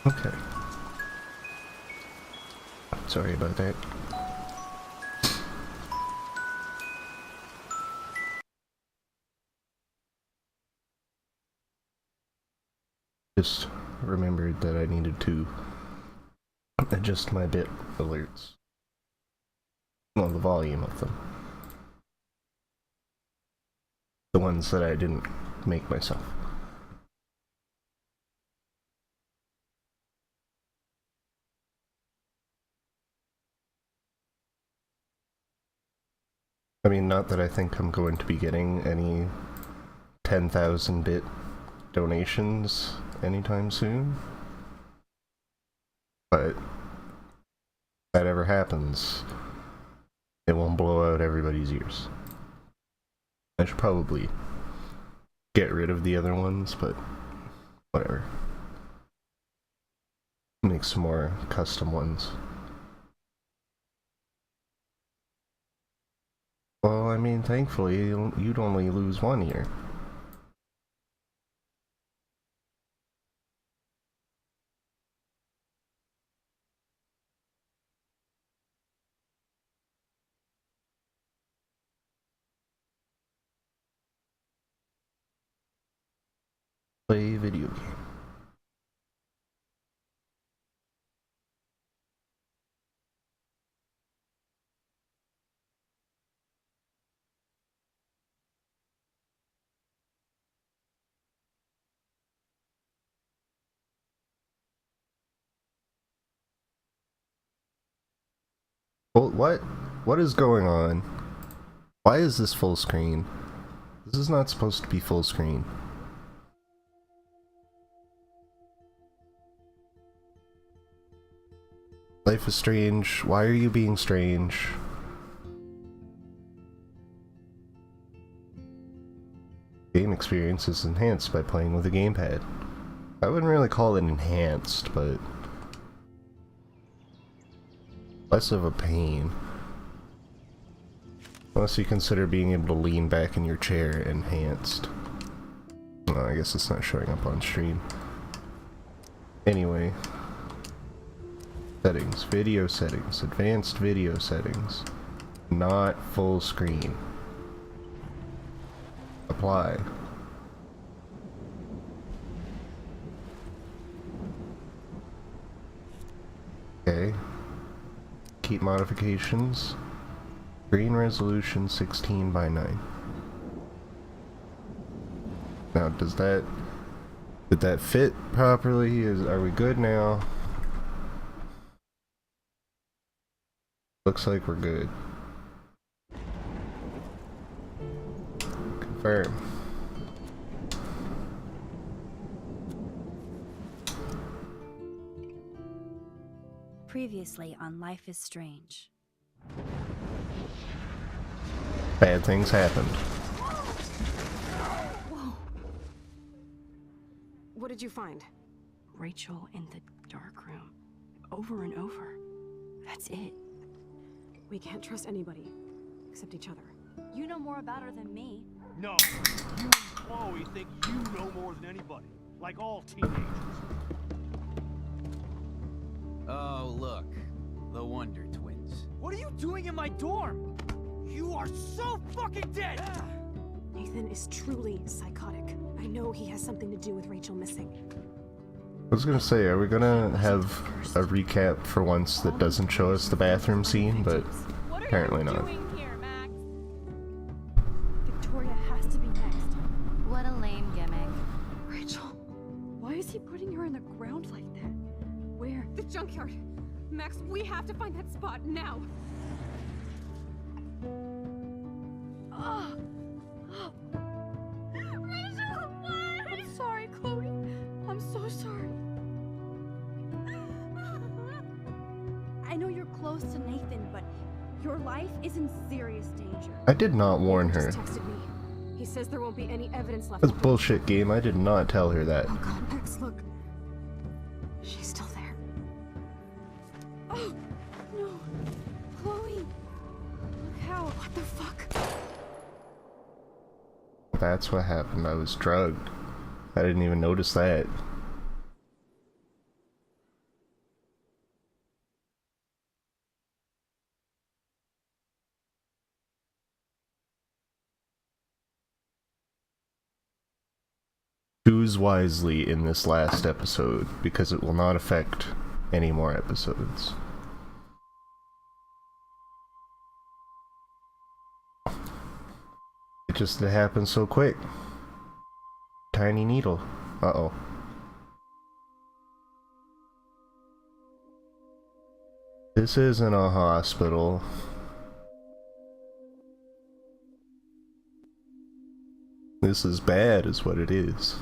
Okay. Sorry about that. Just remembered that I needed to adjust my bit alerts. Well, the volume of them. The ones that I didn't make myself. I mean, not that I think I'm going to be getting any 10,000 bit donations anytime soon. But if that ever happens, it won't blow out everybody's ears. I should probably get rid of the other ones, but whatever. Make some more custom ones. Well, I mean, thankfully, you'd only lose one ear. Play video game. Well, what is going on? Why is this full screen? This is not supposed to be full screen. Life is Strange. Why are you being strange? Game experience is enhanced by playing with a gamepad. I wouldn't really call it enhanced, but less of a pain. Unless you consider being able to lean back in your chair enhanced. Well, I guess it's not showing up on stream. Anyway. Settings, video settings, advanced video settings. Not full screen. Apply. Okay. Keep modifications. Screen resolution 16 by 9. Now, did that fit properly? Are we good now? Looks like we're good. Confirm. Previously on Life is Strange. Bad things happened. Whoa. What did you find? Rachel in the dark room. Over and over. That's it. We can't trust anybody, except each other. You know more about her than me. No, you and Chloe think you know more than anybody, like all teenagers. Oh, look. The Wonder Twins. What are you doing in my dorm? You are so fucking dead! Nathan is truly psychotic. I know he has something to do with Rachel missing. I was gonna say, are we gonna have a recap for once that doesn't show us the bathroom scene, but apparently not. Here, Max? Victoria has to be next. What a lame gimmick. Rachel, why is he putting her in the ground like that? Where? The junkyard. Max, we have to find that spot now. Rachel, what? I'm sorry, Chloe. I'm so sorry. I know you're close to Nathan, but your life is in serious danger. I did not warn her. Just texted me. He says there won't be any evidence left. That's bullshit, game. I did not tell her that. Oh God, Max, look. She's still there. Oh no, Chloe. Look how. What the fuck? That's what happened. I was drugged. I didn't even notice that. choose wisely in this last episode, because it will not affect any more episodes. It just happened so quick. Tiny needle. Uh-oh. This isn't a hospital. This is bad, is what it is.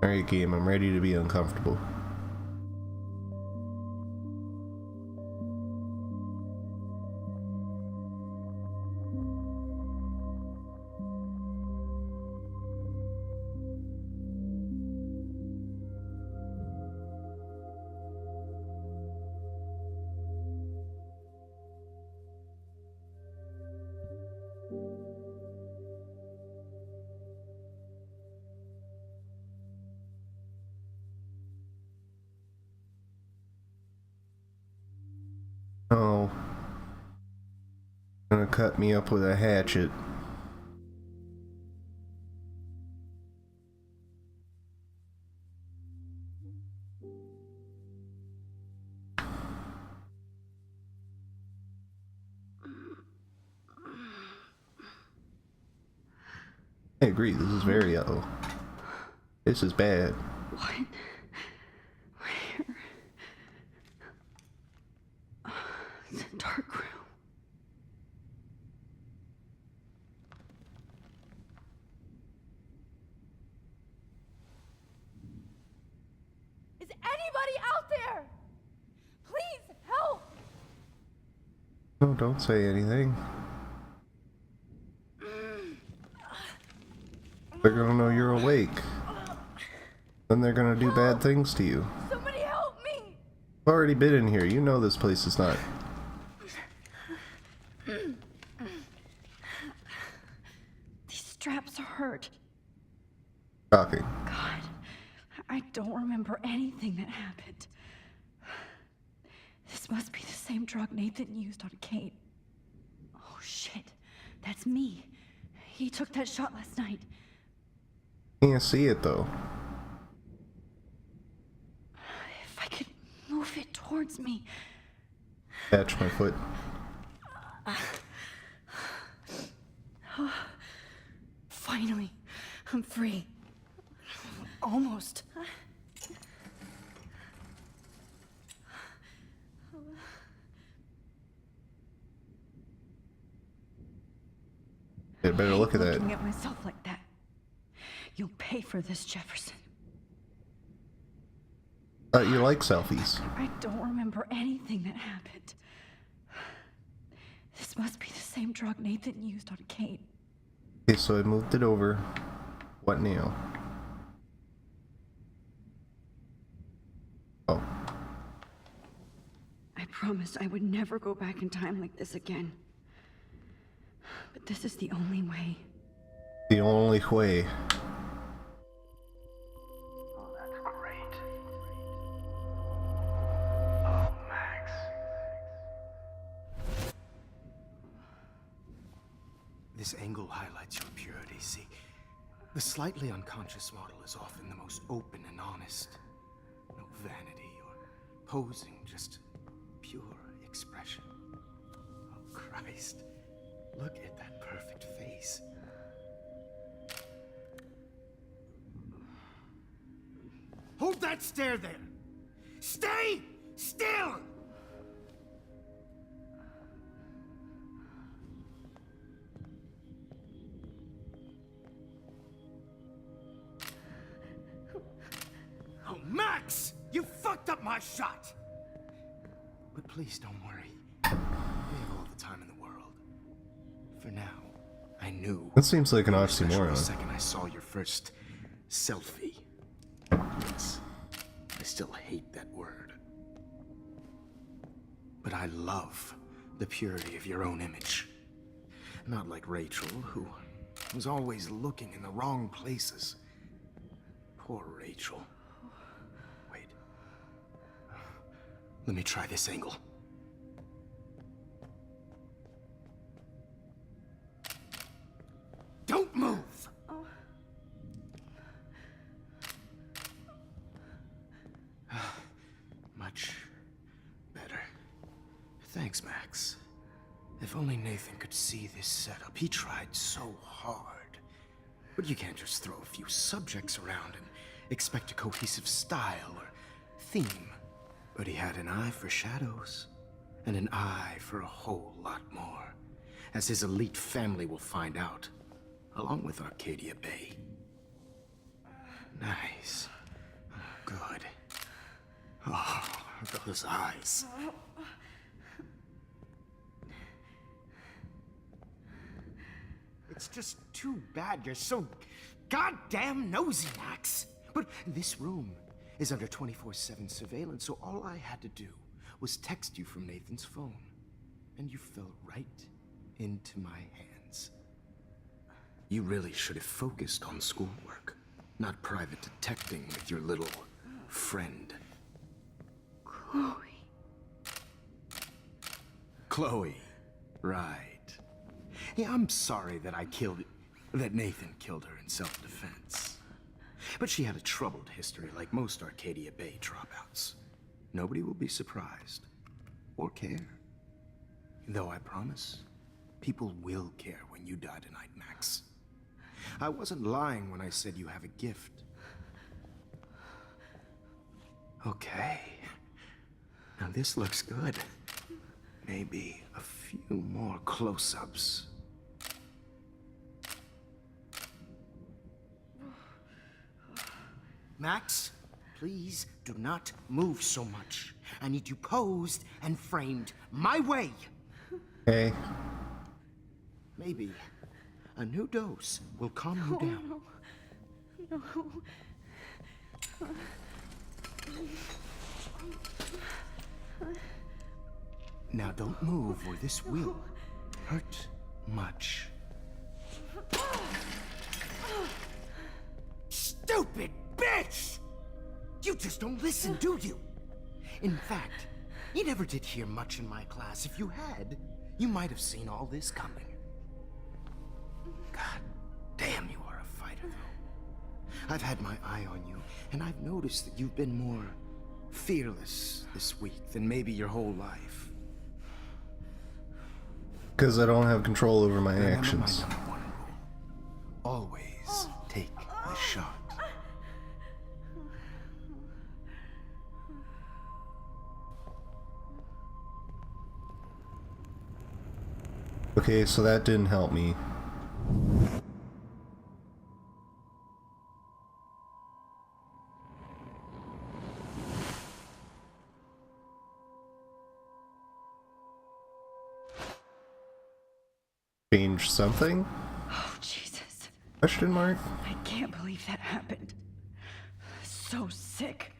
Alright, game, I'm ready to be uncomfortable. Oh. Gonna cut me up with a hatchet. I agree, this is very ill. This is bad. What? Where? It's a dark room. Is anybody out there? Please help! No, don't say anything. They're gonna know you're awake. Then they're gonna do bad things to you. Somebody help me! I've already been in here. You know this place is not. These straps hurt. Shocking. God, I don't remember anything that happened. This must be the same drug Nathan used on Kate. Oh shit, that's me. He took that shot last night. Can't see it though. If I could move it towards me. Catch my foot. Finally, I'm free. Almost. You better look at that. Looking at myself like that. You'll pay for this, Jefferson. You like selfies. I don't remember anything that happened. This must be the same drug Nathan used on Kate. Okay, so I moved it over. What now? Oh. I promised I would never go back in time like this again. But this is the only way. The only way. Oh, that's great. Oh, Max. This angle highlights your purity, see? The slightly unconscious model is often the most open and honest. No vanity or posing, just pure expression. Oh, Christ. Look at that perfect face. Hold that stare there! Stay still! Oh, Max! You fucked up my shot! But please don't worry. for now. I knew. That seems like an Especially the oxymoron. second I saw your first selfie. Yes, I still hate that word. But I love the purity of your own image. Not like Rachel, who was always looking in the wrong places. Poor Rachel. Wait. Let me try this angle. Don't move! Much better. Thanks, Max. If only Nathan could see this setup. He tried so hard. But you can't just throw a few subjects around and expect a cohesive style or theme. But he had an eye for shadows, and an eye for a whole lot more, as his elite family will find out, along with Arcadia Bay. Nice. Good. Oh, those eyes. It's just too bad you're so goddamn nosy, Max. But this room is under 24/7 surveillance, so all I had to do was text you from Nathan's phone. And you fell right into my hands. You really should have focused on schoolwork, not private detecting with your little friend. Chloe. Chloe. Right. Yeah, I'm sorry that that Nathan killed her in self-defense. But she had a troubled history like most Arcadia Bay dropouts. Nobody will be surprised. Or care. Though I promise, people will care when you die tonight, Max. I wasn't lying when I said you have a gift. Okay. Now this looks good. Maybe a few more close-ups. Max, please do not move so much. I need you posed and framed my way. Okay. Maybe a new dose will calm you down. Now don't move or this will hurt much. Stupid bitch! You just don't listen, do you? In fact, you never did hear much in my class. If you had, you might have seen all this coming. God damn, you are a fighter, though. I've had my eye on you, and I've noticed that you've been more fearless this week than maybe your whole life. Because I don't have control over my Remember actions. my number one rule. Always take the shot. Okay, so that didn't help me. Change something? Oh, Jesus. Question mark? I can't believe that happened. So sick.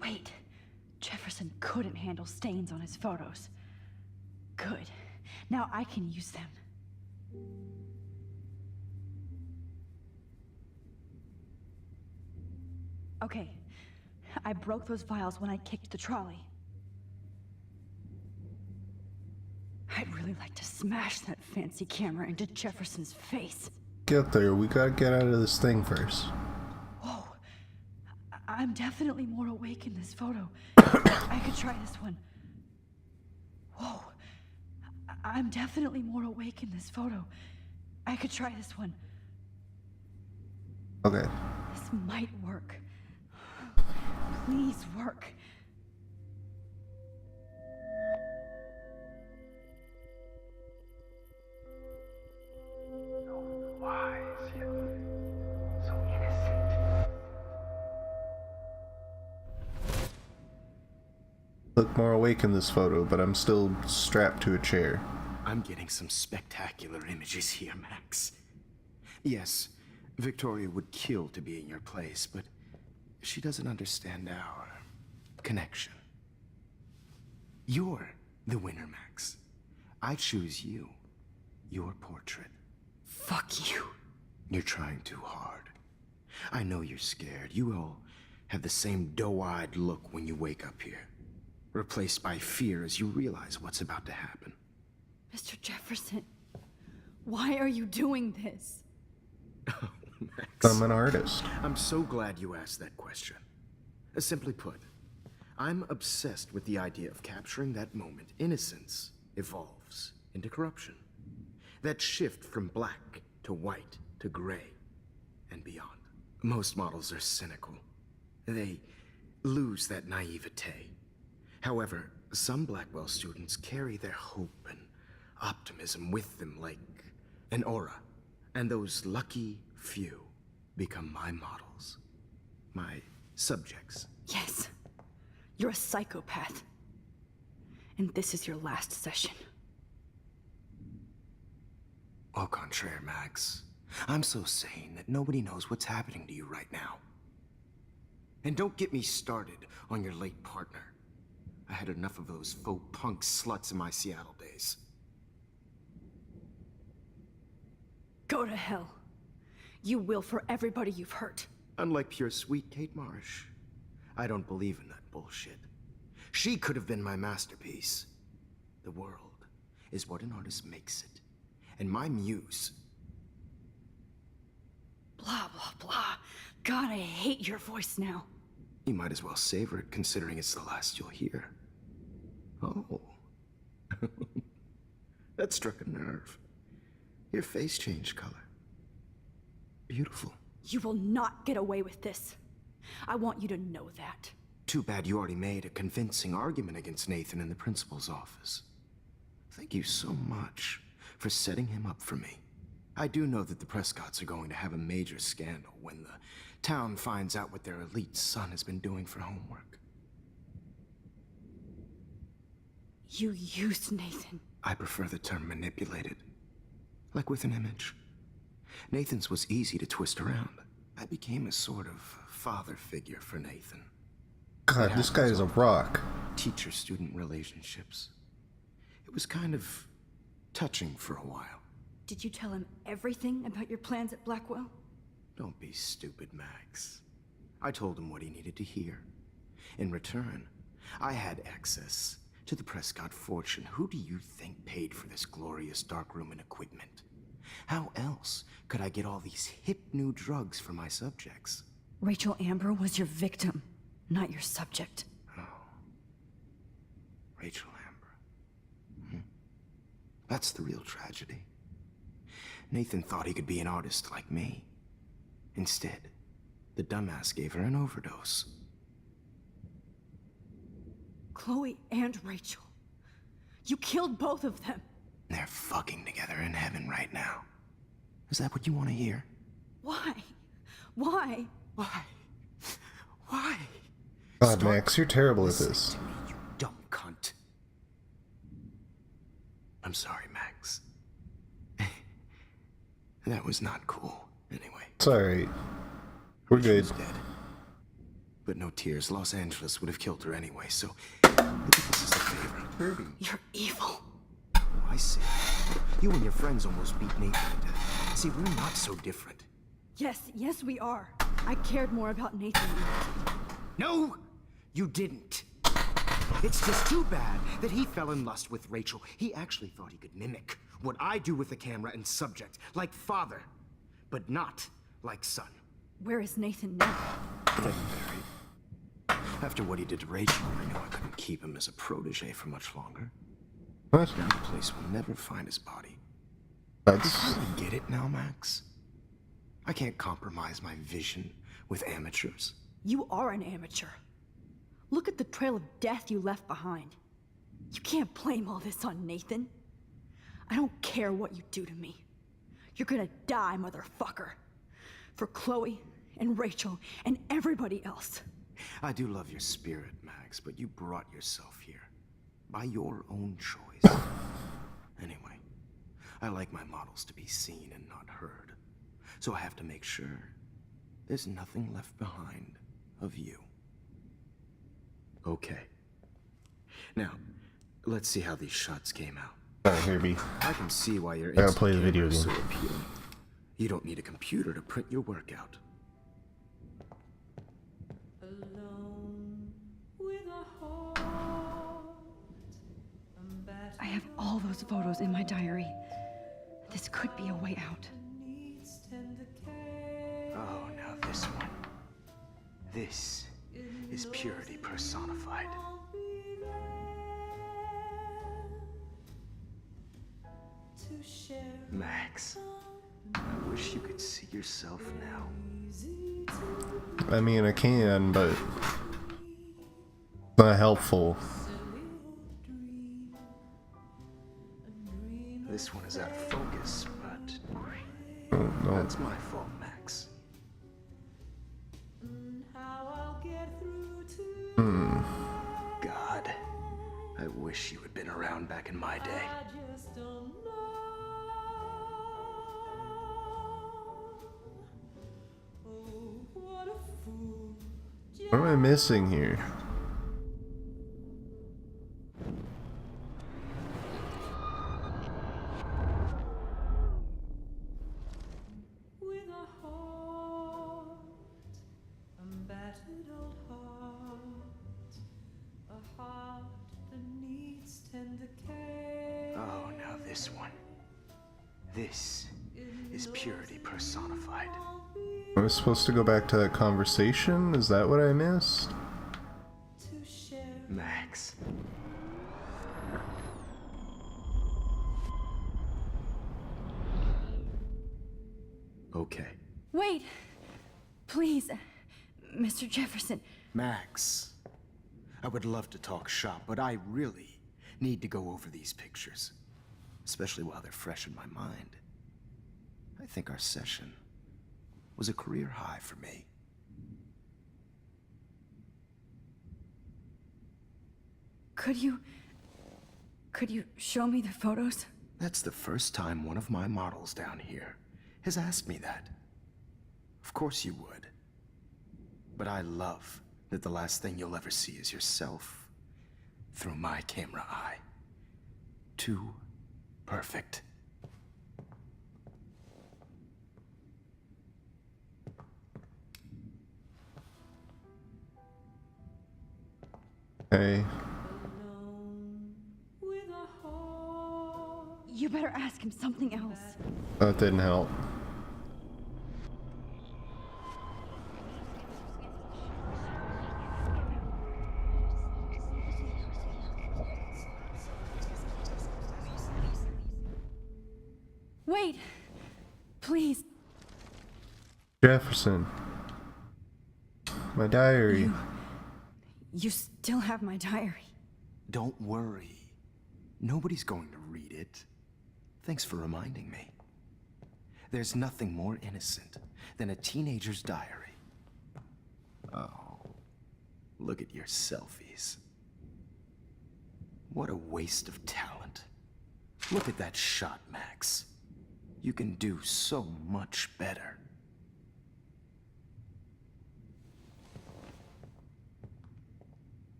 Wait. Jefferson couldn't handle stains on his photos. Good. Now I can use them. Okay. I broke those files when I kicked the trolley. I'd really like to smash that fancy camera into Jefferson's face. Get there, we gotta get out of this thing first. Whoa. I'm definitely more awake in this photo. I could try this one. Whoa. I'm definitely more awake in this photo. I could try this one. Okay. This might work. Please work. Wise yet look more awake in this photo, but I'm still strapped to a chair. I'm getting some spectacular images here, Max. Yes, Victoria would kill to be in your place, but she doesn't understand our connection. You're the winner, Max. I choose you. Your portrait. Fuck you. You're trying too hard. I know you're scared. You all have the same doe-eyed look when you wake up here, replaced by fear as you realize what's about to happen. Mr. Jefferson, why are you doing this? Oh, Max. I'm an artist. I'm so glad you asked that question. Simply put, I'm obsessed with the idea of capturing that moment innocence evolves into corruption. That shift from black to white to gray and beyond. Most models are cynical. They lose that naivete. However, some Blackwell students carry their hope and optimism with them like an aura. And those lucky few become my models. My subjects. Yes, you're a psychopath. And this is your last session. Au contraire, Max. I'm so sane that nobody knows what's happening to you right now. And don't get me started on your late partner. I had enough of those faux punk sluts in my Seattle days. Go to hell. You will for everybody you've hurt. Unlike pure sweet Kate Marsh, I don't believe in that bullshit. She could have been my masterpiece. The world is what an artist makes it. And my muse... Blah, blah, blah. God, I hate your voice now. You might as well savor it, considering it's the last you'll hear. Oh. That struck a nerve. Your face changed color. Beautiful. You will not get away with this. I want you to know that. Too bad you already made a convincing argument against Nathan in the principal's office. Thank you so much for setting him up for me. I do know that the Prescotts are going to have a major scandal when the town finds out what their elite son has been doing for homework. You used Nathan. I prefer the term manipulated. Like with an image. Nathan's was easy to twist around. I became a sort of father figure for Nathan. God, this guy is a rock. Teacher-student relationships. It was kind of touching for a while. Did you tell him everything about your plans at Blackwell? Don't be stupid, Max. I told him what he needed to hear. In return, I had access to the Prescott fortune. Who do you think paid for this glorious darkroom and equipment? How else could I get all these hip new drugs for my subjects? Rachel Amber was your victim, not your subject. Oh. Rachel Amber. That's the real tragedy. Nathan thought he could be an artist like me. Instead, the dumbass gave her an overdose. Chloe and Rachel. You killed both of them. They're fucking together in heaven right now. Is that what you want to hear? Why? Why? Why? Why? God, Max, you're terrible at Listen this. to me, you dumb cunt. I'm sorry, Max. That was not cool, anyway. It's alright. We're good. She's dead. But no tears. Los Angeles would have killed her anyway, so look at this as a favor. Kirby. You're evil. I see. You and your friends almost beat Nathan to death. See, we're not so different. Yes, we are. I cared more about Nathan than you did. No, you didn't. It's just too bad that he fell in lust with Rachel. He actually thought he could mimic what I do with the camera and subject, like father, but not like son. Where is Nathan now? Dead and buried. After what he did to Rachel, I know I couldn't keep him as a protege for much longer. What? Now the police will never find his body. That's... You get it now, Max? I can't compromise my vision with amateurs. You are an amateur. Look at the trail of death you left behind. You can't blame all this on Nathan. I don't care what you do to me. You're gonna die, motherfucker. For Chloe and Rachel and everybody else. I do love your spirit, Max, but you brought yourself here. By your own choice. Anyway, I like my models to be seen and not heard. So I have to make sure there's nothing left behind of you. Okay. Now, let's see how these shots came out. Alright, here be. I can see why your gotta play the instant video camera is game. so appealing. You don't need a computer to print your work out. I have all those photos in my diary. This could be a way out. Oh, now this one. This is purity personified. Max, I wish you could see yourself now. I mean, I can, but it's not helpful. This one is out of focus, but Oh, no. that's my fault, Max. God, I wish you had been around back in my day. What am I missing here? Oh, now this one. This is purity personified. Am I supposed to go back to that conversation? Is that what I missed? Max. Okay. Wait! Please, Mr. Jefferson. Max. I would love to talk shop, but I really need to go over these pictures. Especially while they're fresh in my mind. I think our session was a career high for me. Could you show me the photos? That's the first time one of my models down here has asked me that. Of course you would. But I love that the last thing you'll ever see is yourself through my camera eye. Too perfect. Hey. You better ask him something else. That didn't help. Wait! Please. Jefferson. My diary. You still have my diary. Don't worry. Nobody's going to read it. Thanks for reminding me. There's nothing more innocent than a teenager's diary. Oh, look at your selfies. What a waste of talent. Look at that shot, Max. You can do so much better.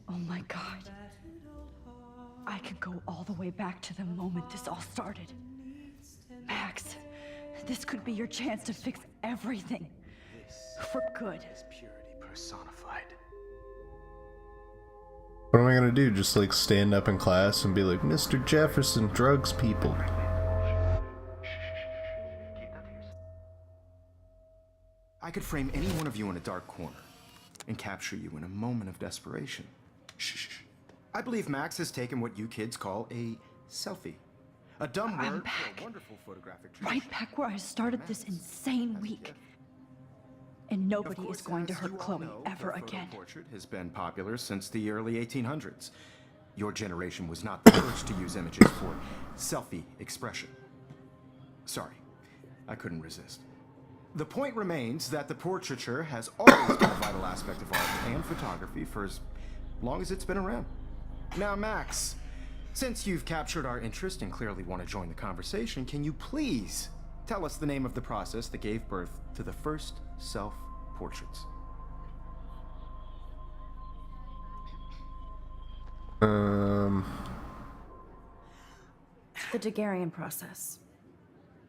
Oh my god. I could go all the way back to the moment this all started. Max, this could be your chance to fix everything. For good. Is purity personified. What am I gonna do? Just like stand up in class and be like, Mr. Jefferson drugs people. I could frame any one of you in a dark corner and capture you in a moment of desperation. Shh. I believe Max has taken what you kids call a selfie. A dumb I'm word back. for a wonderful photographic Right back where I started this insane week. And nobody is going to hurt Chloe ever again. Portrait has been popular since the early 1800s. Your generation was not the first to use images for selfie expression. Sorry, I couldn't resist. The point remains that the portraiture has always been a vital aspect of art and photography for as long as it's been around. Now, Max, since you've captured our interest and clearly want to join the conversation, can you please tell us the name of the process that gave birth to the first self-portraits? The Daguerrean process.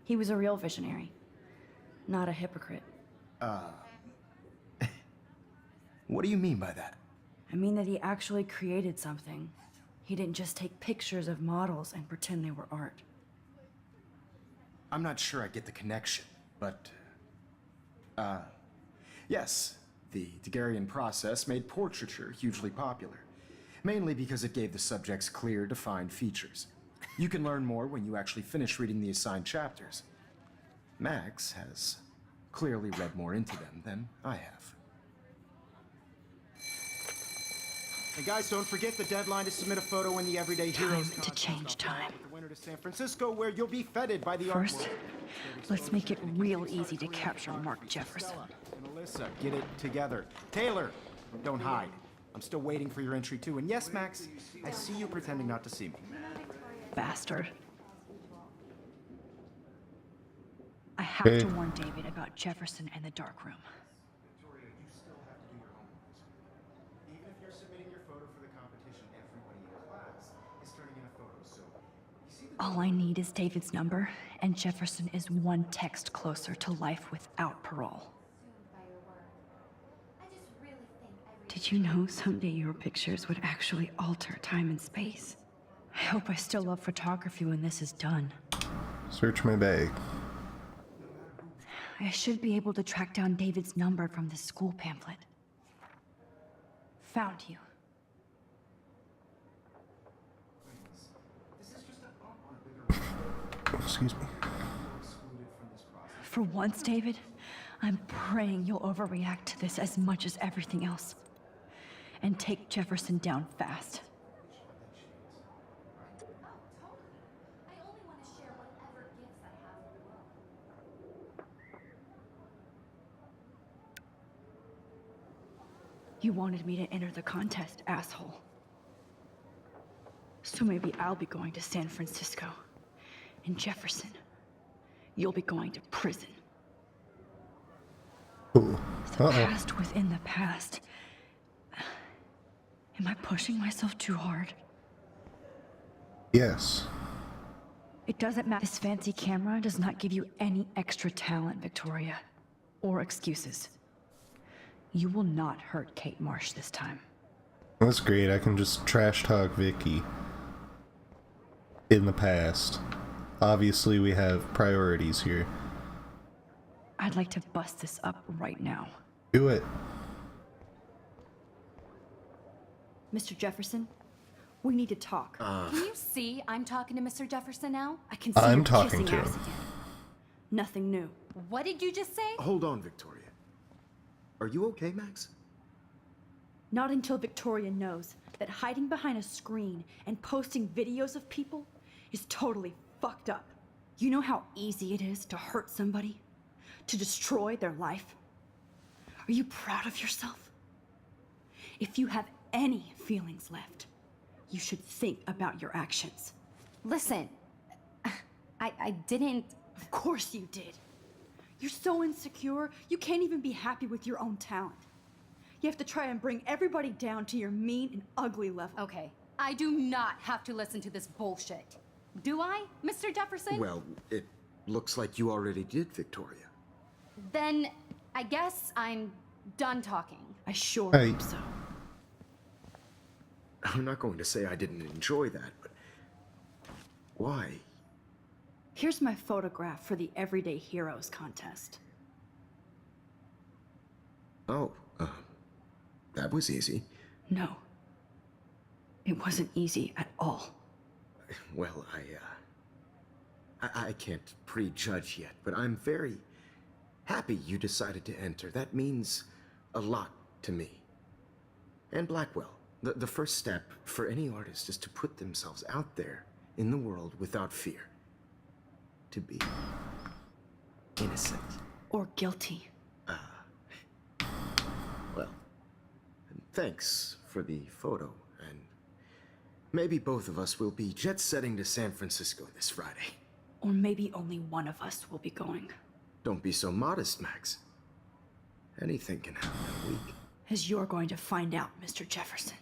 He was a real visionary, not a hypocrite. What do you mean by that? I mean that he actually created something. He didn't just take pictures of models and pretend they were art. I'm not sure I get the connection, but... yes, the Daguerrean process made portraiture hugely popular, mainly because it gave the subjects clear, defined features. You can learn more when you actually finish reading the assigned chapters. Max has clearly read more into them than I have. And guys, don't forget the deadline to submit a photo in the Everyday Heroes Time to change time. with the winner to San Francisco, where you'll be feted by the First, art world. let's make it real easy to capture Mark Jefferson. And Alyssa, get it together. Taylor, don't hide. I'm still waiting for your entry too. And yes, Max, I see you pretending not to see me. Bastard. I have Hey. to warn David about Jefferson and the dark room. Victoria, you still have to do your homework. Even if you're submitting your photo for the competition, everybody in class is turning in a photo, so you see the All I need is David's number, and Jefferson is one text closer to life without parole. Did you know someday your pictures would actually alter time and space? I hope I still love photography when this is done. Search my bag. I should be able to track down David's number from the school pamphlet. Found you. Excuse me. For once, David, I'm praying you'll overreact to this as much as everything else. And take Jefferson down fast. You wanted me to enter the contest, asshole. So maybe I'll be going to San Francisco. And Jefferson, you'll be going to prison. Ooh. The Uh-oh. past within the past. Am I pushing myself too hard? Yes. It doesn't matter. This fancy camera does not give you any extra talent, Victoria. Or excuses. You will not hurt Kate Marsh this time. That's great. I can just trash talk Vicky in the past. Obviously, we have priorities here. I'd like to bust this up right now. Do it. Mr. Jefferson, we need to talk. Can you see I'm talking to Mr. Jefferson now? I can see I'm you're talking kissing to ass him. again. Nothing new. What did you just say? Hold on, Victoria. Are you okay, Max? Not until Victoria knows that hiding behind a screen and posting videos of people is totally fucked up. You know how easy it is to hurt somebody? To destroy their life? Are you proud of yourself? If you have any feelings left, you should think about your actions. Listen, I didn't... Of course you did. You're so insecure, you can't even be happy with your own talent. You have to try and bring everybody down to your mean and ugly level. Okay, I do not have to listen to this bullshit. Do I, Mr. Jefferson? Well, it looks like you already did, Victoria. Then I guess I'm done talking. I sure Hey. hope so. I'm not going to say I didn't enjoy that, but why? Here's my photograph for the Everyday Heroes contest. Oh, that was easy. No. It wasn't easy at all. Well, I can't prejudge yet, but I'm very happy you decided to enter. That means a lot to me. And Blackwell. The first step for any artist is to put themselves out there in the world without fear. to be innocent. Or guilty. Well, thanks for the photo, and maybe both of us will be jet-setting to San Francisco this Friday. Or maybe only one of us will be going. Don't be so modest, Max. Anything can happen in a week. As you're going to find out, Mr. Jefferson.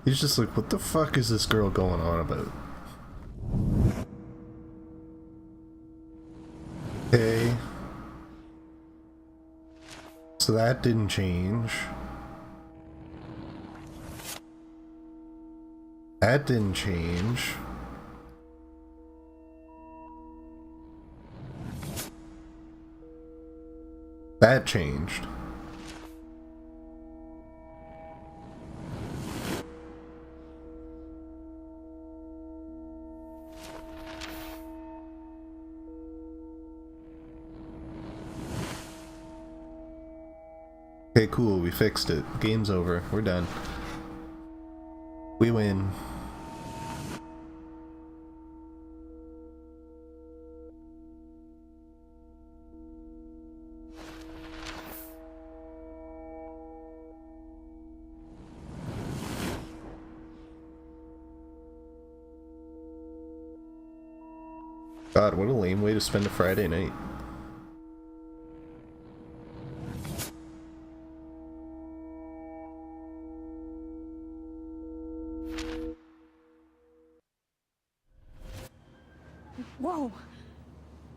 He's just like, what the fuck is this girl going on about? Okay. So that didn't change. That didn't change. That changed. Okay, cool, we fixed it. Game's over. We're done. We win. God, what a lame way to spend a Friday night. Whoa!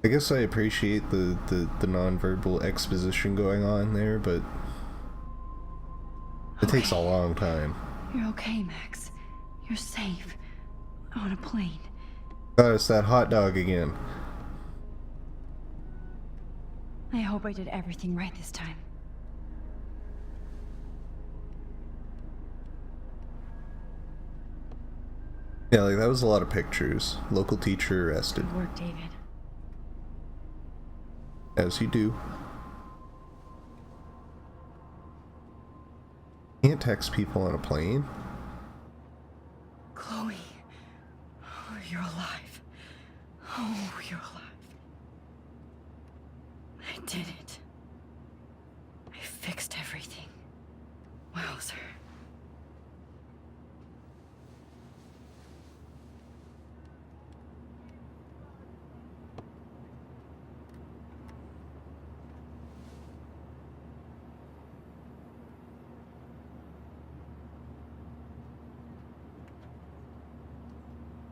I guess I appreciate the non-verbal exposition going on there, but it takes a long time. You're okay, Max. You're safe. On a plane. God, it's that hot dog again. I hope I did everything right this time. Yeah, like that was a lot of pictures. Local teacher arrested. Good work, David. As you do. Can't text people on a plane. Chloe. Oh, you're alive. Oh, you're alive. I did it. I fixed everything. Wowzer.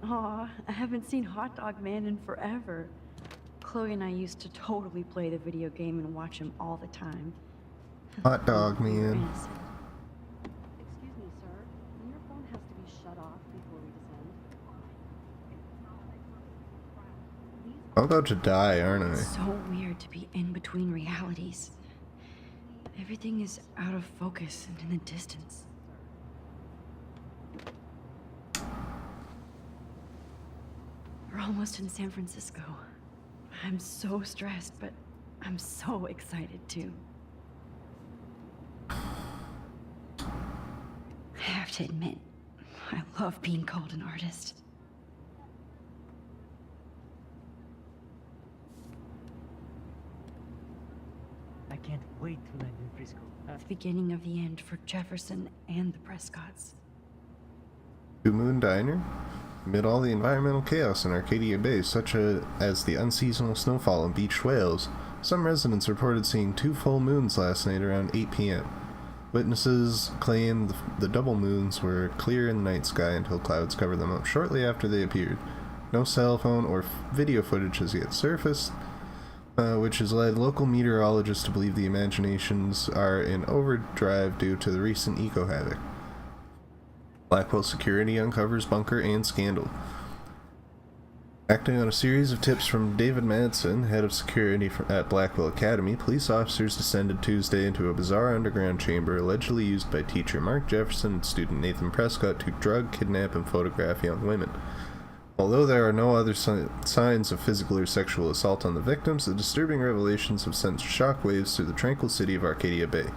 Aw, I haven't seen Hot Dog Man in forever. Chloe and I used to totally play the video game and watch him all the time. Hot dog We were man. innocent. Excuse me, sir. Your phone has to be shut off before we descend. I'm about to die, aren't I? It's so weird to be in between realities. Everything is out of focus and in the distance. We're almost in San Francisco. I'm so stressed, but I'm so excited too. I have to admit, I love being called an artist. I can't wait to land in Frisco. The beginning of the end for Jefferson and the Prescotts. Blue Moon Diner? Amid all the environmental chaos in Arcadia Bay, such as the unseasonal snowfall and beached whales, some residents reported seeing 2 full moons last night around 8 p.m. Witnesses claimed the double moons were clear in the night sky until clouds covered them up shortly after they appeared. No cell phone or video footage has yet surfaced, which has led local meteorologists to believe the imaginations are in overdrive due to the recent eco-havoc. Blackwell Security uncovers bunker and scandal. Acting on a series of tips from David Madsen, head of security at Blackwell Academy, police officers descended Tuesday into a bizarre underground chamber allegedly used by teacher Mark Jefferson and student Nathan Prescott to drug, kidnap, and photograph young women. Although there are no other signs of physical or sexual assault on the victims, the disturbing revelations have sent shockwaves through the tranquil city of Arcadia Bay.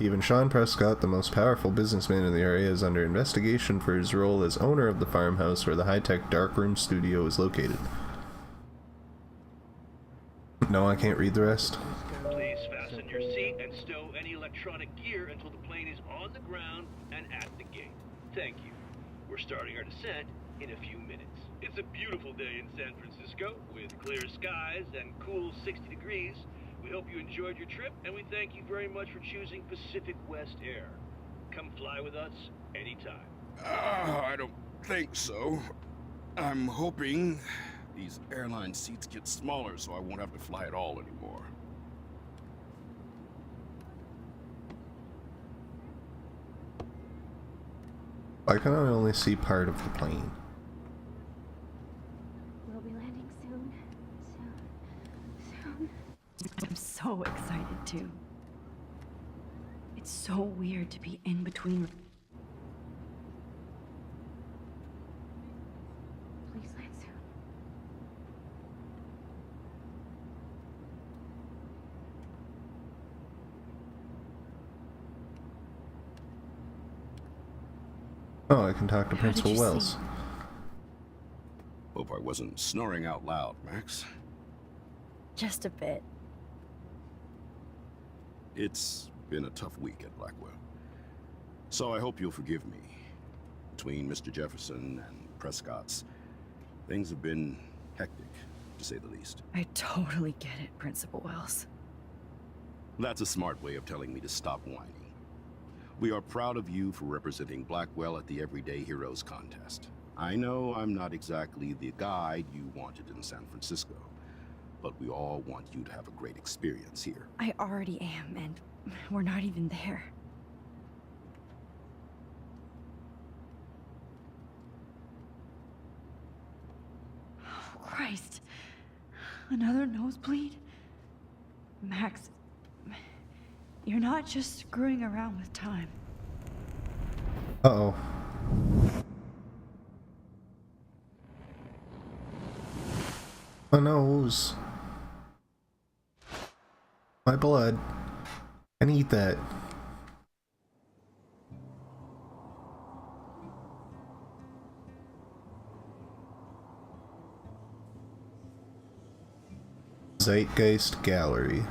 Even Sean Prescott, the most powerful businessman in the area, is under investigation for his role as owner of the farmhouse where the high-tech darkroom studio is located. No, I can't read the rest. Please fasten your seat and stow any electronic gear until the plane is on the ground and at the gate. Thank you. We're starting our descent in a few minutes. It's a beautiful day in San Francisco with clear skies and cool 60 degrees. We hope you enjoyed your trip, and we thank you very much for choosing Pacific West Air. Come fly with us anytime. I don't think so. I'm hoping these airline seats get smaller so I won't have to fly at all anymore. Why can I only see part of the plane? We'll be landing soon. Soon. I'm so excited too. It's so weird to be in between. Please land soon. Oh, I can talk to How did Principal you Wells. see? Hope I wasn't snoring out loud, Max. Just a bit. It's been a tough week at Blackwell. So I hope you'll forgive me. Between Mr. Jefferson and Prescott's, things have been hectic, to say the least. I totally get it, Principal Wells. That's a smart way of telling me to stop whining. We are proud of you for representing Blackwell at the Everyday Heroes contest. I know I'm not exactly the guide you wanted in San Francisco, but we all want you to have a great experience here. I already am, and we're not even there. Oh, Christ. Another nosebleed? Max, you're not just screwing around with time. Uh-oh. My nose. My blood. I need that. Zeitgeist Gallery.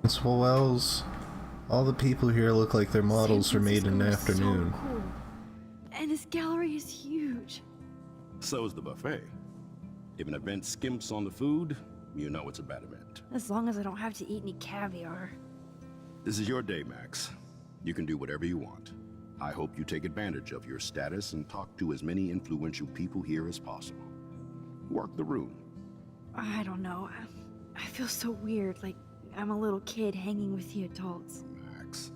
Principal Wells, all the people here look like their models were made in an afternoon. So cool. And this gallery is huge. So is the buffet. If an event skimps on the food, you know it's a bad event. As long as I don't have to eat any caviar. This is your day, Max. You can do whatever you want. I hope you take advantage of your status and talk to as many influential people here as possible. Work the room. I don't know. I feel so weird, like I'm a little kid hanging with the adults. Max,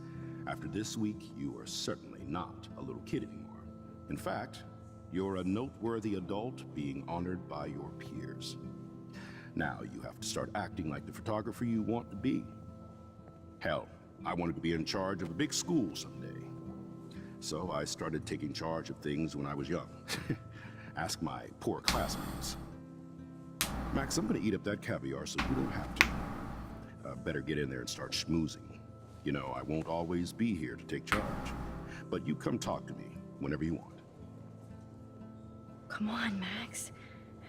after this week, you are certainly not a little kid anymore. In fact, you're a noteworthy adult being honored by your peers. Now you have to start acting like the photographer you want to be. Hell, I wanted to be in charge of a big school someday. So I started taking charge of things when I was young. Ask my poor classmates. Max, I'm gonna eat up that caviar so you don't have to. Better get in there and start schmoozing. You know, I won't always be here to take charge. But you come talk to me whenever you want. Come on, Max.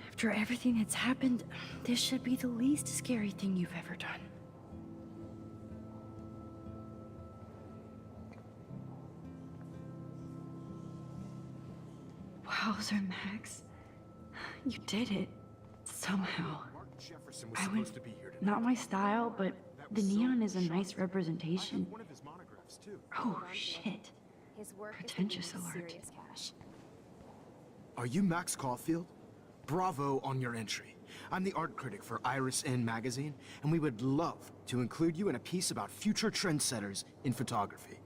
After everything that's happened, this should be the least scary thing you've ever done. Wowzer, Max. You did it. Somehow. I went, not my style, but the neon is a nice representation. Oh, shit. His work Pretentious is giving me alert. serious cash. Are you Max Caulfield? Bravo on your entry. I'm the art critic for Iris N magazine, and we would love to include you in a piece about future trendsetters in photography.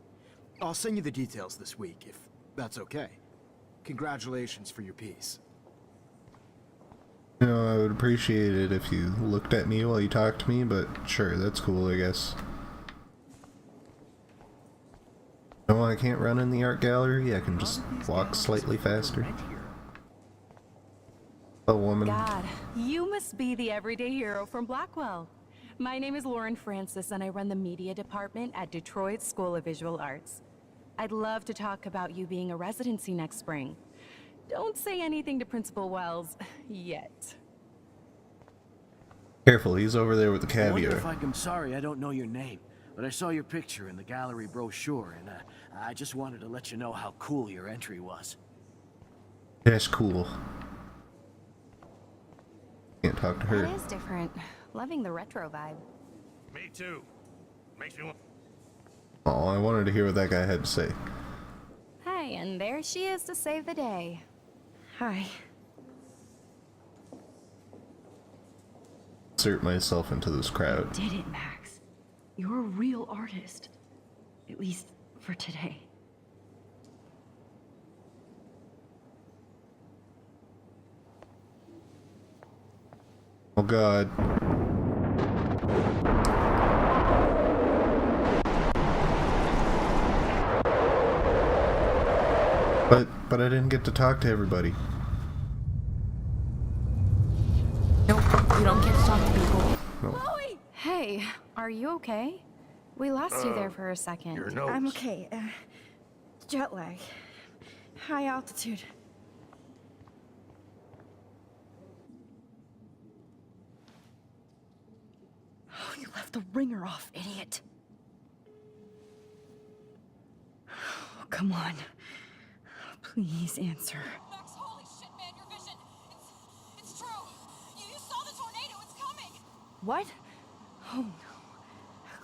I'll send you the details this week, if that's okay. Congratulations for your piece. You know, I would appreciate it if you looked at me while you talked to me, but sure, that's cool, I guess. No, I can't run in the art gallery, I can just walk slightly faster. A woman. God, you must be the everyday hero from Blackwell. My name is Lauren Francis, and I run the media department at Detroit School of Visual Arts. I'd love to talk about you being a residency next spring. Don't say anything to Principal Wells yet. Careful, he's over there with the I wonder caviar. if I'm sorry I don't know your name, but I saw your picture in the gallery brochure, and I just wanted to let you know how cool your entry was. That's cool. Can't talk to her. That is different. Loving the retro vibe. Me too. Makes me want. Oh, I wanted to hear what that guy had to say. Hey, and there she is to save the day. Hi. Insert myself into this crowd. Did it, Max. You're a real artist. At least for today. Oh god. But I didn't get to talk to everybody. Nope, you don't get to talk to people. No. Chloe! Hey, are you okay? We lost you there for a second. I'm okay. Jet lag. High altitude. Oh, you left the ringer off, idiot. Oh, come on. Please answer. Max, holy shit, man, your vision. It's true. You saw the tornado. It's coming. What? Oh no.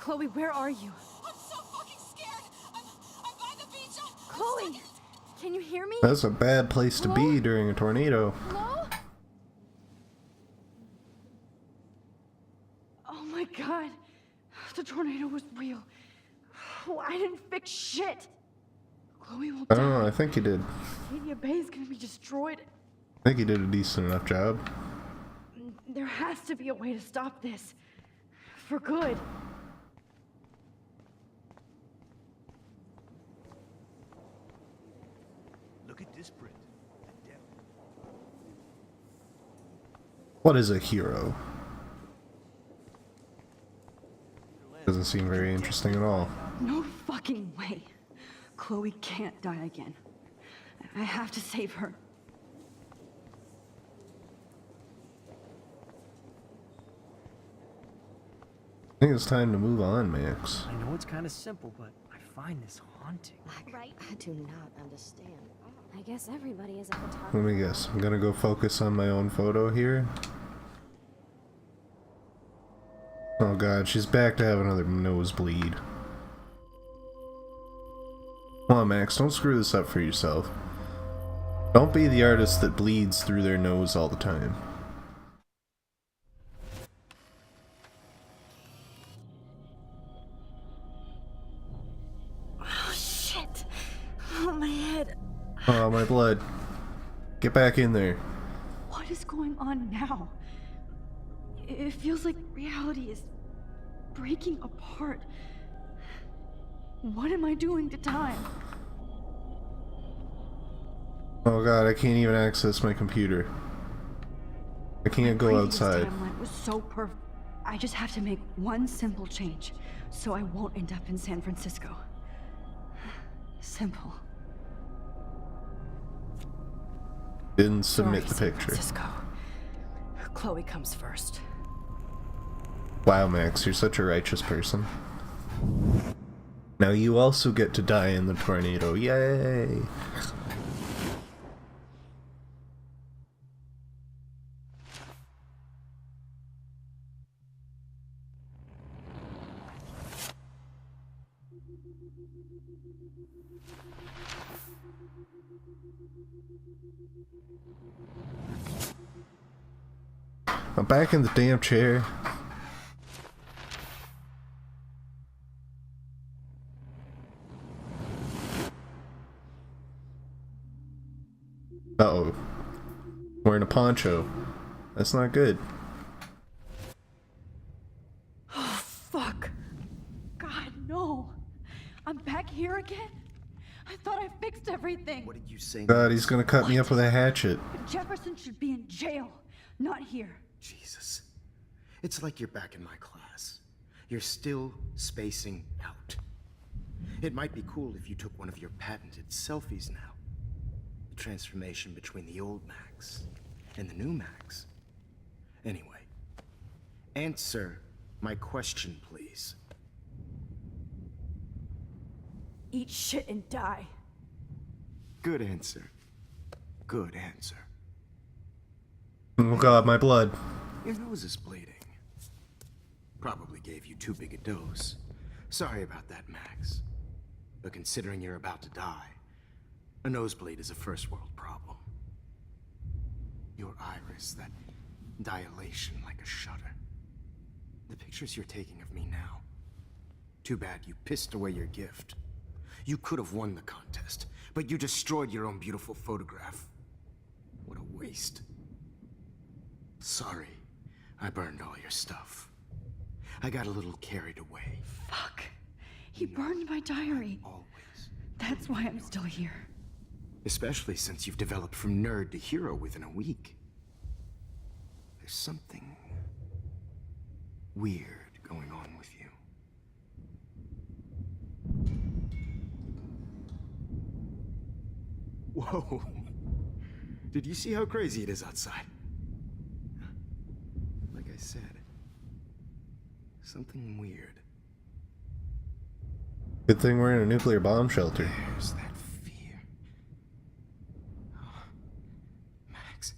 Chloe, where are you? I'm so fucking scared. I'm by the beach. Chloe! Can you hear me? That's a bad place to be during a tornado. Hello? Oh my god. The tornado was real. Oh, I didn't fix shit. Chloe will I die. don't know, I think you did. Acadia Bay is gonna be destroyed. I think you did a decent enough job. There has to be a way to stop this. For good. Look at this print. What is a hero? Doesn't seem very interesting at all. No fucking way. Chloe can't die again. I have to save her. I think it's time to move on, Max. I know it's kind of simple, but I find this haunting. Right? I do not understand. I guess everybody is a photographer. Let me guess. I'm gonna go focus on my own photo here. Oh god, she's back to have another nosebleed. Come on, Max, don't screw this up for yourself. Don't be the artist that bleeds through their nose all the time. Oh shit. Oh, my head. Oh, my blood. Get back in there. What is going on now? It feels like reality is breaking apart. What am I doing to time? Oh god, I can't even access my computer. I can't go Previous outside. timeline was so perfect. I just have to make one simple change, so I won't end up in San Francisco. Simple. Didn't submit the Sorry, San picture. Francisco. Chloe comes first. Wow, Max, you're such a righteous person. Now you also get to die in the tornado. Yay! I'm back in the damn chair. Uh-oh. Wearing a poncho. That's not good. Oh, fuck. God, no. I'm back here again? I thought I fixed everything. What did you say? God, he's gonna cut me up with a hatchet. Jefferson should be in jail, not here. Jesus. It's like you're back in my class. You're still spacing out. It might be cool if you took one of your patented selfies now. The transformation between the old Max and the new Max. Anyway, answer my question, please. Eat shit and die. Good answer. Good answer. Oh god, my blood. Your nose is bleeding. Probably gave you too big a dose. Sorry about that, Max. But considering you're about to die, a nosebleed is a first world problem. Your iris, that dilation like a shutter. The pictures you're taking of me now. Too bad you pissed away your gift. You could have won the contest, but you destroyed your own beautiful photograph. What a waste. Sorry, I burned all your stuff. I got a little carried away. Fuck. He burned my diary. Always. That's why I'm still here. Especially since you've developed from nerd to hero within a week. There's something weird going on with you. Whoa. Did you see how crazy it is outside? Like I said, something weird. Good thing we're in a nuclear bomb shelter. There's that fear. Oh, Max,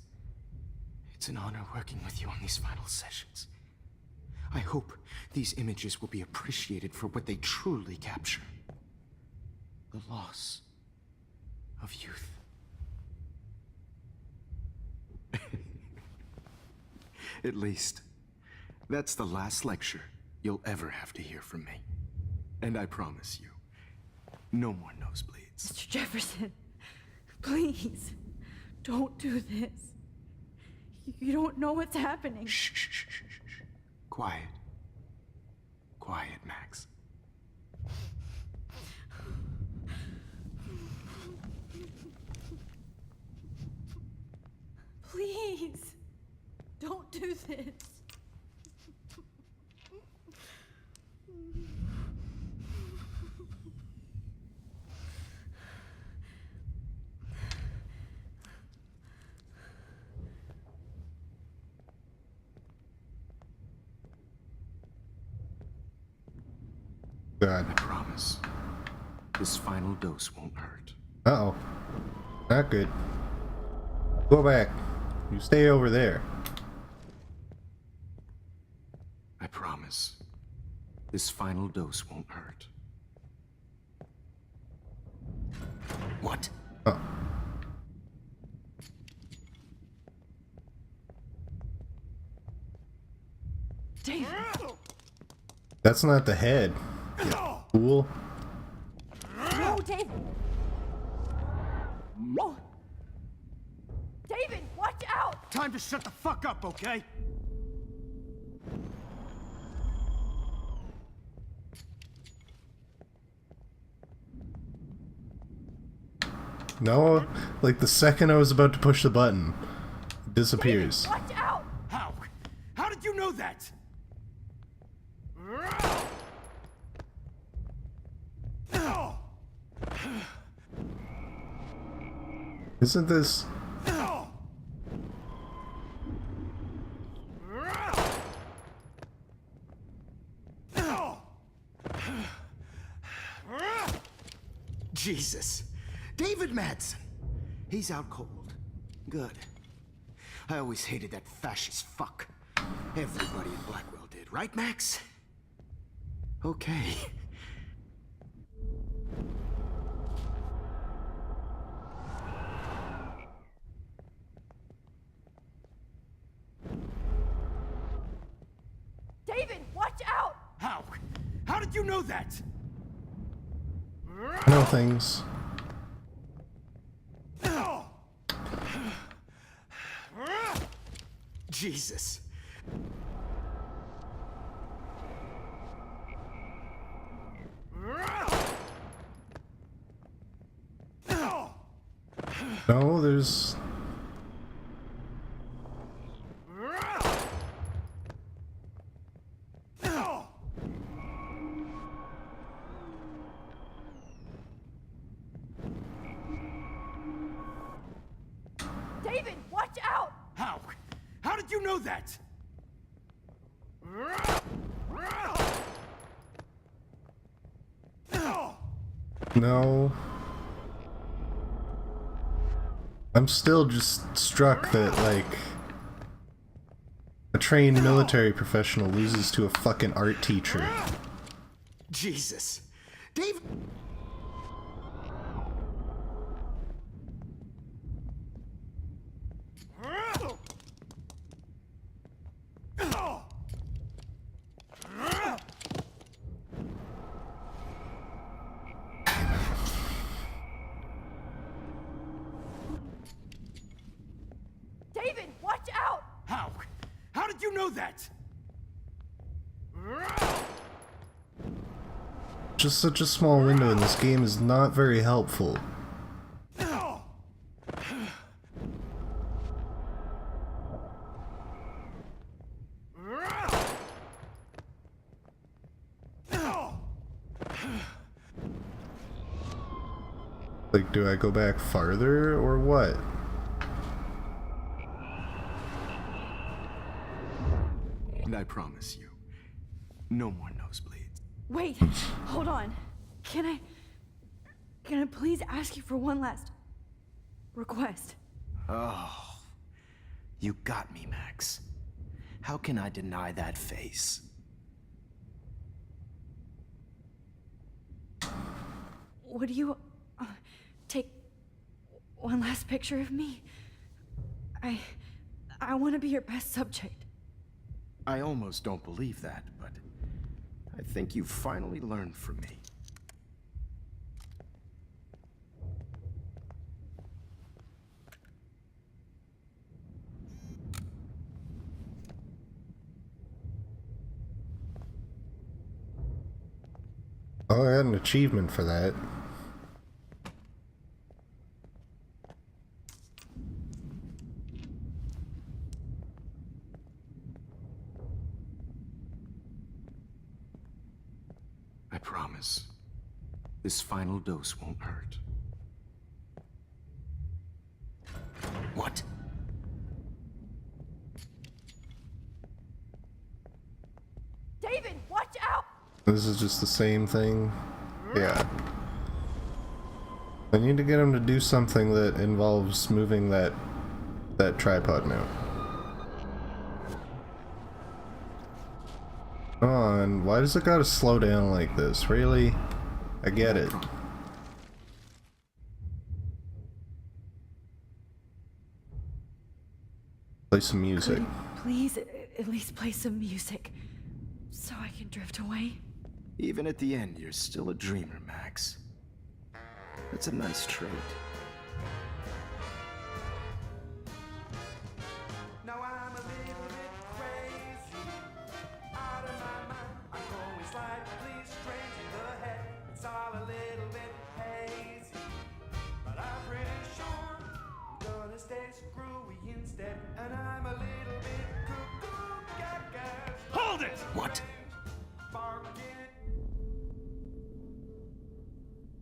it's an honor working with you on these final sessions. I hope these images will be appreciated for what they truly capture. The loss of youth. At least, that's the last lecture you'll ever have to hear from me. And I promise you, no more nosebleeds. Mr. Jefferson, please, don't do this. You don't know what's happening. Shh, shh, shh, shh, shh. Quiet. Quiet, Max. Please, don't do this. God. I promise. This final dose won't hurt. Uh-oh. Not good. Go back. You stay over there. I promise. This final dose won't hurt. What? Oh. David! That's not the head. You fool. No, David! Oh! David, watch out! Time to shut the fuck up, okay? No, like the second I was about to push the button, it disappears. David, watch out! How? How did you know that? Isn't this... Jesus. David Madsen. He's out cold. Good. I always hated that fascist fuck. Everybody in Blackwell did, right, Max? Okay. David, watch out! How? How did you know that? I know things. Jesus. No, there's... David, watch out! How? How did you know that? No. I'm still just struck that, like, a trained military professional loses to a fucking art teacher. Jesus. Dave. David, watch out! How? How did you know that? Just such a small window in this game is not very helpful. Like, do I go back farther or what? And I promise you, no more nosebleeds. Wait, hold on. Can I please ask you for one last request? Oh, you got me, Max. How can I deny that face? Would you take one last picture of me? I want to be your best subject. I almost don't believe that, but I think you've finally learned from me. Oh, I got an achievement for that. I promise. This final dose won't hurt. What? David, watch out! This is just the same thing. Yeah. I need to get him to do something that involves moving that tripod mount. Come on, why does it gotta slow down like this? Really? I get it. Play some music. Could you please at least play some music so I can drift away? Even at the end, you're still a dreamer, Max. That's a nice trait. Now I'm a little bit crazy, out of my mind. I'm going slightly strange in the head. It's all a little bit hazy, but I'm pretty sure I'm gonna stay screwy instead. And I'm a little bit cuckoo gaga. Hold it! What?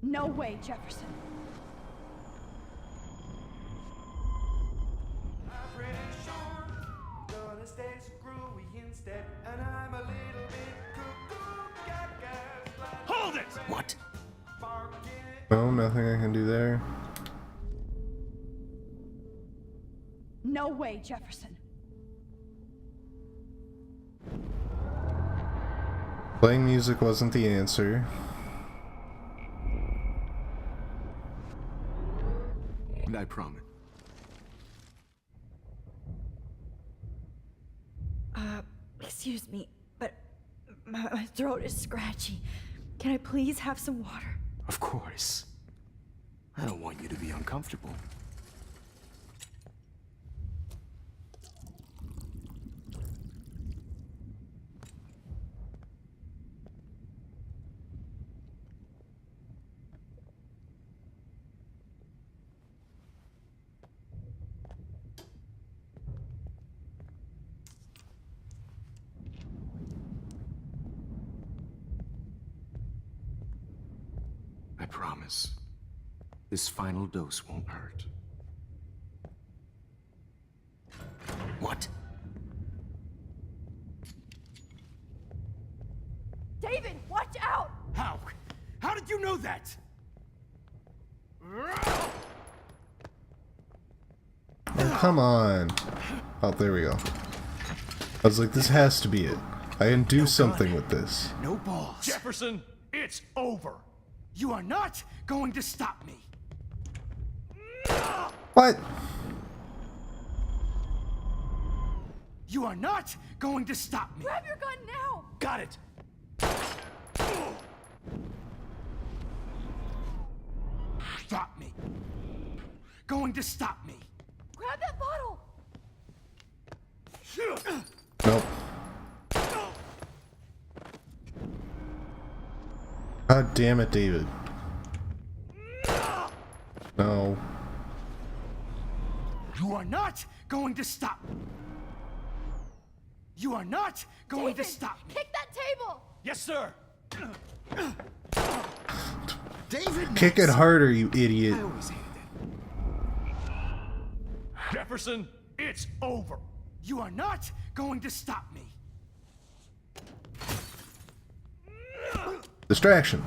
No way, Jefferson. I'm pretty sure I'm gonna stay screwy instead. And I'm a little bit cuckoo gaga. Hold it! What? Oh, nothing I can do there. No way, Jefferson. Playing music wasn't the answer. And I promise. Excuse me, but My throat is scratchy. Can I please have some water? Of course. I don't want you to be uncomfortable. I promise. This final dose won't hurt. What? David, watch out! How? How did you know that? Oh, come on. Oh, there we go. I was like, this has to be it. I can do something with this. No balls. Jefferson, it's over. You are not going to stop me. What? You are not going to stop me. Grab your gun now! Got it. Stop me. Going to stop me. Grab that bottle! Nope. God damn it, David. No. You are not going to stop. You are not going to stop me. Kick that table! Yes, sir. David, Kick it harder, you idiot. I always hated it. Jefferson, it's over. You are not going to stop me. Distraction.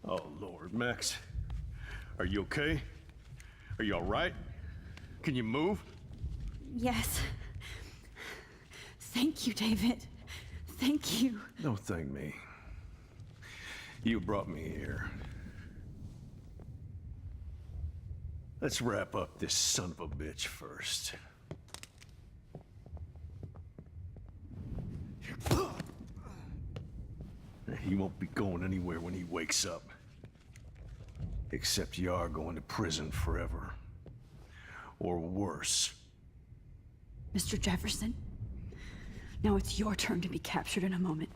Oh, Lord, Max. Are you okay? Are you all right? Can you move? Yes. Thank you, David. Thank you. Don't thank me. You brought me here. Let's wrap up this son of a bitch first. He won't be going anywhere when he wakes up. Except you are going to prison forever. Or worse. Mr. Jefferson, now it's your turn to be captured in a moment.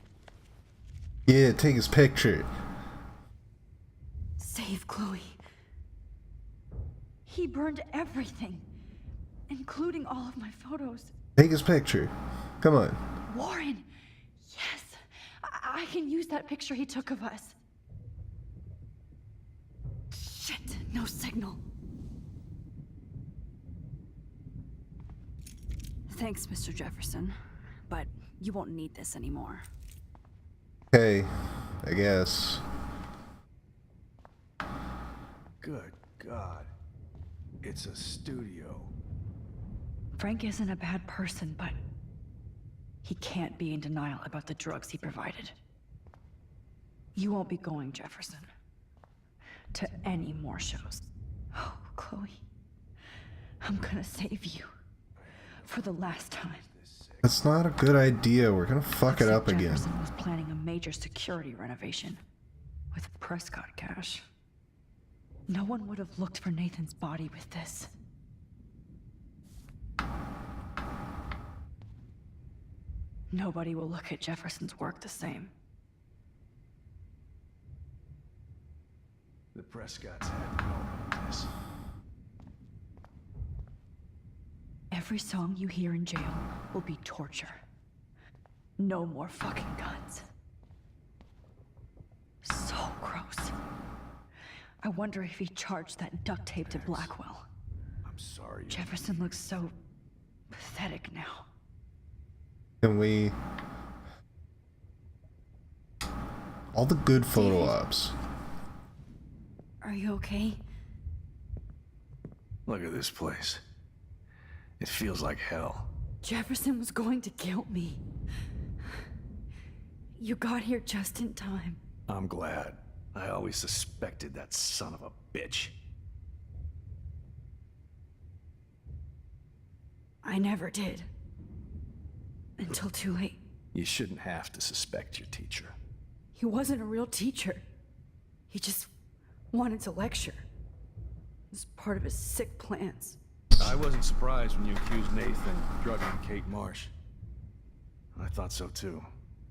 Yeah, take his picture. Save Chloe. He burned everything, including all of my photos. Take his picture. Come on. Warren! Yes! I can use that picture he took of us. Shit, no signal. Thanks, Mr. Jefferson, but you won't need this anymore. Okay, I guess. Good God. It's a studio. Frank isn't a bad person, but he can't be in denial about the drugs he provided. You won't be going, Jefferson, to any more shows. Oh, Chloe, I'm gonna save you for the last time. That's not a good idea. We're gonna fuck it up again. Jefferson was planning a major security renovation with Prescott cash. No one would have looked for Nathan's body with this. Nobody will look at Jefferson's work the same. The Prescotts had to know about this. Every song you hear in jail will be torture. No more fucking guns. So gross. I wonder if he charged that duct tape to Blackwell. I'm sorry. Jefferson looks so pathetic now. Can we... All the good photo ops. Are you okay? Look at this place. It feels like hell. Jefferson was going to kill me. You got here just in time. I'm glad. I always suspected that son of a bitch. I never did. Until too late. You shouldn't have to suspect your teacher. He wasn't a real teacher. He just wanted to lecture. It was part of his sick plans. I wasn't surprised when you accused Nathan of drugging Kate Marsh. I thought so too.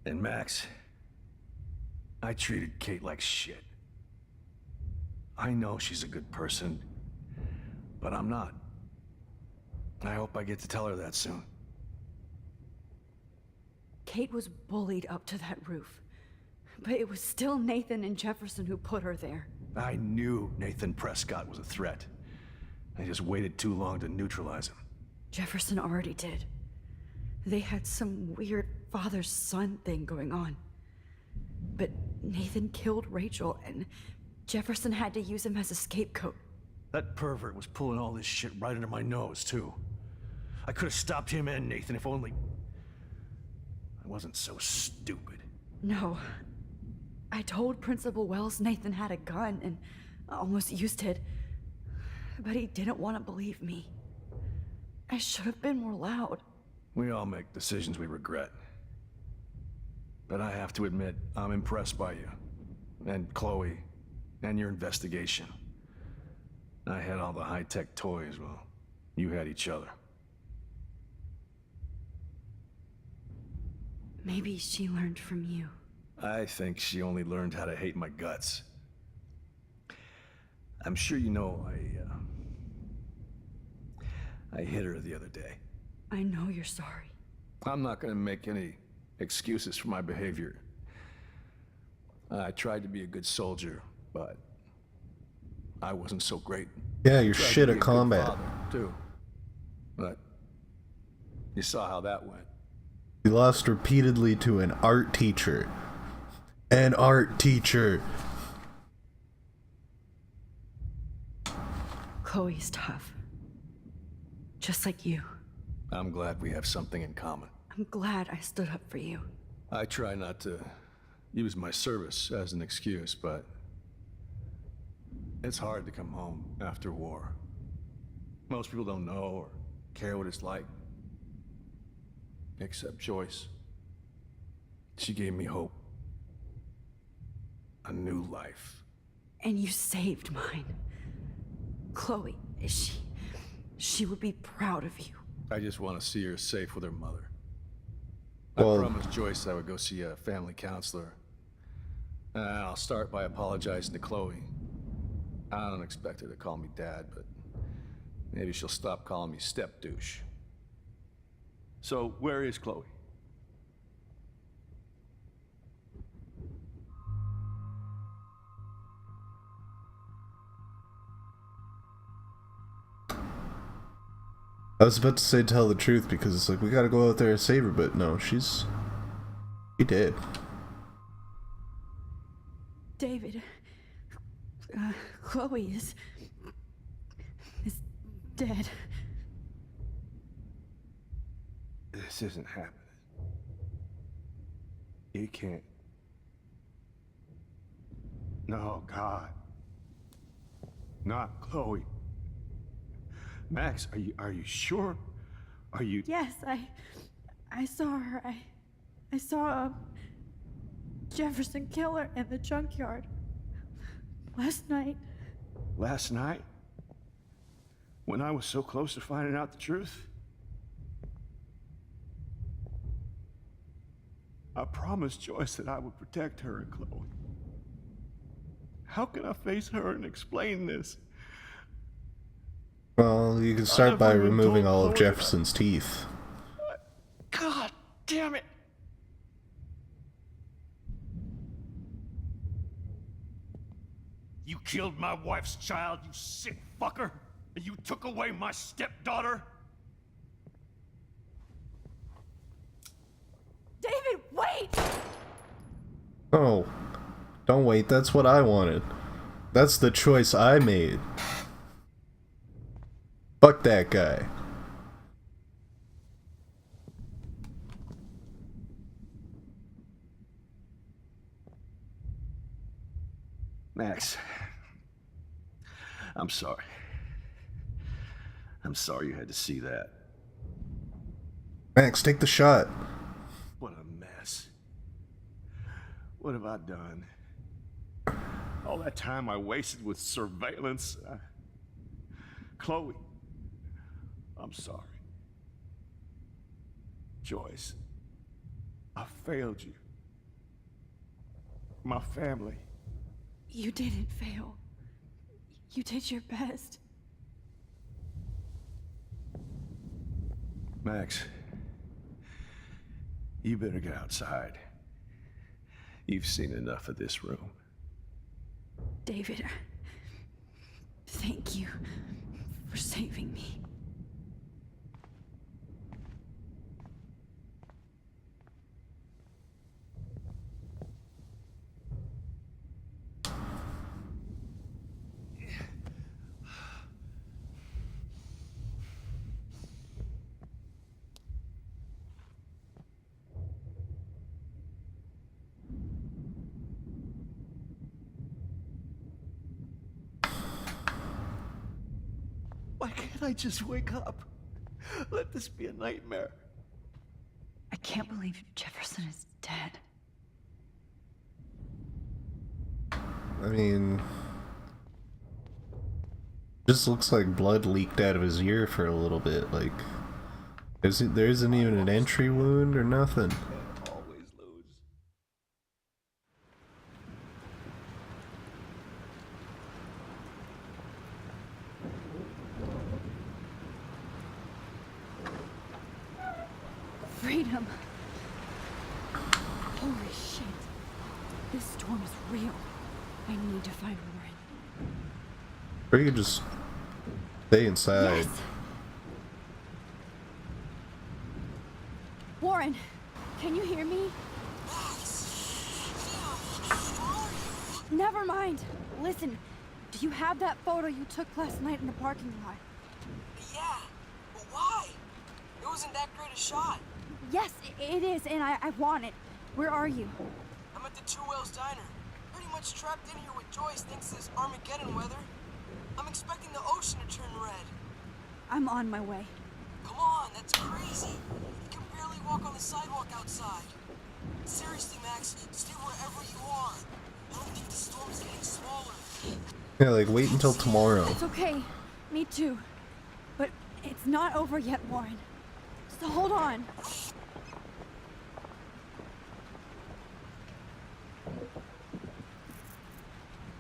And Max, I treated Kate like shit. I know she's a good person, but I'm not. I hope I get to tell her that soon. Kate was bullied up to that roof. But it was still Nathan and Jefferson who put her there. I knew Nathan Prescott was a threat. I just waited too long to neutralize him. Jefferson already did. They had some weird father-son thing going on. But Nathan killed Rachel, and Jefferson had to use him as a scapegoat. That pervert was pulling all this shit right under my nose, too. I could have stopped him and Nathan if only... I wasn't so stupid. No. I told Principal Wells Nathan had a gun and almost used it. But he didn't want to believe me. I should have been more loud. We all make decisions we regret. But I have to admit, I'm impressed by you. And Chloe. And your investigation. I had all the high-tech toys, well, you had each other. Maybe she learned from you. I think she only learned how to hate my guts. I'm sure you know I hit her the other day. I know you're sorry. I'm not gonna make any excuses for my behavior. I tried to be a good soldier, but I wasn't so great. Yeah, you're Tried to shit be at a good combat. father, too. But you saw how that went. You lost repeatedly to an art teacher. An art teacher. Chloe's tough. Just like you. I'm glad we have something in common. I'm glad I stood up for you. I try not to use my service as an excuse, but it's hard to come home after war. Most people don't know or care what it's like. Except Joyce. She gave me hope. A new life. And you saved mine. Chloe, she would be proud of you. I just want to see her safe with her mother. Well, I promised Joyce I would go see a family counselor. And I'll start by apologizing to Chloe. I don't expect her to call me dad, but maybe she'll stop calling me step douche. So, where is Chloe? I was about to say tell the truth because it's like we gotta go out there and save her, but no, she did. David, Chloe is dead. This isn't happening. You can't. No, God. Not Chloe. Max, are you sure? Are you? Yes, I saw her. I saw Jefferson kill her in the junkyard last night. Last night? When I was so close to finding out the truth? I promised Joyce that I would protect her and Chloe. How can I face her and explain this? Well, you can start by never even removing told all of Chloe Jefferson's teeth. God damn it! You killed my wife's child, you sick fucker! And you took away my stepdaughter? David, wait! Oh, don't wait, that's what I wanted. That's the choice I made. Fuck that guy. Max, I'm sorry. I'm sorry you had to see that. Max, take the shot. What a mess. What have I done? All that time I wasted with surveillance. Chloe, I'm sorry. Joyce, I failed you. My family. You didn't fail. You did your best. Max, you better get outside. You've seen enough of this room. David, thank you for saving me. Why can't I just wake up? Let this be a nightmare. I can't believe Jefferson is dead. I mean, just looks like blood leaked out of his ear for a little bit. Like, there isn't even an entry wound or nothing. Always lose. Freedom. Holy shit. This storm is real. I need to find Warren. Or you could just stay inside. Yes. Warren, can you hear me? Never mind. Listen, do you have that photo you took last night in the parking lot? Yeah, but why? It wasn't that great a shot. Yes, it is, and I want it. Where are you? I'm at the Two Whales Diner. Pretty much trapped in here with Joyce thinks this Armageddon weather. I'm expecting the ocean to turn red. I'm on my way. Come on, that's crazy. You can barely walk on the sidewalk outside. Seriously, Max, stay wherever you are. I don't think the storm's getting smaller. Yeah, like, wait until tomorrow. It's okay. Me too. But it's not over yet, Warren. So hold on.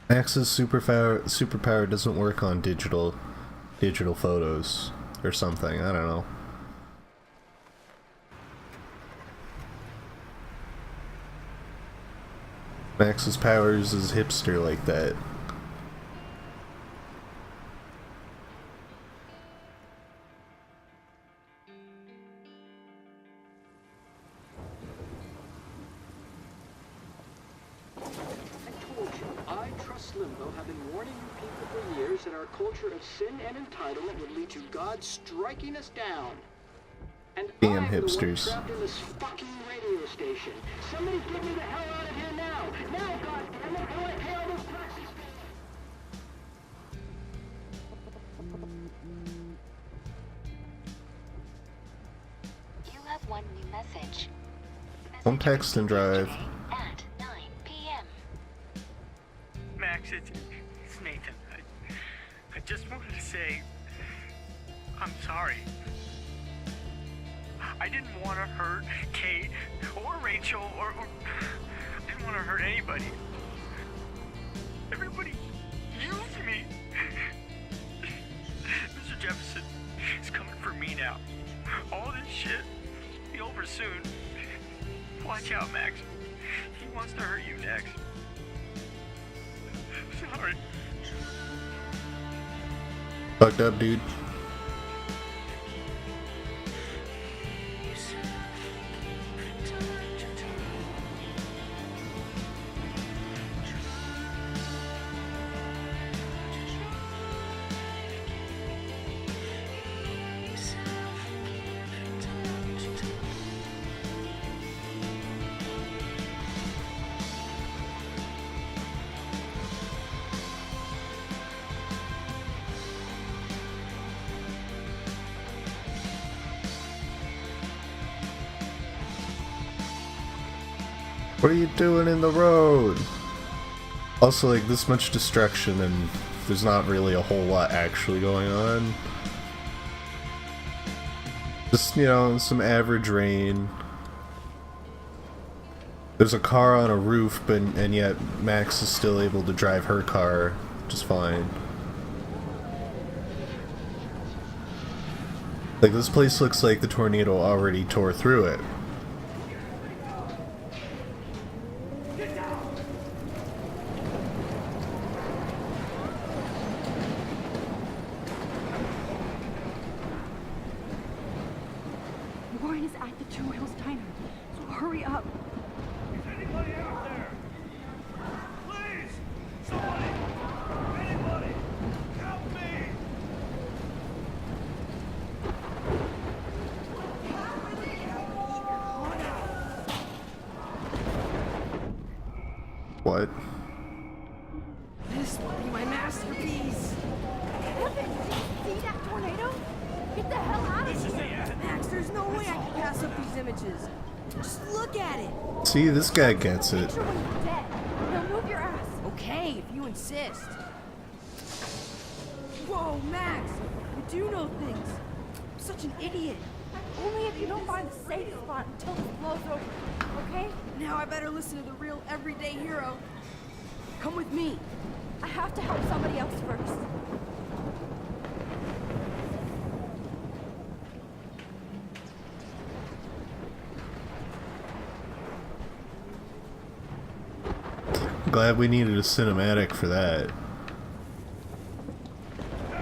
Max's superpower doesn't work on digital photos or something. I don't know. Max's powers is hipster like that. Sin and entitlement would lead to God striking us down. And damn I'm hipsters. The one trapped in this fucking radio station. Somebody get me the hell out of here now! Now, goddammit! I want to pay all those taxes! You have one new message. Don't text and drive. At 9 p.m. Max, it's Nathan. I just wanted to say, I'm sorry. I didn't want to hurt Kate or Rachel or I didn't want to hurt anybody. Everybody used me. Mr. Jefferson is coming for me now. All this shit will be over soon. Watch out, Max. He wants to hurt you next. Sorry. Fucked up, dude. What are you doing in the road? Also, like, this much destruction and there's not really a whole lot actually going on. Just, you know, some average rain. There's a car on a roof, and yet Max is still able to drive her car just fine. Like, this place looks like the tornado already tore through it. Warren is at the Two Wheels Diner, so hurry up. Is anybody out there? Please! Somebody! Anybody! Help me! What? This will be my masterpiece. Evan, see that tornado? Get the hell out of here! Max, there's no way I can pass up these images. Just look at it. See, this guy gets it. Picture when you're dead. Now move your ass. Okay, if you insist. Whoa, Max, you do know things. I'm such an idiot. Only if you don't find a safe spot until this blows over, okay? Now I better listen to the real everyday hero. Come with me. I have to help somebody else first. Glad we needed a cinematic for that.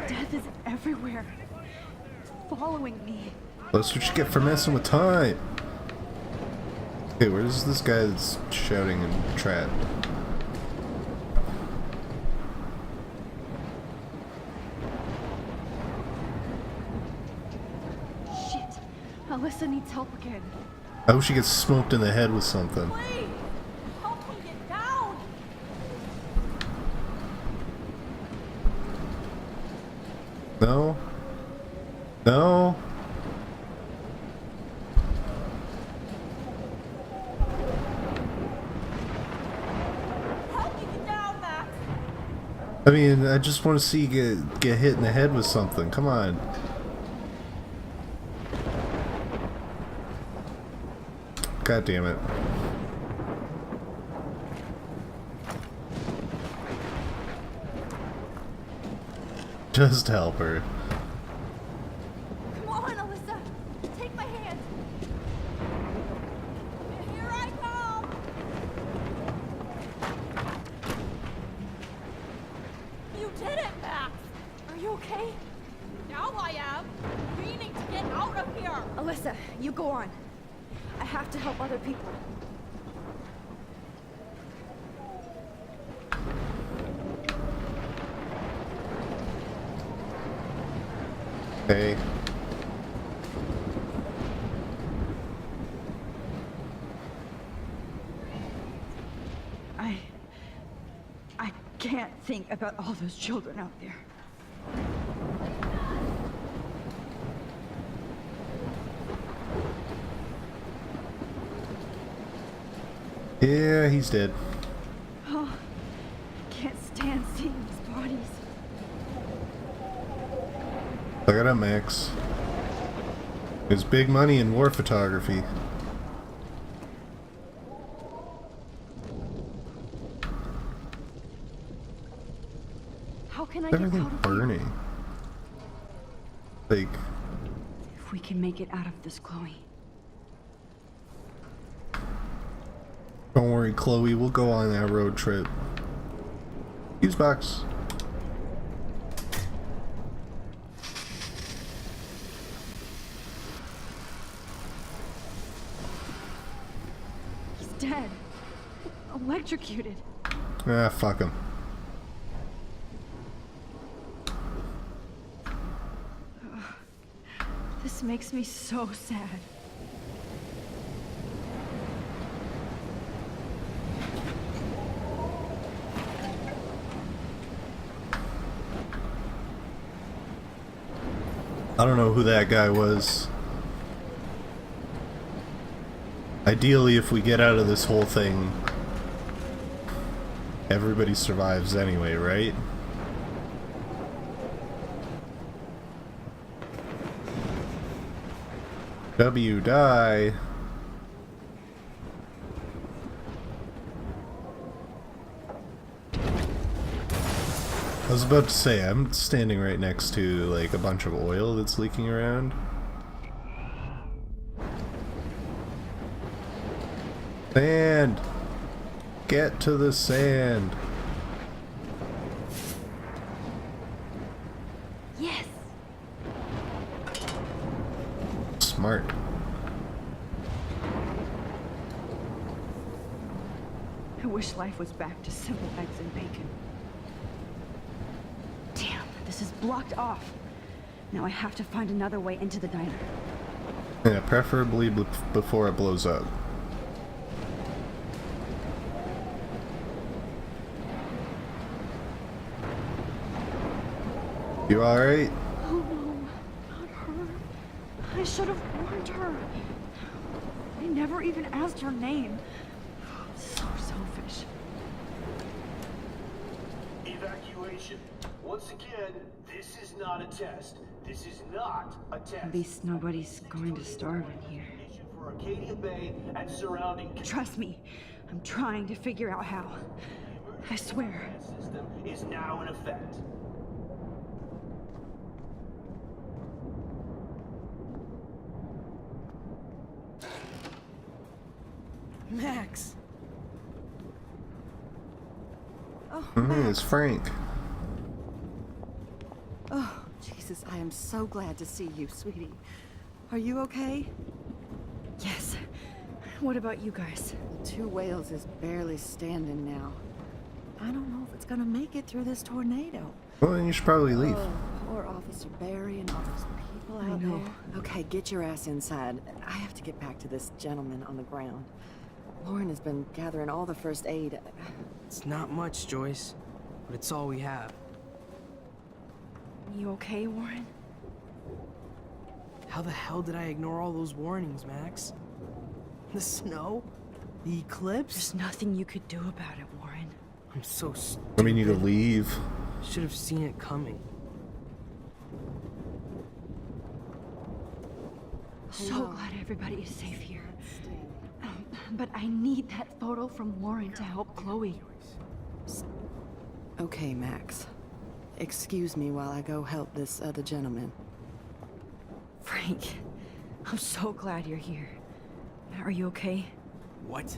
Death is everywhere. It's following me. That's what you get for messing with time. Okay, where's this guy that's shouting and trapped? Shit. Alyssa needs help again. I hope she gets smoked in the head with something. Please! Help me get down! No? No? Help me get down, Max! I mean, I just want to see you get hit in the head with something. Come on. God damn it. Just help her. Come on, Alyssa! Take my hand! Here I come! You did it, Max! Are you okay? Now I am! We need to get out of here! Alyssa, you go on. I have to help other people. Hey. I can't think about all those children out there. Yeah, he's dead. Oh, I can't stand seeing these bodies. Look at him, Max. There's big money in war photography. How can I get Everything out of burning. Like, here? If we can make it out of this, Chloe. don't worry, Chloe, we'll go on that road trip. Fuse box. He's dead. Electrocuted. Ah, fuck him. This makes me so sad. I don't know who that guy was. Ideally, if we get out of this whole thing, everybody survives anyway, right? W, die. I was about to say, I'm standing right next to like a bunch of oil that's leaking around. Sand! Get to the sand! Yes! Smart. I wish life was back to simple eggs and bacon. Damn, this is blocked off. Now I have to find another way into the diner. Yeah, preferably before it blows up. You alright? Oh no, not her. I should have warned her. I never even asked her name. So selfish. Evacuation. Once again, this is not a test. This is not a test. At least nobody's going to starve in here. For Arcadia Bay and surrounding Trust me, I'm trying to figure out how. I swear. system is now in effect. Max. Oh, Hey, it's Frank. Oh, Jesus, I am so glad to see you, sweetie. Are you okay? Yes. What about you guys? Two Whales is barely standing now. I don't know if it's gonna make it through this tornado. Well, then you should probably leave. Oh, poor Officer Barry and all those people I out know. there. Okay, get your ass inside. I have to get back to this gentleman on the ground. Lauren has been gathering all the first aid. It's not much, Joyce, but it's all we have. You okay, Warren? How the hell did I ignore all those warnings, Max? The snow? The eclipse? There's nothing you could do about it, Warren. I'm so stupid. Let me need to leave. Should have seen it coming. So glad everybody is safe here. But I need that photo from Warren to help Chloe. Okay, Max. Excuse me while I go help this other gentleman. Frank, I'm so glad you're here. Are you okay? What?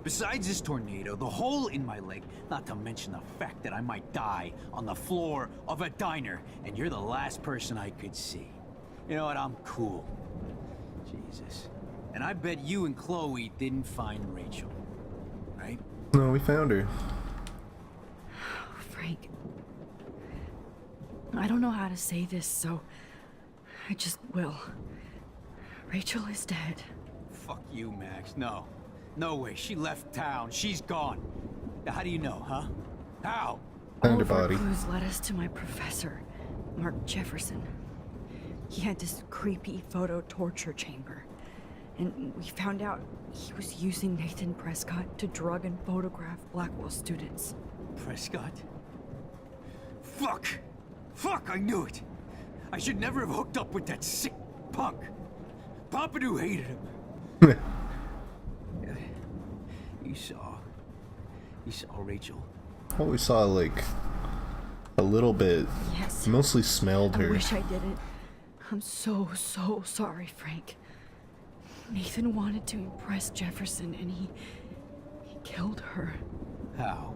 Besides this tornado, the hole in my leg, not to mention the fact that I might die on the floor of a diner, and you're the last person I could see. You know what? I'm cool. Jesus. And I bet you and Chloe didn't find Rachel, right? No, we found her. Frank, I don't know how to say this, so I just will. Rachel is dead. Fuck you, Max. No. No way. She left town. She's gone. How do you know, huh? How? Found All her of our body. clues led us to my professor, Mark Jefferson. He had this creepy photo torture chamber. And we found out he was using Nathan Prescott to drug and photograph Blackwell students. Prescott? Fuck! Fuck, I knew it! I should never have hooked up with that sick punk. Pompidou hated him. You saw Rachel? Oh, we saw like a little bit. Yes. Mostly smelled I her. wish I didn't. I'm so sorry, Frank. Nathan wanted to impress Jefferson, and he killed her. How?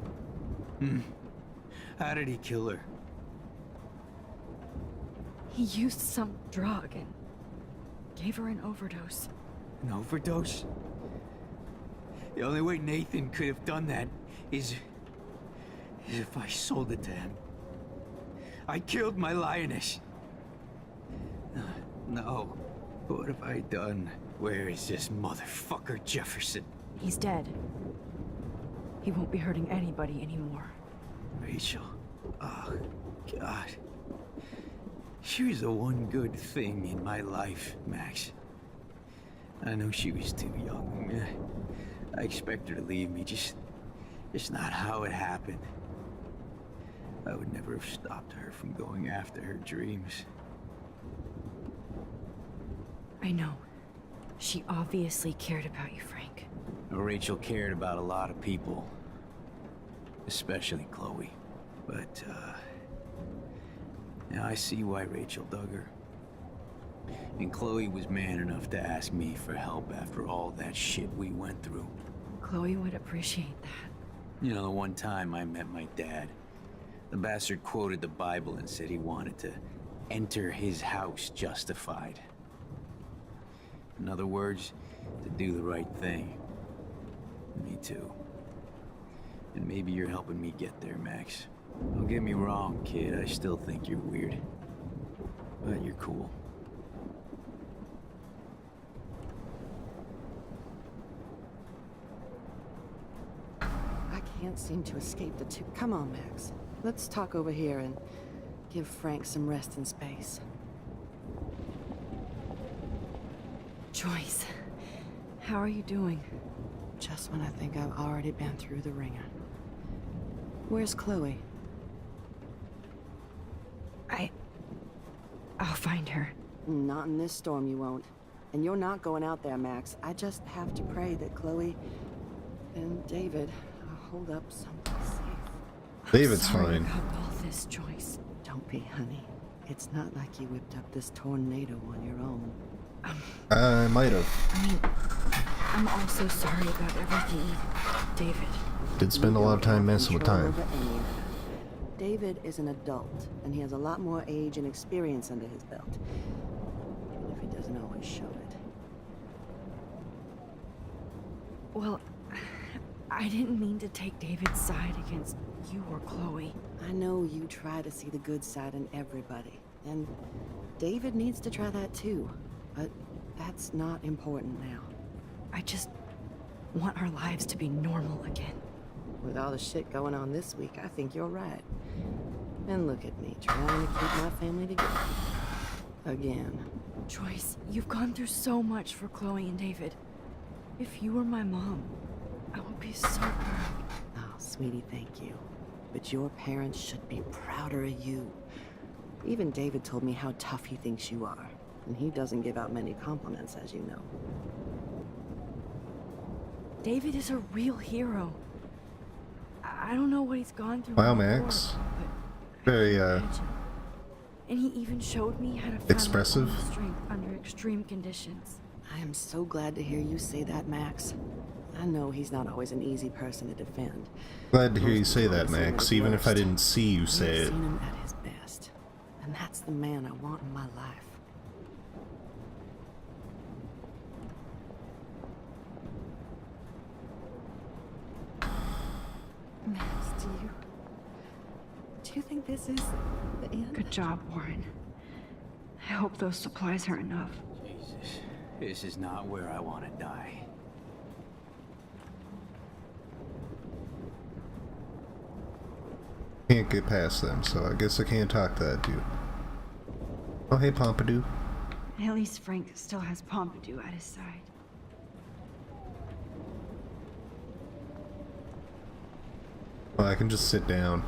How did he kill her? He used some drug and gave her an overdose. An overdose? The only way Nathan could have done that is if I sold it to him. I killed my lioness. No. What have I done? Where is this motherfucker Jefferson? He's dead. He won't be hurting anybody anymore. Rachel. Oh, God. She was the one good thing in my life, Max. I know she was too young. I expect her to leave me, just not how it happened. I would never have stopped her from going after her dreams. I know. She obviously cared about you, Frank. Rachel cared about a lot of people. Especially Chloe. But, now I see why Rachel dug her. And Chloe was man enough to ask me for help after all that shit we went through. Chloe would appreciate that. You know, the one time I met my dad, the bastard quoted the Bible and said he wanted to enter his house justified. In other words, to do the right thing. Me too. And maybe you're helping me get there, Max. Don't get me wrong, kid, I still think you're weird. But you're cool. I can't seem to escape the two. Come on, Max. Let's talk over here and give Frank some rest and space. Joyce, how are you doing? Just when I think I've already been through the ringer. Where's Chloe? I'll find her. Not in this storm, you won't. And you're not going out there, Max. I just have to pray that Chloe and David hold up someplace safe. David's Sorry fine. about all this, Joyce. Don't be, honey. It's not like you whipped up this tornado on your own. I might have. I mean, I'm also sorry about everything, David. Did spend a lot of time messing with time. David is an adult, and he has a lot more age and experience under his belt. Even if he doesn't always show it. Well, I didn't mean to take David's side against you or Chloe. I know you try to see the good side in everybody, and David needs to try that too. But that's not important now. I just want our lives to be normal again. With all the shit going on this week, I think you're right. And look at me, trying to keep my family together. Again. Joyce, you've gone through so much for Chloe and David. If you were my mom, I would be so proud. Oh, sweetie, thank you. But your parents should be prouder of you. Even David told me how tough he thinks you are. And he doesn't give out many compliments, as you know. David is a real hero. I don't know what he's gone through. Wow, before, Max. Very, and he even showed me how to find expressive. my own strength under extreme conditions. I am so glad to hear you say that, Max. I know he's not always an easy person to defend. Glad to hear you say that, Max, even if I didn't see you say I've it. seen him at his best. And that's the man I want in my life. Max, do you think this is the end? Good job, Warren. I hope those supplies are enough. Jesus, this is not where I want to die. Can't get past them, so I guess I can't talk to that dude. Oh, hey, Pompidou. At least Frank still has Pompidou at his side. Well, I can just sit down.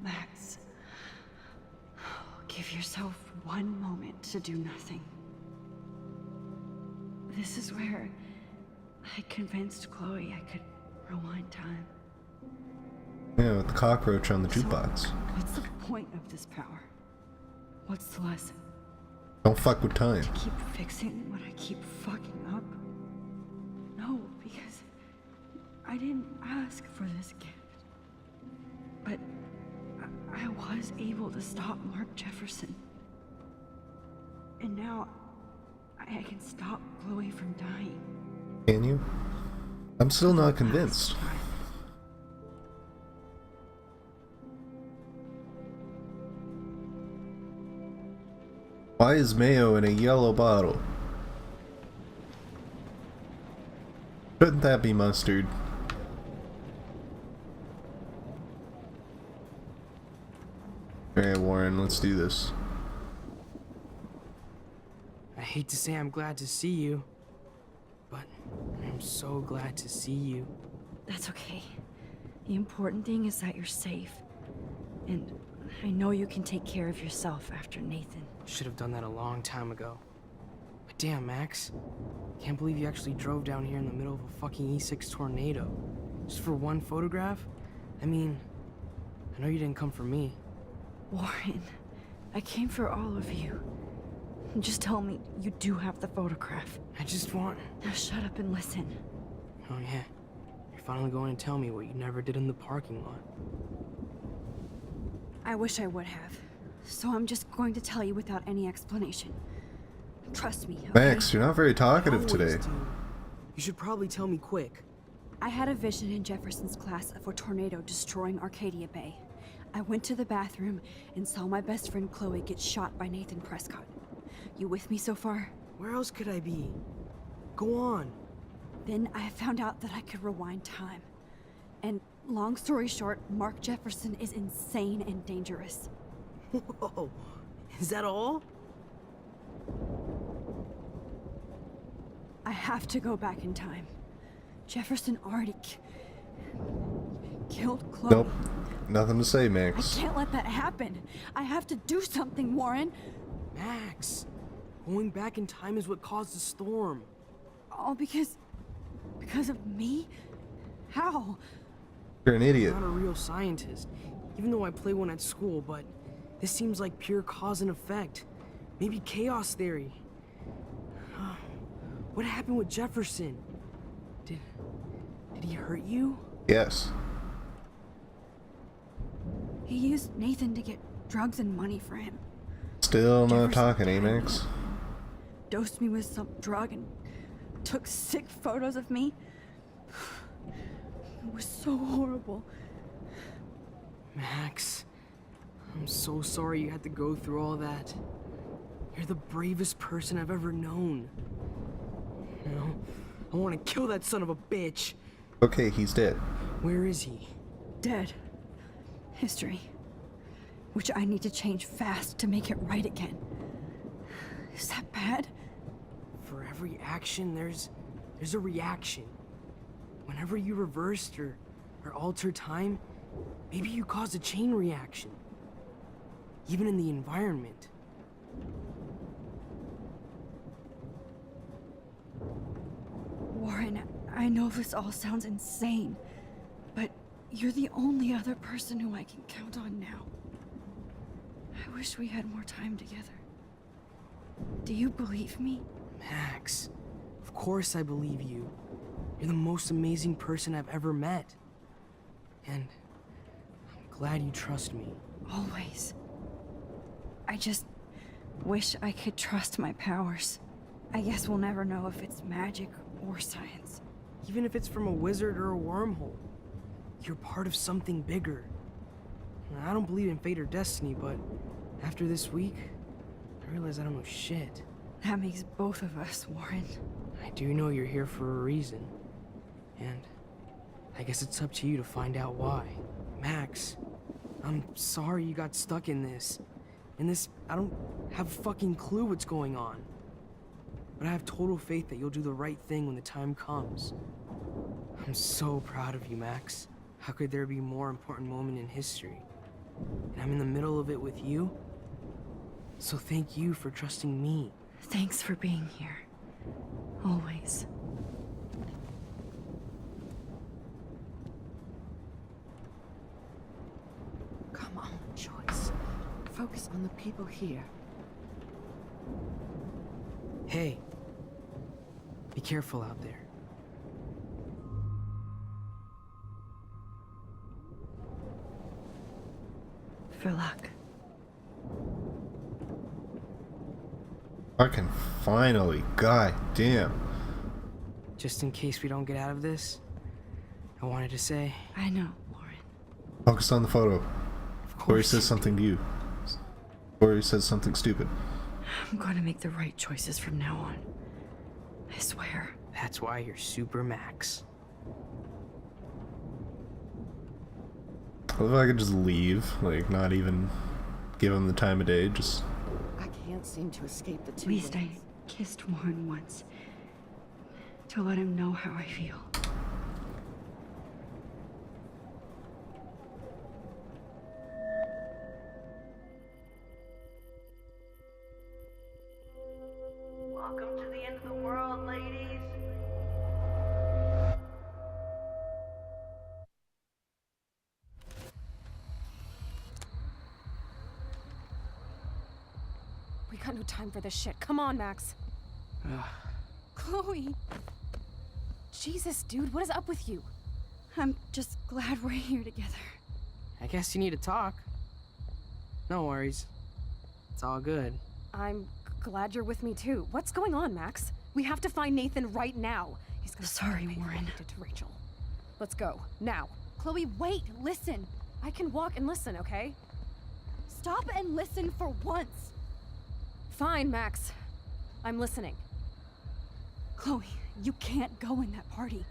Max, give yourself one moment to do nothing. This is where I convinced Chloe I could rewind time. Yeah, with the cockroach on the jukebox. What's the point of this power? What's the lesson? Don't fuck with time. To keep fixing what I keep fucking up? No, because I didn't ask for this gift. But I was able to stop Mark Jefferson. And now I can stop Chloe from dying. Can you? I'm still not convinced. Why is mayo in a yellow bottle? Shouldn't that be mustard? Alright, Warren, let's do this. I hate to say I'm glad to see you, but I'm so glad to see you. That's okay. The important thing is that you're safe. And I know you can take care of yourself after Nathan. Should have done that a long time ago. But damn, Max. Can't believe you actually drove down here in the middle of a fucking E6 tornado. Just for one photograph? I mean, I know you didn't come for me. Warren, I came for all of you. Just tell me you do have the photograph. I just want... Now shut up and listen. Oh yeah. You're finally going to tell me what you never did in the parking lot. I wish I would have. So I'm just going to tell you without any explanation. Trust me, okay? Max, you're not very talkative today. You should probably tell me quick. I had a vision in Jefferson's class of a tornado destroying Arcadia Bay. I went to the bathroom and saw my best friend Chloe get shot by Nathan Prescott. You with me so far? Where else could I be? Go on. Then I found out that I could rewind time. And long story short, Mark Jefferson is insane and dangerous. Whoa, is that all? I have to go back in time. Jefferson already killed Chloe. Nope. Nothing to say, Max. I can't let that happen. I have to do something, Warren. Max, going back in time is what caused the storm. All because of me? How? You're an idiot. I'm not a real scientist, even though I play one at school, but this seems like pure cause and effect. Maybe chaos theory. What happened with Jefferson? Did he hurt you? Yes. He used Nathan to get drugs and money for him. Still not Jefferson talking, eh, Max? Dosed me with some drug and took sick photos of me. It was so horrible. Max, I'm so sorry you had to go through all that. You're the bravest person I've ever known. You know, I want to kill that son of a bitch. Okay, he's dead. Where is he? Dead. History. Which I need to change fast to make it right again. Is that bad? For every action, there's a reaction. Whenever you reversed or altered time, maybe you caused a chain reaction. Even in the environment. Warren, I know this all sounds insane, but you're the only other person who I can count on now. I wish we had more time together. Do you believe me? Max, of course I believe you. You're the most amazing person I've ever met. And I'm glad you trust me. Always. I just wish I could trust my powers. I guess we'll never know if it's magic or science. Even if it's from a wizard or a wormhole, you're part of something bigger. I don't believe in fate or destiny, but after this week, I realize I don't know shit. That makes both of us, Warren. I do know you're here for a reason. And I guess it's up to you to find out why. Max, I'm sorry you got stuck in this. I don't have a fucking clue what's going on. But I have total faith that you'll do the right thing when the time comes. I'm so proud of you, Max. How could there be a more important moment in history? And I'm in the middle of it with you. So thank you for trusting me. Thanks for being here. Always. Come on, Joyce. Focus on the people here. Hey. Be careful out there. For luck. Fucking finally. God damn. Just in case we don't get out of this, I wanted to say... I know, Warren. Focus on the photo. Before he says something to you. Before he says something stupid. I'm going to make the right choices from now on. I swear. That's why you're Super Max. What if I could just leave? Like, not even give him the time of day. Just I can't seem to escape the At two least I ways. kissed Warren once. To let him know how I feel. Welcome to the end of the world, ladies. We got no time for this shit. Come on, Max. Chloe. Jesus, dude, what is up with you? I'm just glad we're here together. I guess you need to talk. No worries. It's all good. I'm glad you're with me too. What's going on, Max? We have to find Nathan right now. He's gonna Sorry, stop Warren. what he did to Rachel. Let's go now. Chloe, wait, listen. I can walk and listen, okay? Stop and listen for once. Fine, Max. I'm listening. Chloe, you can't go in that party.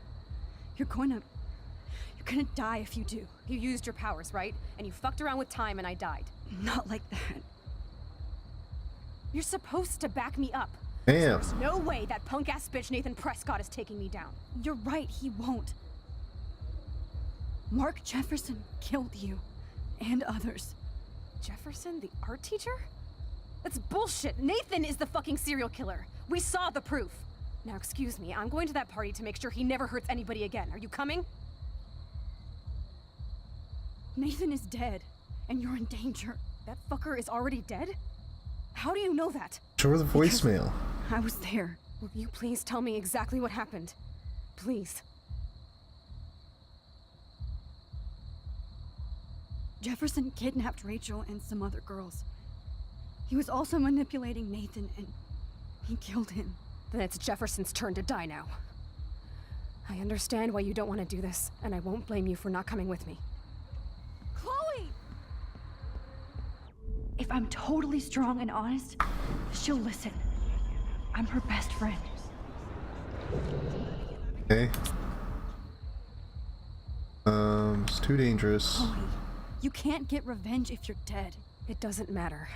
You're gonna die if you do. You used your powers, right? And you fucked around with time and I died. Not like that. You're supposed to back me up. damn. There's no way that punk-ass bitch Nathan Prescott is taking me down. You're right, he won't. Mark Jefferson killed you. And others. Jefferson, the art teacher? That's bullshit. Nathan is the fucking serial killer. We saw the proof. Now, excuse me, I'm going to that party to make sure he never hurts anybody again. Are you coming? Nathan is dead, and you're in danger. That fucker is already dead? How do you know that? Show her the voicemail. I was there. Will you please tell me exactly what happened? Please. Jefferson kidnapped Rachel and some other girls. He was also manipulating Nathan, and he killed him. Then it's Jefferson's turn to die now. I understand why you don't want to do this, and I won't blame you for not coming with me. Chloe! If I'm totally strong and honest, she'll listen. I'm her best friend. Okay. It's too dangerous. Chloe, you can't get revenge if you're dead. It doesn't matter.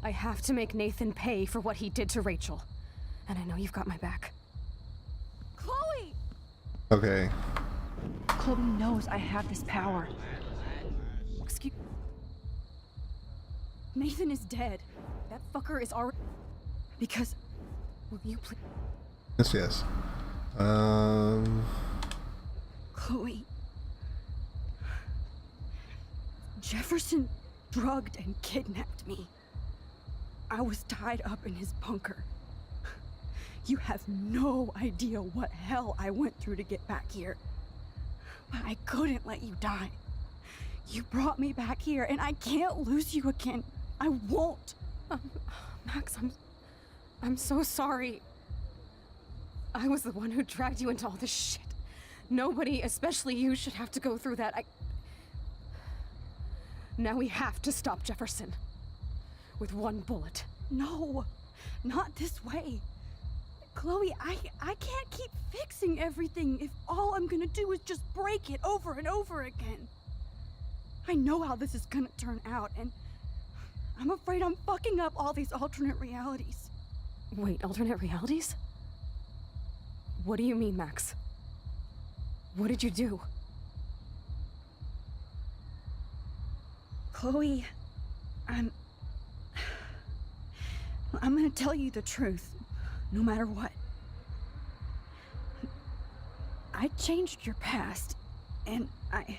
I have to make Nathan pay for what he did to Rachel. And I know you've got my back. Chloe! Okay. Chloe knows I have this power. Excuse... Nathan is dead. That fucker is already... Because... Will you please... Yes. Chloe... Jefferson drugged and kidnapped me. I was tied up in his bunker. You have no idea what hell I went through to get back here. But I couldn't let you die. You brought me back here, and I can't lose you again. I won't. Max, I'm so sorry. I was the one who dragged you into all this shit. Nobody, especially you, should have to go through that. Now we have to stop Jefferson. With one bullet. No, not this way. Chloe, I can't keep fixing everything if all I'm gonna do is just break it over and over again. I know how this is gonna turn out, and I'm afraid I'm fucking up all these alternate realities. Wait, alternate realities? What do you mean, Max? What did you do? Chloe, I'm gonna tell you the truth, no matter what. I changed your past, and I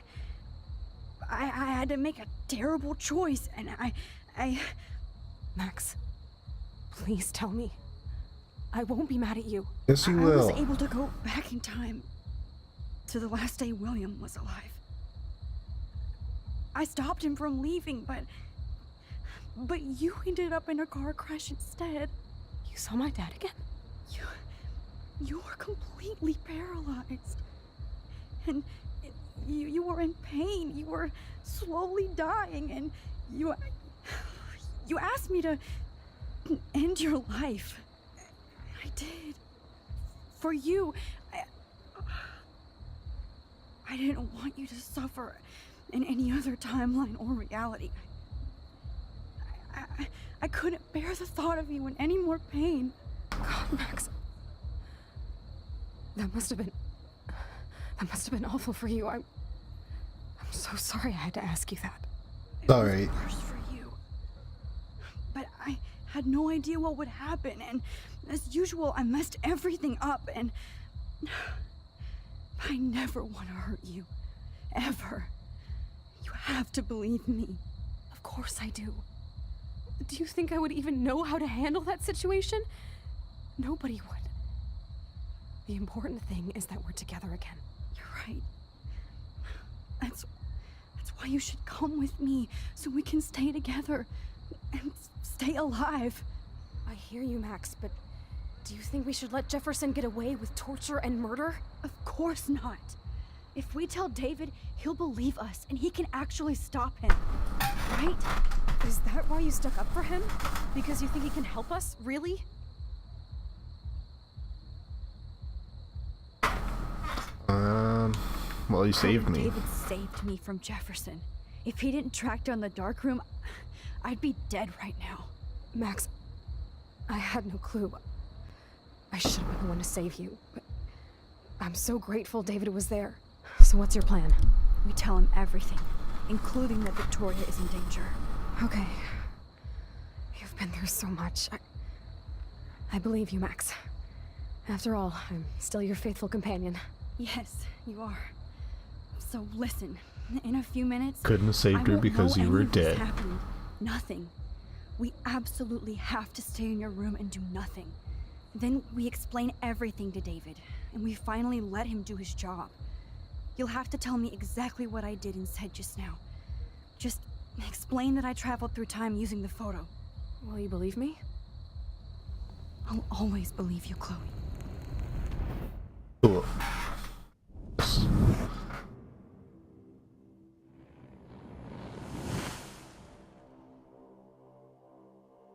had to make a terrible choice, and I... Max, please tell me. I won't be mad at you. Yes, you I will. was able to go back in time to the last day William was alive. I stopped him from leaving, but you ended up in a car crash instead. You saw my dad again? You were completely paralyzed. And you were in pain. You were slowly dying, and you asked me to end your life. I did. For you. I didn't want you to suffer in any other timeline or reality. I couldn't bear the thought of you in any more pain. God, Max. That must have been awful for you. I'm so sorry I had to ask you that. All right. Worse for you. But I had no idea what would happen, and as usual, I messed everything up, and I never want to hurt you. Ever. You have to believe me. Of course I do. Do you think I would even know how to handle that situation? Nobody would. The important thing is that we're together again. You're right. That's why you should come with me, so we can stay together and stay alive. I hear you, Max, but do you think we should let Jefferson get away with torture and murder? Of course not. If we tell David, he'll believe us, and he can actually stop him. Right? Is that why you stuck up for him? Because you think he can help us? Really? Well, he saved me. David saved me from Jefferson. If he didn't track down the dark room, I'd be dead right now. Max, I had no clue. I should have been the one to save you, but I'm so grateful David was there. So what's your plan? We tell him everything, including that Victoria is in danger. Okay. You've been through so much. I believe you, Max. After all, I'm still your faithful companion. Yes, you are. So listen, in a few minutes... Couldn't have saved her because you were dead. Happened. Nothing. We absolutely have to stay in your room and do nothing. Then we explain everything to David, and we finally let him do his job. You'll have to tell me exactly what I did and said just now. Just explain that I traveled through time using the photo. Will you believe me? I'll always believe you, Chloe. Cool.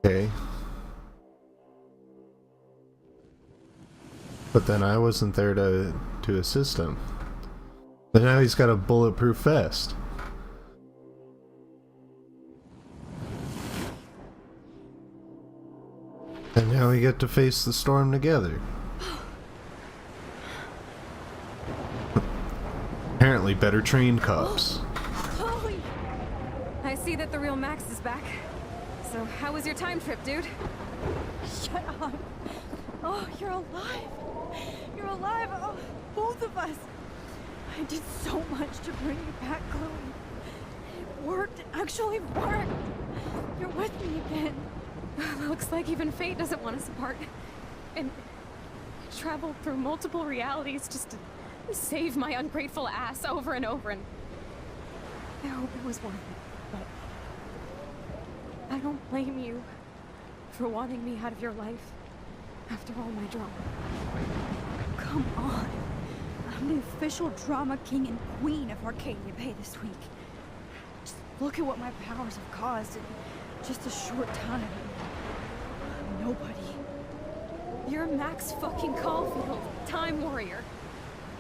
Okay. But then I wasn't there to assist him. But now he's got a bulletproof vest. And now we get to face the storm together. Apparently better trained cops. Chloe! I see that the real Max is back. So how was your time trip, dude? Shut up. Oh, you're alive. You're alive. Oh, both of us. I did so much to bring you back, Chloe. It worked. It actually worked. You're with me again. Looks like even fate doesn't want us apart. And I traveled through multiple realities just to save my ungrateful ass over and over, and I hope it was worth it, but I don't blame you for wanting me out of your life after all my drama. Come on. I'm the official drama king and queen of Arcadia Bay this week. Just look at what my powers have caused in just a short time. Nobody. You're Max fucking Caulfield, Time Warrior.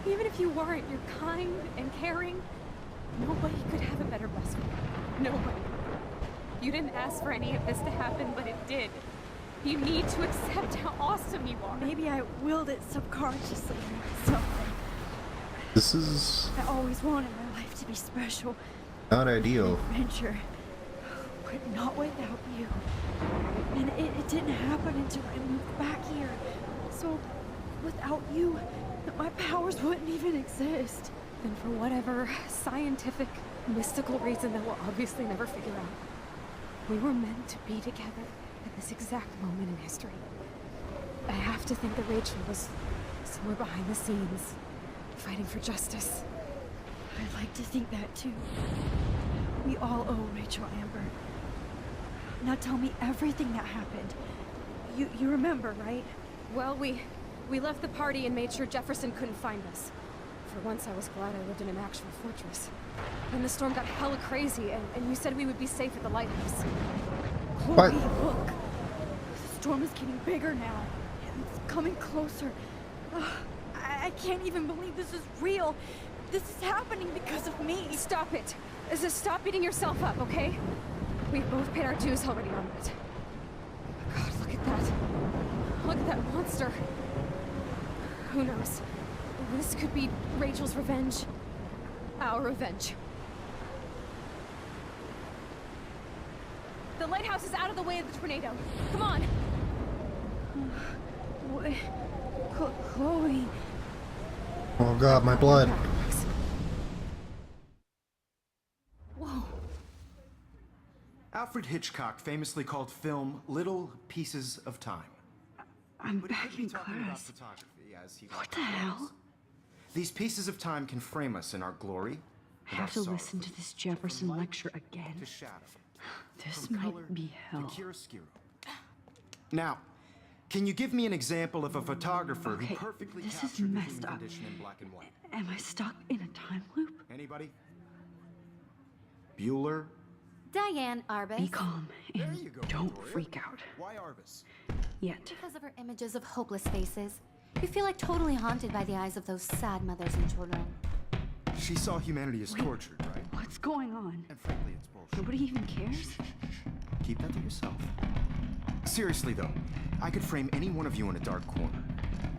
Even if you weren't, you're kind and caring. Nobody could have a better best friend. Nobody. You didn't ask for any of this to happen, but it did. You need to accept how awesome you are. Maybe I willed it subconsciously or something. This is... I always wanted my life to be special. Not ideal. Adventure. But not without you. And it didn't happen until I moved back here. So, without you, my powers wouldn't even exist. And for whatever scientific, mystical reason that we'll obviously never figure out, we were meant to be together at this exact moment in history. I have to think that Rachel was somewhere behind the scenes, fighting for justice. I'd like to think that too. We all owe Rachel Amber. Now tell me everything that happened. You remember, right? Well, we left the party and made sure Jefferson couldn't find us. For once, I was glad I lived in an actual fortress. Then the storm got hella crazy, and you said we would be safe at the lighthouse. Chloe, look. The storm is getting bigger now. It's coming closer. I can't even believe this is real. This is happening because of me. Stop it. Stop beating yourself up, okay? We've both paid our dues already on that. God, look at that. Look at that monster. Who knows? This could be Rachel's revenge. Our revenge. The lighthouse is out of the way of the tornado. Come on! What? Chloe. Oh god, my blood. Whoa. Alfred Hitchcock famously called film little pieces of time. I'm But he back could be in talking about class. photography as he What the hell? These pieces of time can frame us in our glory. I have to listen to this Jefferson lecture again. To shadow. This From color might be to hell. chiaroscuro. Now, can you give me an example of a photographer Okay, who perfectly this is captured the messed human up. condition in black and white? Am I stuck in a time loop? Anybody? Bueller? Diane Arbus. Be calm and don't freak out. Why Arbus? Yet. Because of her images of hopeless faces. You feel like totally haunted by the eyes of those sad mothers and children. She saw humanity as tortured, right? What's going on? And frankly, it's bullshit. Nobody even cares? Keep that to yourself. Seriously, though, I could frame any one of you in a dark corner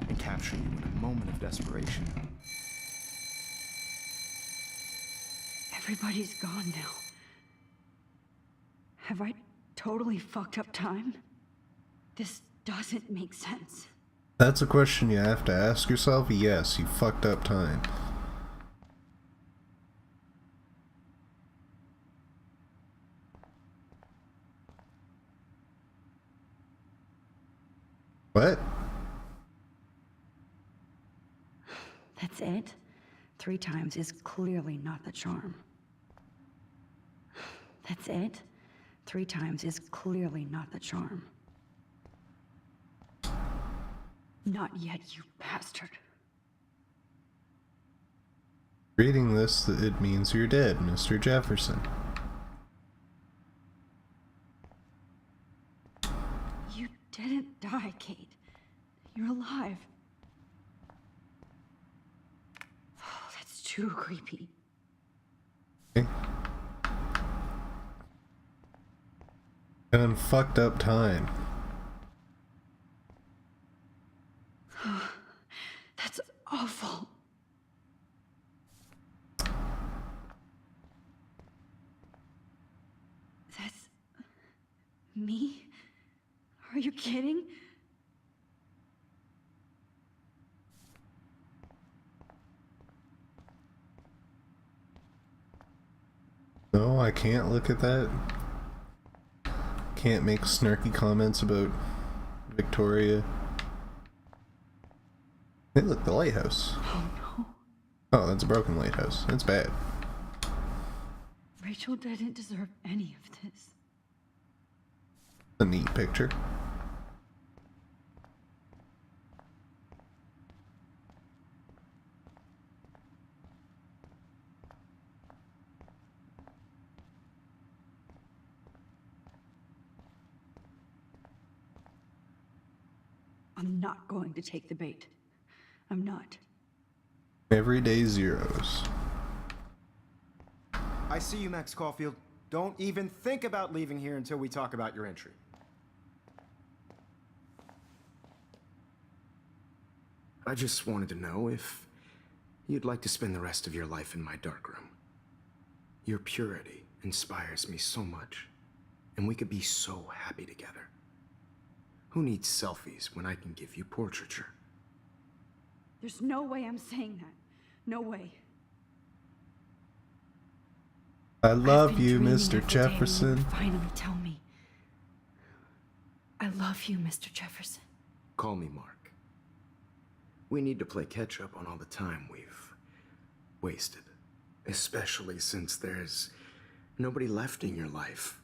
and capture you in a moment of desperation. Everybody's gone now. Have I totally fucked up time? This doesn't make sense. That's a question you have to ask yourself. Yes, you fucked up time. What? That's it? 3 times is clearly not the charm. That's it? 3 times is clearly not the charm. Not yet, you bastard. Reading this, it means you're dead, Mr. Jefferson. You didn't die, Kate. You're alive. Oh, that's too creepy. And fucked up time. That's awful. That's me? Are you kidding? No, I can't look at that. Can't make snarky comments about Victoria. Hey, look, the lighthouse. Oh no. Oh, that's a broken lighthouse. That's bad. Rachel didn't deserve any of this. A neat picture. I'm not going to take the bait. I'm not. Everyday zeros. I see you, Max Caulfield. Don't even think about leaving here until we talk about your entry. I just wanted to know if you'd like to spend the rest of your life in my darkroom. Your purity inspires me so much, and we could be so happy together. Who needs selfies when I can give you portraiture? There's no way I'm saying that. No way. I love been you, dreaming Mr. of the day when you Jefferson. would finally tell me. I love you, Mr. Jefferson. Call me Mark. We need to play catch up on all the time we've wasted. Especially since there's nobody left in your life.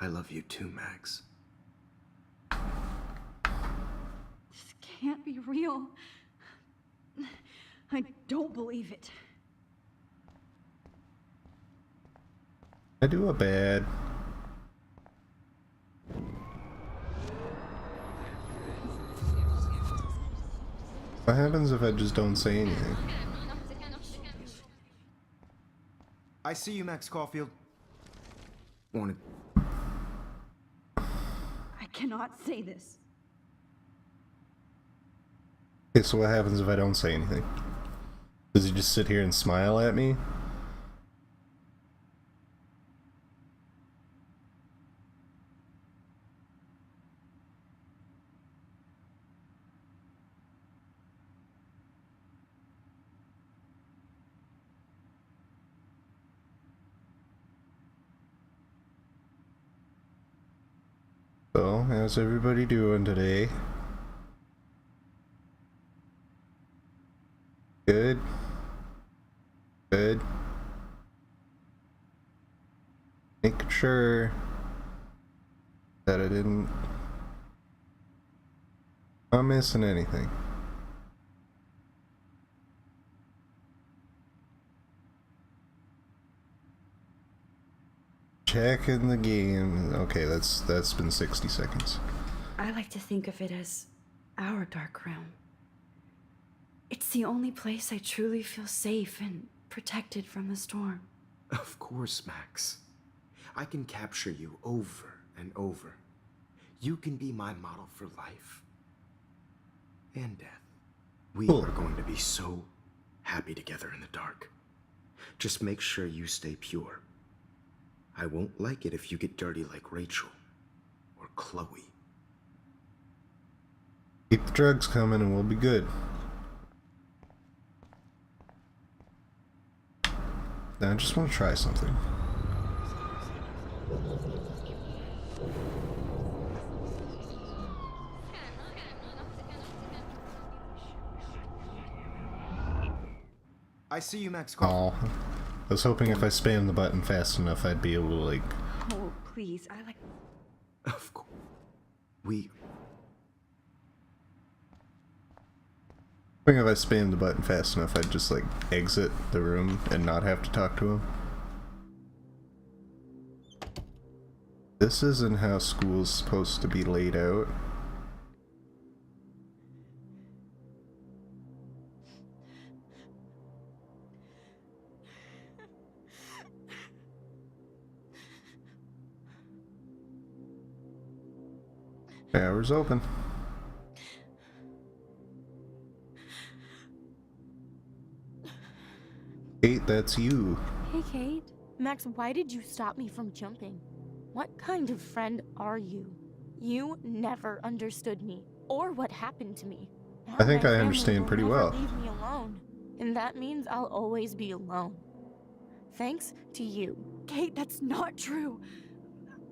I love you too, Max. This can't be real. I don't believe it. I do a bad. What happens if I just don't say anything? I see you, Max Caulfield. wanted... I cannot say this. Okay, so what happens if I don't say anything? Does he just sit here and smile at me? So, how's everybody doing today? Good? Good? Making sure that I didn't... I'm missing anything. Checking the game. Okay, that's been 60 seconds. I like to think of it as our dark realm. It's the only place I truly feel safe and protected from the storm. Of course, Max. I can capture you over and over. You can be my model for life. And death. We are going to be so happy together in the dark. Just make sure you stay pure. I won't like it if you get dirty like Rachel or Chloe. Keep the drugs coming and we'll be good. Now I just want to try something. I see you, Max. Oh, I was hoping if I spam the button fast enough I'd be able to, like... Oh, please, I like... Of course. We... I think if I spammed the button fast enough I'd just, like, exit the room and not have to talk to him. This isn't how school's supposed to be laid out. Hours open. Kate, that's you. Hey, Kate. Max, why did you stop me from jumping? What kind of friend are you? You never understood me, or what happened to me. Now I think my I family understand will pretty never well. Leave me alone, and that means I'll always be alone. Thanks to you. Kate, that's not true.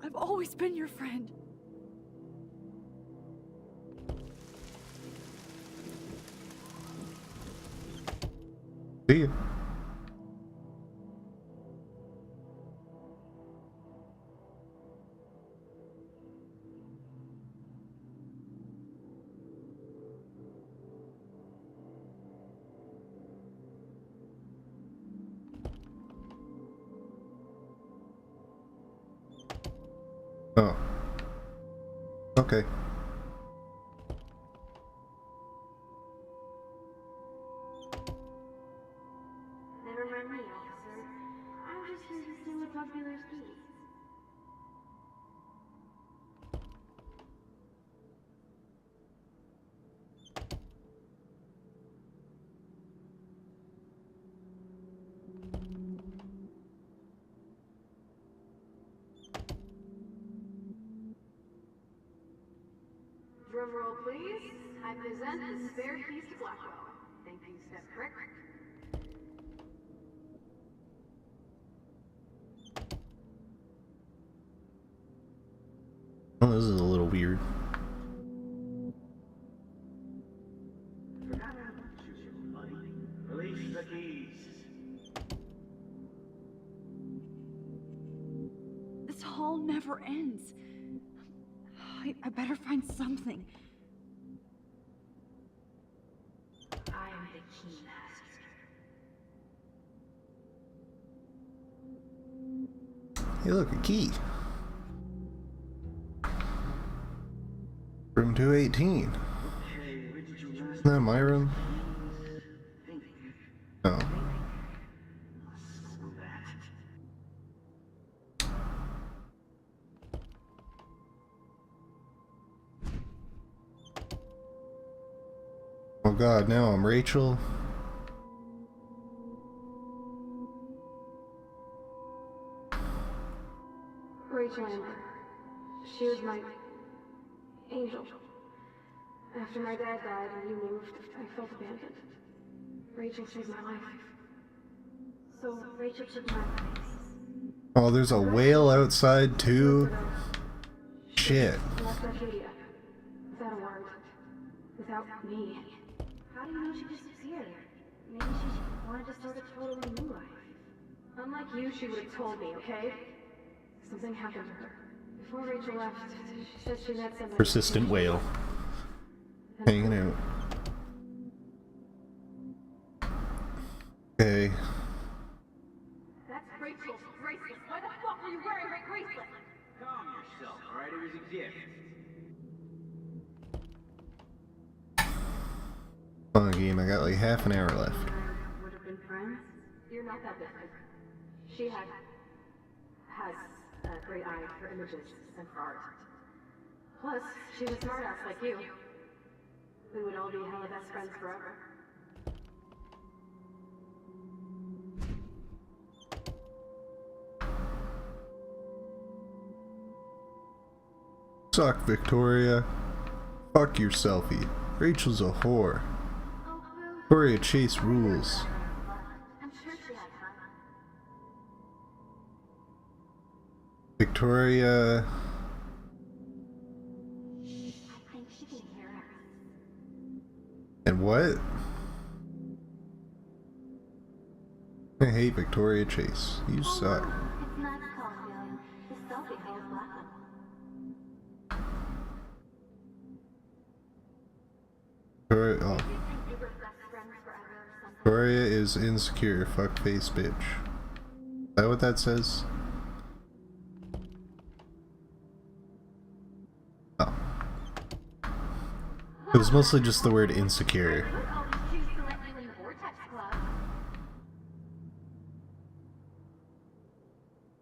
I've always been your friend. See ya. Oh. Okay. Never mind me, officer. I'm just here to see what's up Wheeler's keys. Drum roll, please. I present the spare keys to Blackwell. Thank you, step correct. Oh, this is a little weird. Release the keys. This hall never ends. I better find something. I am the key master. Hey, look, a key. Room 218. Isn't that my room? No. god, now I'm Rachel. Rachel Amber. She was my angel. After my dad died and you moved, I felt abandoned. Rachel saved my life. So Rachel took my place. Oh, there's a whale outside too. Shit. Left Arcadia. Without a word. Without me. How do you know she disappeared? Maybe she wanted to start a totally new life. Unlike you, she would have told me, okay? Something happened to her. Before Rachel left, she said she met somebody. Persistent whale. Hanging out. Okay. That's Rachel's bracelet. Why the fuck are you wearing my bracelet? Calm yourself, alright? It was a gift. Come on, game. I got like half an hour left. Would have been friends? You're not that different. She has a great eye for images and for art. Plus, she was smart ass like you. We would all be hella best friends forever. Suck, Victoria. Fuck your selfie. Rachel's a whore. Victoria Chase rules. I'm sure she had fun. Victoria. I think she can hear us. And what? I hate Victoria Chase. You suck. It's nice calling you. The selfie holds welcome. Victoria, oh. Victoria is insecure. Fuckface bitch. Is that what that says? Oh. It was mostly just the word insecure.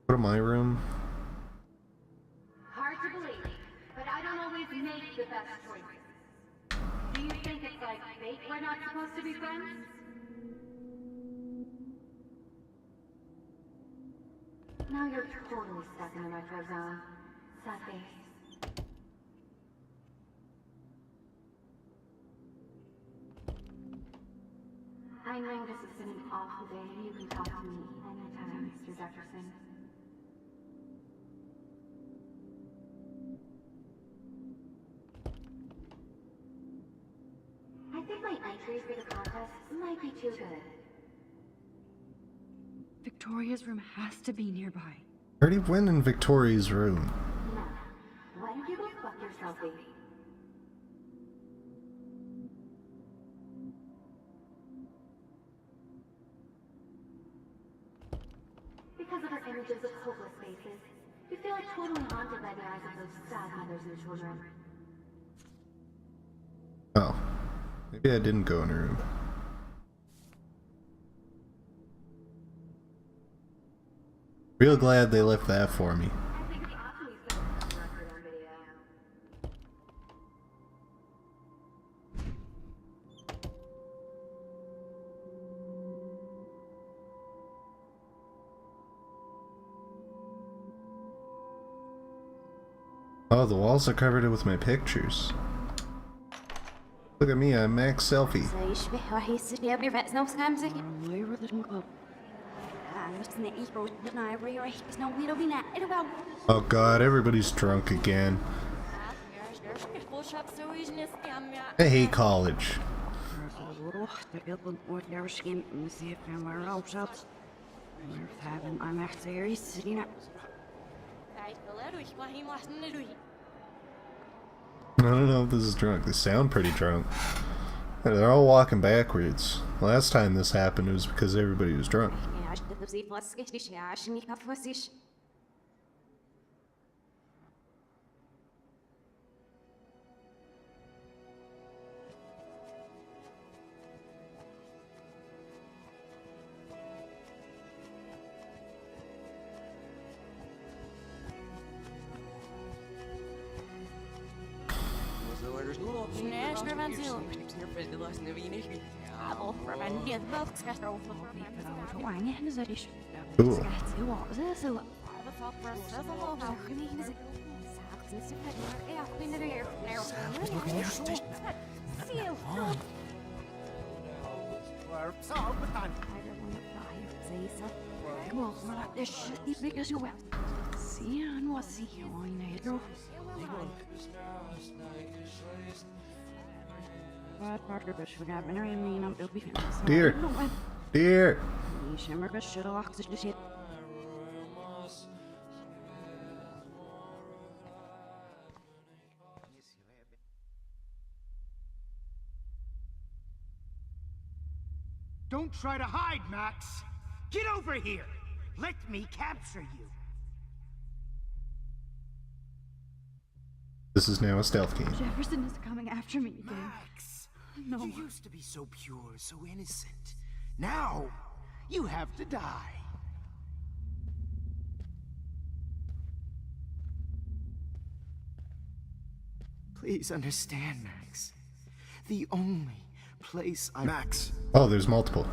Go to my room. Hard to believe, but I don't always make the best choices. Do you think it's like fate we're not supposed to be friends? Now you're totally stuck in the retro zone. Sad face. I know this has been an awful day. You can talk to me anytime, Mr. Jefferson. I think my entry for the contest might be too good. Victoria's room has to be nearby. I already went in Victoria's room. Now, why don't you go fuck yourself, baby? Because of her images of hopeless faces, you feel like totally haunted by the eyes of those sad mothers and children. Oh. Maybe I didn't go in her room. Real glad they left that for me. I think it's awesome you spent the record on video. Oh, the walls are covered with my pictures. Look at me, I'm Max Selfie. Oh god, everybody's drunk again. I hate college. I don't know if this is drunk. They sound pretty drunk. They're all walking backwards. Last time this happened, it was because everybody was drunk. Dear. Dear. Don't try to hide, Max! Get over here! Let me capture you! This is now a stealth game. Jefferson is coming after me again. Max! No. You used to be so pure, so innocent. Now, you have to die. Please understand, Max. The only place Max! Oh, there's multiple.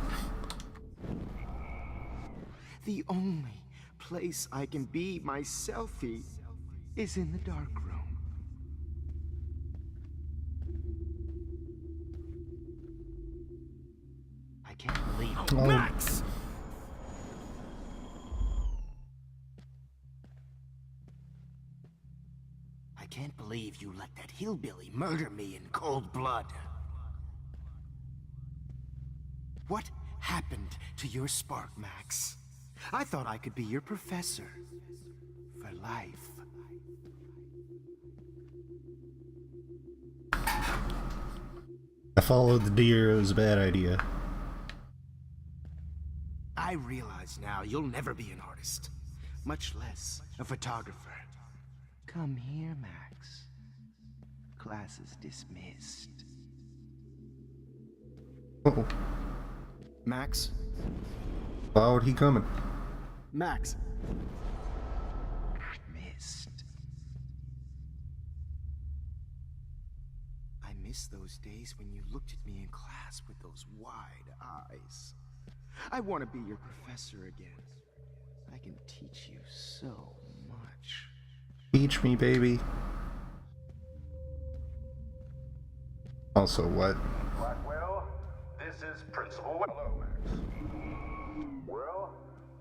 The only place I can be myself is in the dark room. I can't believe Oh. Max! I can't believe you let that hillbilly murder me in cold blood. What happened to your spark, Max? I thought I could be your professor. For life. I followed the deer. It was a bad idea. I realize now you'll never be an artist. Much less a photographer. Come here, Max. Class is dismissed. Uh-oh. Max? Why he coming? Max. Missed. I miss those days when you looked at me in class with those wide eyes. I want to be your professor again. I can teach you so much. Teach me, baby. Also, what? Blackwell, this is Principal Wells. Hello, Max. Well,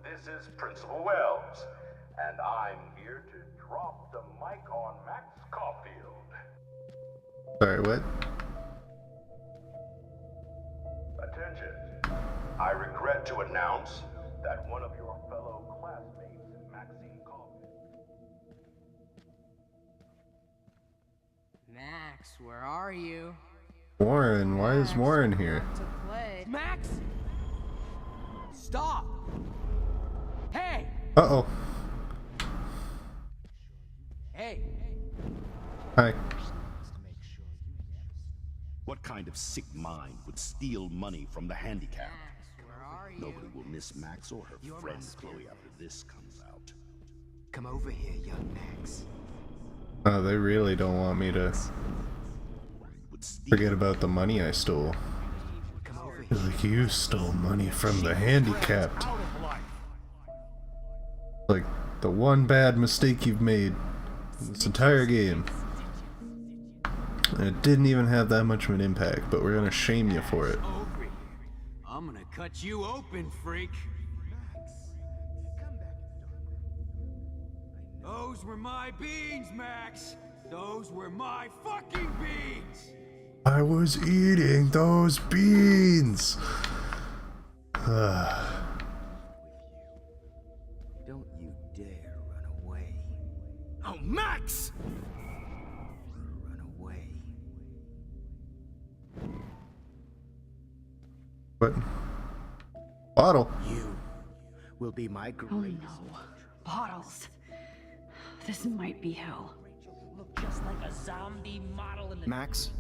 this is Principal Wells, and I'm here to drop the mic on Max Caulfield. Sorry, what? Attention. I regret to announce that one of your fellow classmates, Maxine Caulfield. Max, where are you? Warren, why is Warren here? To play. Max! Stop! Hey! Uh-oh. Hey! Hi. What kind of sick mind would steal money from the handicapped? Nobody will miss Max or her friend Chloe after this comes out. Come over here, young Max. Oh, they really don't want me to forget about the money I stole. Like, you stole money from the handicapped. Like, the one bad mistake you've made in this entire game. And it didn't even have that much of an impact, but we're gonna shame you for it. I'm gonna cut you open, freak. Those were my beans, Max. Those were my fucking beans. I was eating those beans! Don't you dare run away. Oh, Max! Run away. What? Bottle. You will be my greatest. Oh no. Bottles. This might be hell. Look just like a zombie model in the... Max?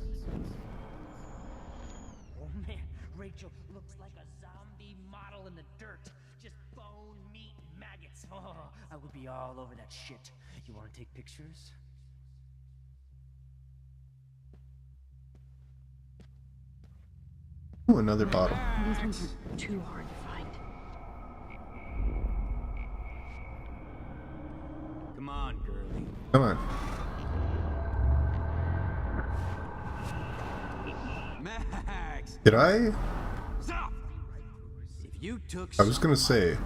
Oh man, Rachel looks like a zombie model in the dirt. Just bone, meat, maggots. Oh, I would be all over that shit. You wanna take pictures? Ooh, another bottle. These ones are too hard to find. Come on, girlie. Come on. Max! Did I? Stop! If you took I was gonna say,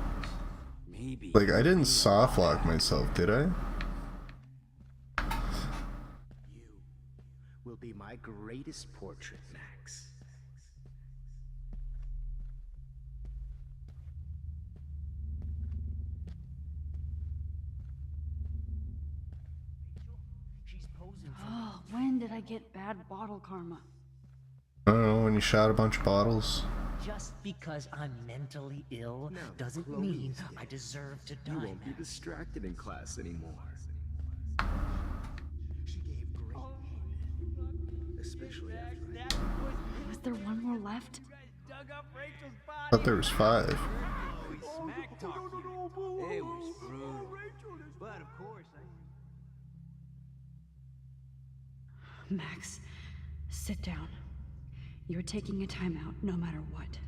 maybe like, I didn't soft lock myself, did I? Will be my greatest portrait, Max. Oh, when did I get bad bottle karma? I don't know, when you shot a bunch of bottles. Just because I'm mentally ill doesn't Chloe, mean I deserve to die. You won't be distracted in class anymore. She gave great especially after Was there one more left? I thought there was 5. It was brutal. But of course, Max, sit down. You're taking a timeout no matter what.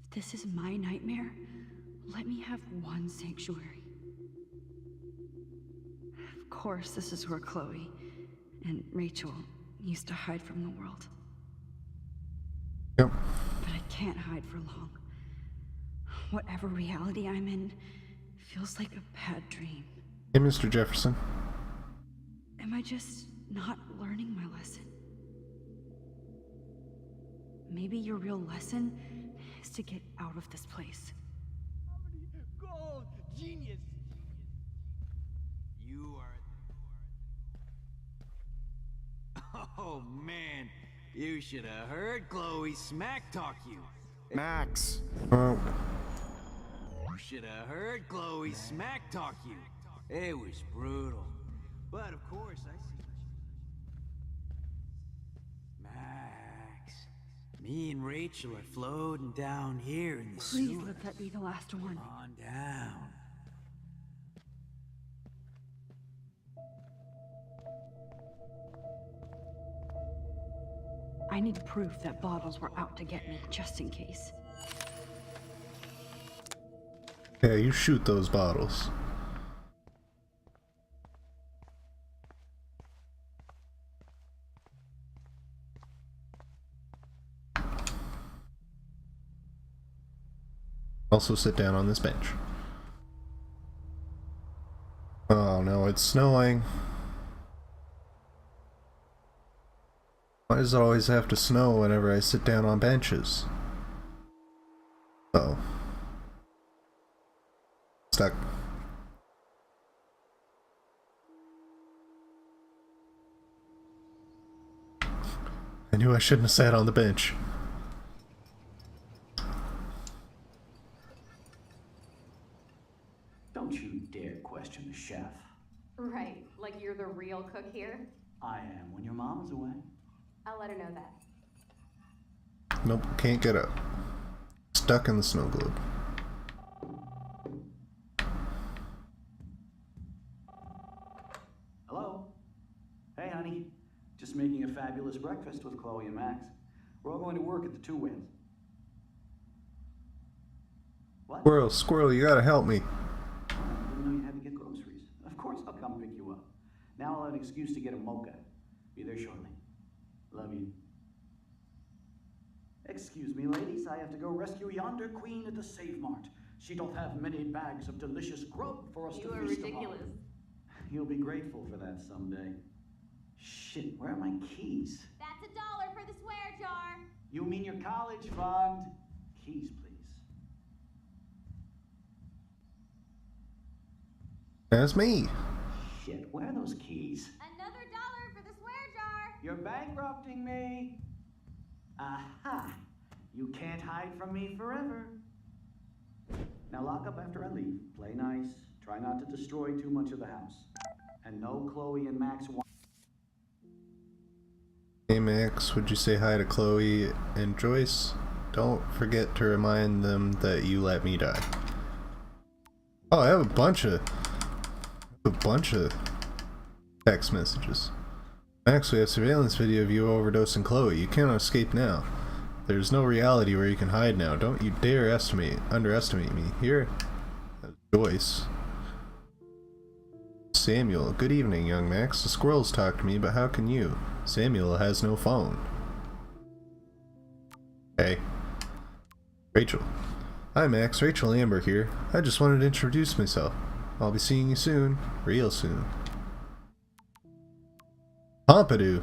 If this is my nightmare, let me have one sanctuary. Of course, this is where Chloe and Rachel used to hide from the world. Yep. But I can't hide for long. Whatever reality I'm in feels like a bad dream. Hey, Mr. Jefferson. Am I just not learning my lesson? Maybe your real lesson is to get out of this place. Gold! Genius! you are. Oh man, you should have heard Chloe smack talk you. Max. Oh. You should have heard Chloe smack talk you. It was brutal. But of course, I see. Max, me and Rachel are floating down here in the Please sewer. let that be the last one. On down. I need proof that bottles were out to get me, just in case. Yeah, you shoot those bottles. Also sit down on this bench. Oh no, it's snowing. Why does it always have to snow whenever I sit down on benches? Uh-oh. Stuck. I knew I shouldn't have sat on the bench. Don't you dare question the chef. Right, like you're the real cook here? I am when your mom is away. I'll let her know that. Nope, can't get up. Stuck in the snow globe. Hello? Hey, honey. Just making a fabulous breakfast with Chloe and Max. We're all going to work at the Two Winds. What? Squirrel, squirrel, you gotta help me. I didn't know you had to get groceries. Of course I'll come pick you up. Now I'll have an excuse to get a mocha. Be there shortly. Love you. Excuse me, ladies. I have to go rescue yonder queen at the Save Mart. She doth have many bags of delicious grub for us to feast upon. You are ridiculous. You'll be grateful for that someday. Shit, where are my keys? That's $1 for the swear jar. You mean your college fund? Keys, please. That's me. Shit, where are those keys? Another $1 for the swear jar. You're bankrupting me. Aha! You can't hide from me forever. Now lock up after I leave. Play nice. Try not to destroy too much of the house. And no Chloe and Max want. Hey Max, would you say hi to Chloe and Joyce? Don't forget to remind them that you let me die. Oh, I have a bunch of text messages. Max, we have surveillance video of you overdosing Chloe. You cannot escape now. There's no reality where you can hide now. Don't you dare underestimate me. Here, Joyce. Samuel, good evening, young Max. The squirrels talk to me, but how can you? Samuel has no phone. Hey. Rachel. Hi, Max. Rachel Amber here. I just wanted to introduce myself. I'll be seeing you soon. Real soon. Pompidou.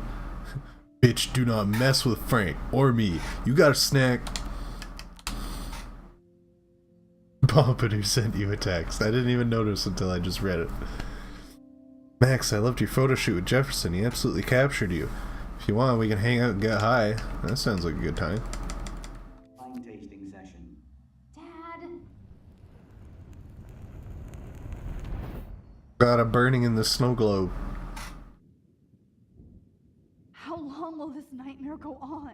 Bitch, do not mess with Frank or me. You got a snack. Pompidou sent you a text. I didn't even notice until I just read it. Max, I loved your photo shoot with Jefferson. He absolutely captured you. If you want, we can hang out and get high. That sounds like a good time. Wine tasting session. Dad. God, I'm burning in the snow globe. How long will this nightmare go on?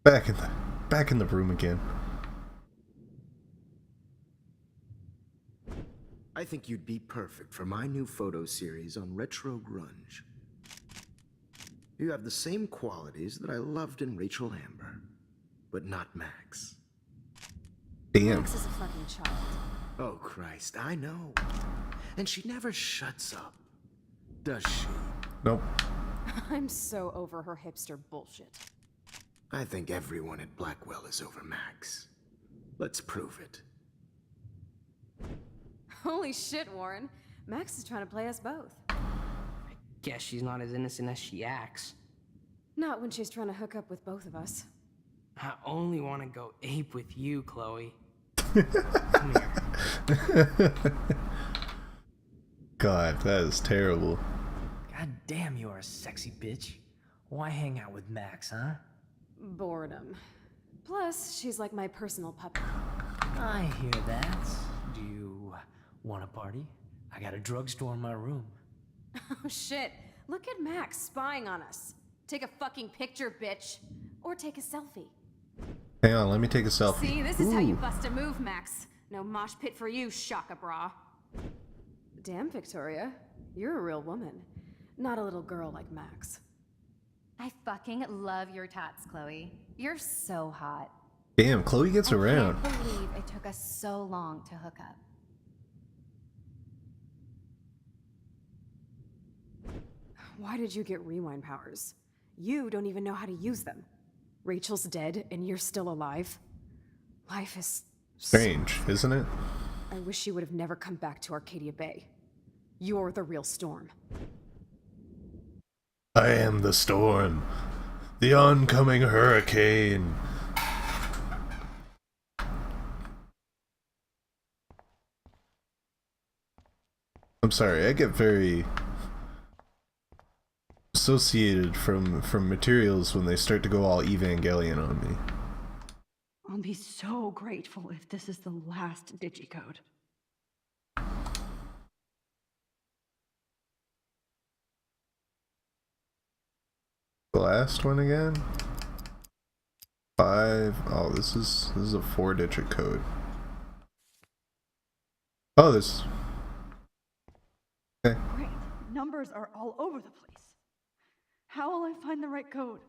Back in the room again. I think you'd be perfect for my new photo series on retro grunge. You have the same qualities that I loved in Rachel Amber, but not Max. Damn. Max is a fucking child. Oh Christ, I know. And she never shuts up, does she? Nope. I'm so over her hipster bullshit. I think everyone at Blackwell is over Max. Let's prove it. Holy shit, Warren. Max is trying to play us both. Guess she's not as innocent as she acts. Not when she's trying to hook up with both of us. I only want to go ape with you, Chloe. Come here. God, that is terrible. God damn, you are a sexy bitch. Why hang out with Max, huh? Boredom. Plus, she's like my personal puppet. I hear that. Do you want a party? I got a drugstore in my room. Oh shit. Look at Max spying on us. Take a fucking picture, bitch. Or take a selfie. Hang on, let me take a selfie. See, this is how you Ooh. bust a move, Max. No mosh pit for you, Shaka Bra. Damn, Victoria. You're a real woman. Not a little girl like Max. I fucking love your tats, Chloe. You're so hot. Damn, Chloe gets around. I can't believe it took us so long to hook up. Why did you get rewind powers? You don't even know how to use them. Rachel's dead and you're still alive. Life is Strange, isn't it? I wish you would have never come back to Arcadia Bay. You're the real Storm. I am the storm. The oncoming hurricane. I'm sorry, I get very associated from materials when they start to go all Evangelion on me. I'll be so grateful if this is the last digicode. The last one again? 5. Oh, this is a 4-digit code. Oh, this. Okay. Great. Numbers are all over the place. How will I find the right code?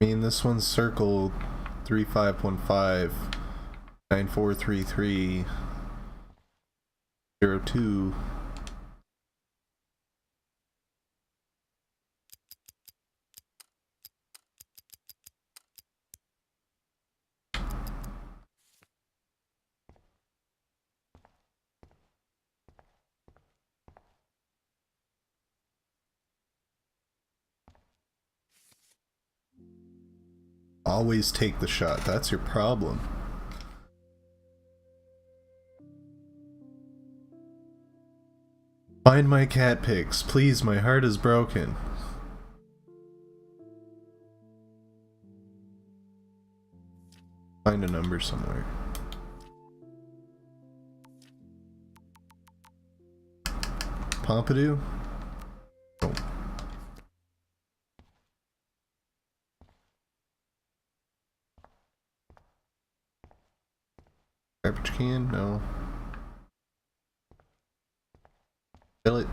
I mean, this one's circled 3515 9433 02. Always take the shot. That's your problem. Find my cat pics. Please, my heart is broken. Find a number somewhere. Pompidou? Oh. Garbage can? No. Fill it.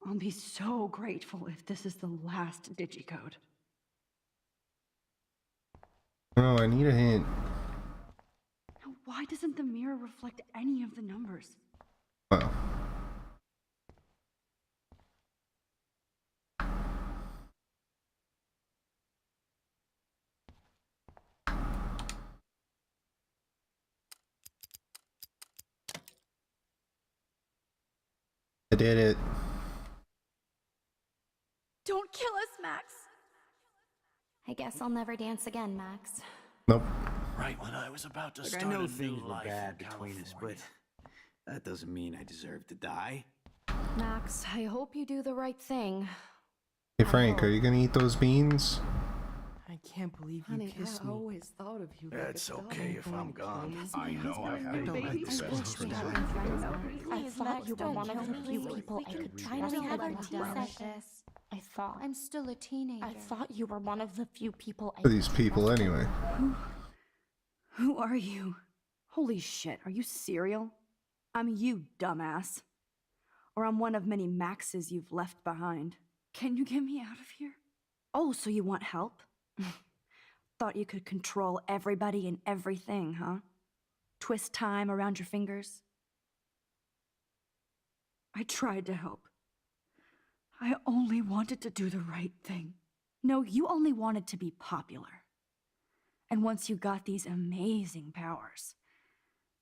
I'll be so grateful if this is the last digicode. Oh, I need a hint. Now, why doesn't the mirror reflect any of the numbers? Wow. I did it. Don't kill us, Max. I guess I'll never dance again, Max. Nope. Right when I was about to Look, start I know a new things were life bad in between us, California, that doesn't mean I deserve to die. Max, I hope you do the right thing. Hey Frank, are you gonna eat those beans? I can't believe you kissed me. I always thought of you. It's okay if I'm gone. I know I have Don't been let the this best go. friend. I thought you were one of the few people I could Finally have our tea trust. session. I thought. I'm still a teenager. I thought you were one of the few people I Who are these people anyway? Who are you? Holy shit, are you serial? I'm you, dumbass. Or I'm one of many Maxes you've left behind. Can you get me out of here? Oh, so you want help? Thought you could control everybody and everything, huh? Twist time around your fingers? I tried to help. I only wanted to do the right thing. No, you only wanted to be popular. And once you got these amazing powers,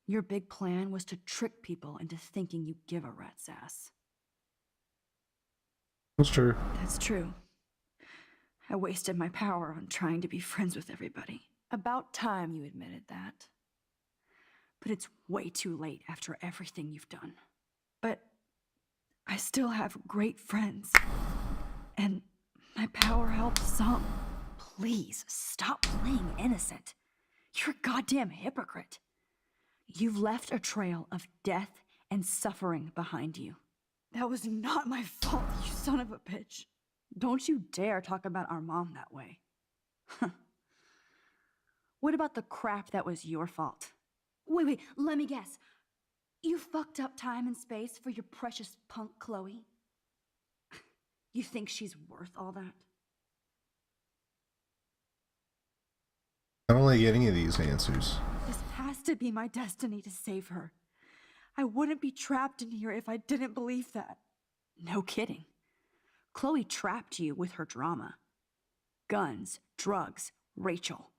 your big plan was to trick people into thinking you give a rat's ass. That's true. That's true. I wasted my power on trying to be friends with everybody. About time you admitted that. But it's way too late after everything you've done. But I still have great friends. And my power helps some. Please, stop playing innocent. You're a goddamn hypocrite. You've left a trail of death and suffering behind you. That was not my fault, you son of a bitch. Don't you dare talk about our mom that way. What about the crap that was your fault? Wait, let me guess. You fucked up time and space for your precious punk Chloe? You think she's worth all that? I don't like any of these answers. This has to be my destiny to save her. I wouldn't be trapped in here if I didn't believe that. No kidding. Chloe trapped you with her drama. Guns, drugs, Rachel.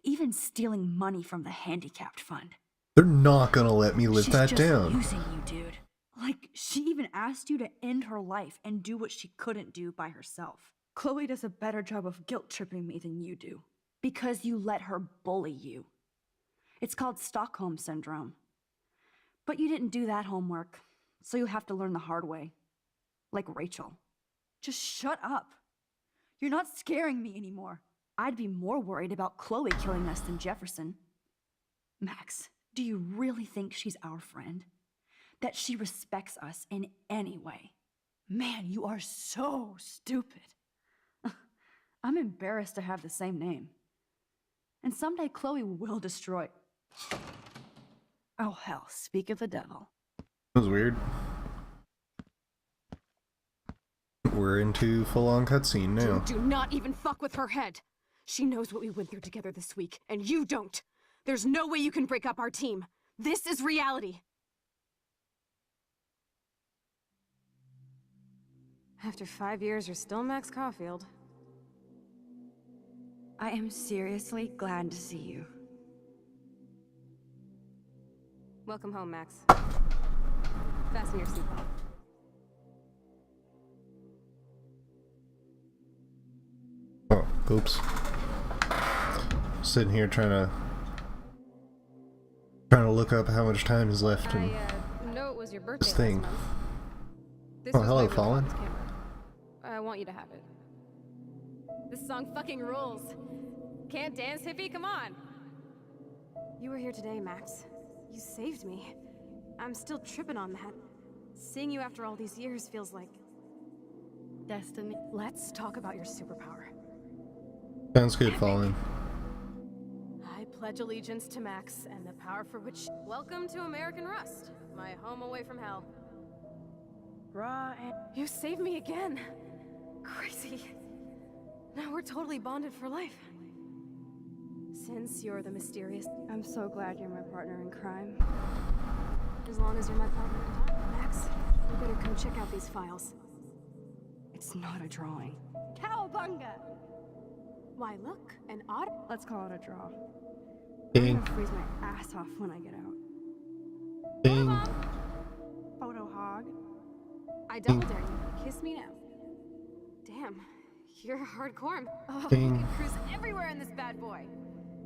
Even stealing money from the handicapped fund. They're not gonna let me live She's that just down. using you, dude. Like, she even asked you to end her life and do what she couldn't do by herself. Chloe does a better job of guilt-tripping me than you do. Because you let her bully you. It's called Stockholm Syndrome. But you didn't do that homework, so you'll have to learn the hard way. Like Rachel. Just shut up. You're not scaring me anymore. I'd be more worried about Chloe killing us than Jefferson. Max, do you really think she's our friend? That she respects us in any way? Man, you are so stupid. I'm embarrassed to have the same name. And someday Chloe will destroy... Oh hell, speak of the devil. That was weird. We're into full-on cutscene now. Do not even fuck with her head. She knows what we went through together this week, and you don't. There's no way you can break up our team. This is reality. After 5 years, you're still Max Caulfield. I am seriously glad to see you. Welcome home, Max. Fasten your seatbelt. Oh, oops. Sitting here trying to look up how much time is left in know it was your birthday this thing. last month. This Oh, was hello, my real Fallen. mom's camera. I want you to have it. This song fucking rules. Can't dance, hippie? Come on. You were here today, Max. You saved me. I'm still tripping on that. Seeing you after all these years feels like... destiny. Let's talk about your superpower. Sounds good, Fallen. I pledge allegiance to Max and the power for which... Welcome to American Rust, my home away from hell. bra and... You saved me again. Crazy. Now we're totally bonded for life. Since you're the mysterious... I'm so glad you're my partner in crime. As long as you're my partner in time. Max, you better come check out these files. It's not a drawing. Cowabunga! Why, look, an odd... Let's call it a draw. Ding. I'm gonna freeze my ass off when I get out. Ding. Photo hog. I double dare you. Kiss me now. Damn, you're hardcore. Oh, Ding. we can cruise everywhere in this bad boy.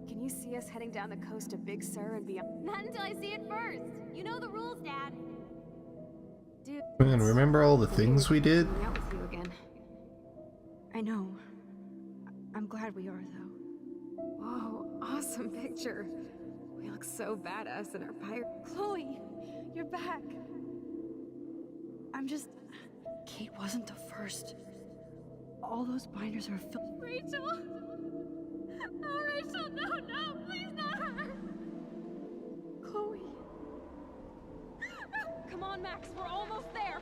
Can you see us heading down the coast to Big Sur and beyond? Not until I see it first. You know the rules, Dad. Dude, Man, remember all the things we did? hang out with you again. I know. I'm glad we are, though. Whoa, awesome picture. We look so badass in our pirate. Chloe, you're back. I'm just... Kate wasn't the first. All those binders are filled... Rachel! Oh, Rachel, no, please not her! Chloe. Come on, Max, we're almost there.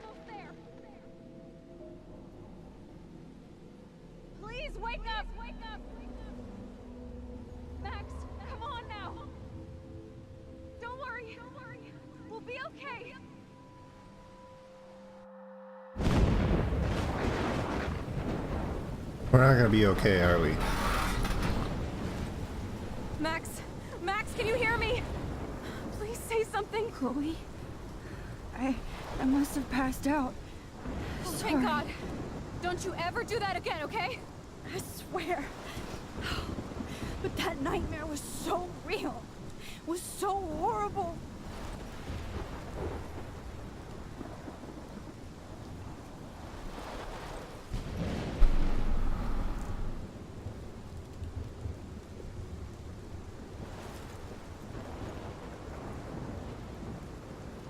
Please wake up! Max, come on now! Don't worry. We'll be okay. We're not gonna be okay, are we? Max, can you hear me? Please say something. Chloe? I must have passed out. Oh, Sorry. thank God. Don't you ever do that again, okay? I swear. But that nightmare was so real. Was so horrible.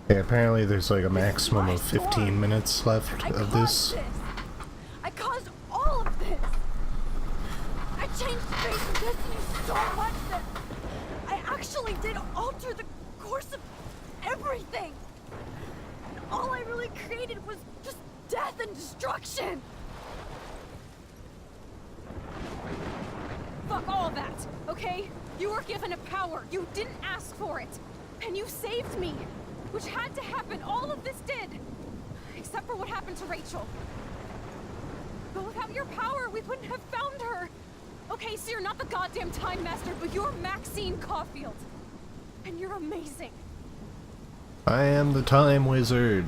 Yeah, apparently there's like a maximum of 15 minutes left of this. I caused all of this. I changed fate and destiny so much that I actually did alter the course of everything. And all I really created was just death and destruction. Fuck all that, okay? You were given a power. You didn't ask for it. And you saved me. Which had to happen. All of this did. Except for what happened to Rachel. But without your power, we wouldn't have found her. Okay, so you're not the goddamn Time Master, but you're Maxine Caulfield. And you're amazing. I am the Time Wizard.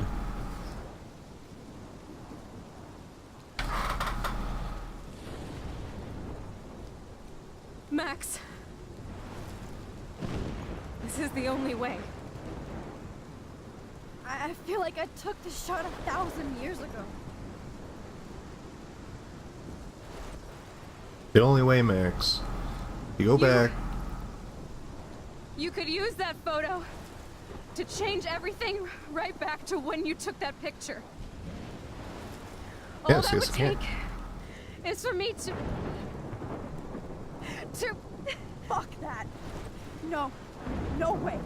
Max. This is the only way. I feel like I took the shot 1,000 years ago. The only way, Max. You go back. You could use that photo to change everything right back to when you took that picture. All Yes, that yes, would I can. take is for me to Fuck that. No. No way.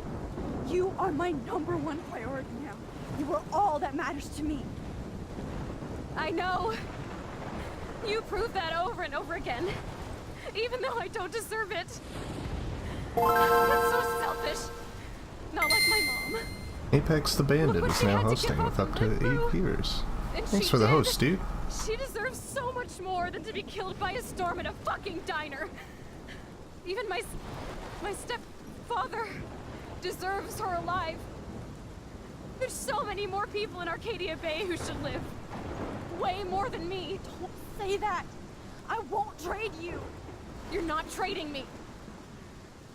You are my #1 priority now. You are all that matters to me. I know. You prove that over and over again. Even though I don't deserve it. That's so selfish. Not like my mom. Apex the Bandit what is she now had to hosting give with up up and to live 8 through. viewers. And Thanks she for the did. host, dude. She deserves so much more than to be killed by a storm in a fucking diner. Even my stepfather deserves her alive. There's so many more people in Arcadia Bay who should live. Way more than me. Don't say that. I won't trade you. You're not trading me.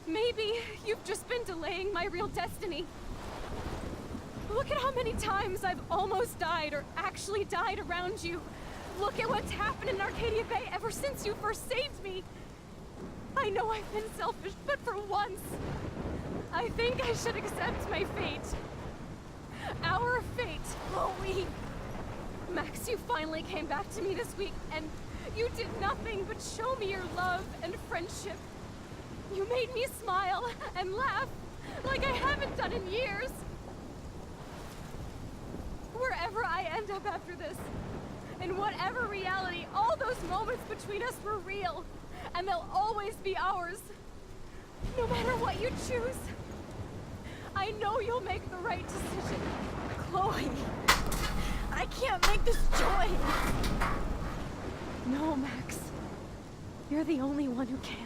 Maybe you've just been delaying my real destiny. Look at how many times I've almost died or actually died around you. Look at what's happened in Arcadia Bay ever since you first saved me. I know I've been selfish, but for once, I think I should accept my fate. Our fate. Chloe. Max, you finally came back to me this week, and you did nothing but show me your love and friendship. You made me smile and laugh like I haven't done in years. Wherever I end end up after this. In whatever reality, all those moments between us were real. And they'll always be ours. No matter what you choose. I know you'll make the right decision. Chloe, I can't make this choice. No, Max. You're the only one who can.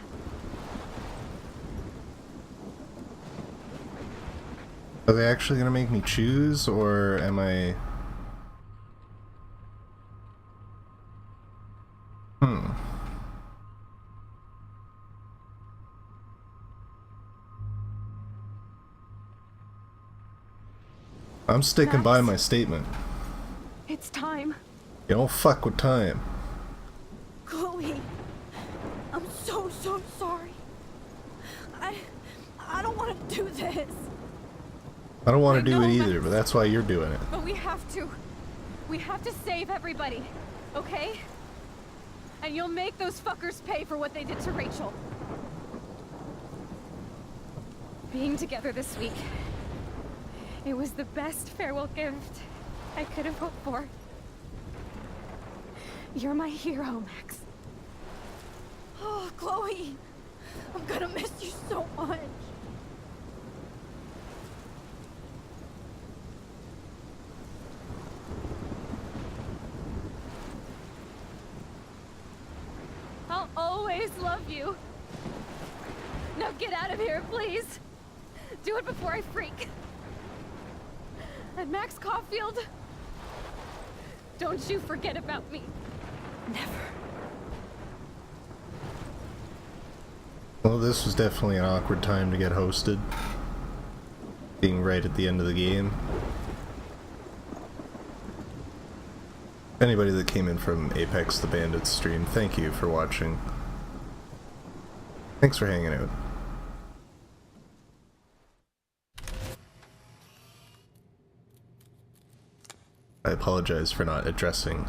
Are they actually gonna make me choose, or am I... I'm sticking by my statement. It's time. You don't fuck with time. Chloe, I'm so sorry. I don't want to do this. I don't want to do it either, but that's why you're doing it. But we have to. We have to save everybody, okay? And you'll make those fuckers pay for what they did to Rachel. Being together this week, it was the best farewell gift I could have hoped for. You're my hero, Max. Oh, Chloe, I'm gonna miss you so much. I'll always love you. Now get out of here, please. Do it before I freak. And Max Caulfield, don't you forget about me. Never. Well, this was definitely an awkward time to get hosted. Being right at the end of the game. Anybody that came in from Apex the Bandits stream, thank you for watching. Thanks for hanging out. I apologize for not addressing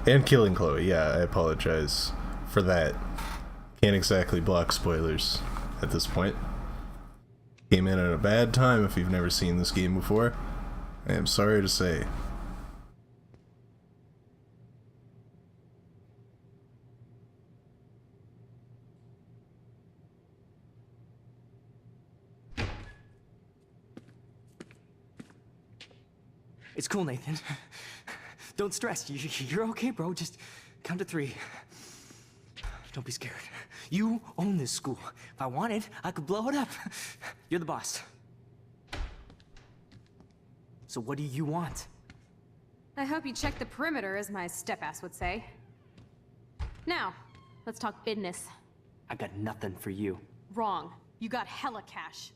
and killing Chloe. Yeah, I apologize for that. Can't exactly block spoilers at this point. Came in at a bad time if you've never seen this game before. I am sorry to say. It's cool, Nathan. Don't stress. You're okay, bro. Just count to 3. Don't be scared. You own this school. If I wanted, I could blow it up. You're the boss. So what do you want? I hope you check the perimeter, as my step-ass would say. Now, let's talk business. I got nothing for you. Wrong. You got hella cash.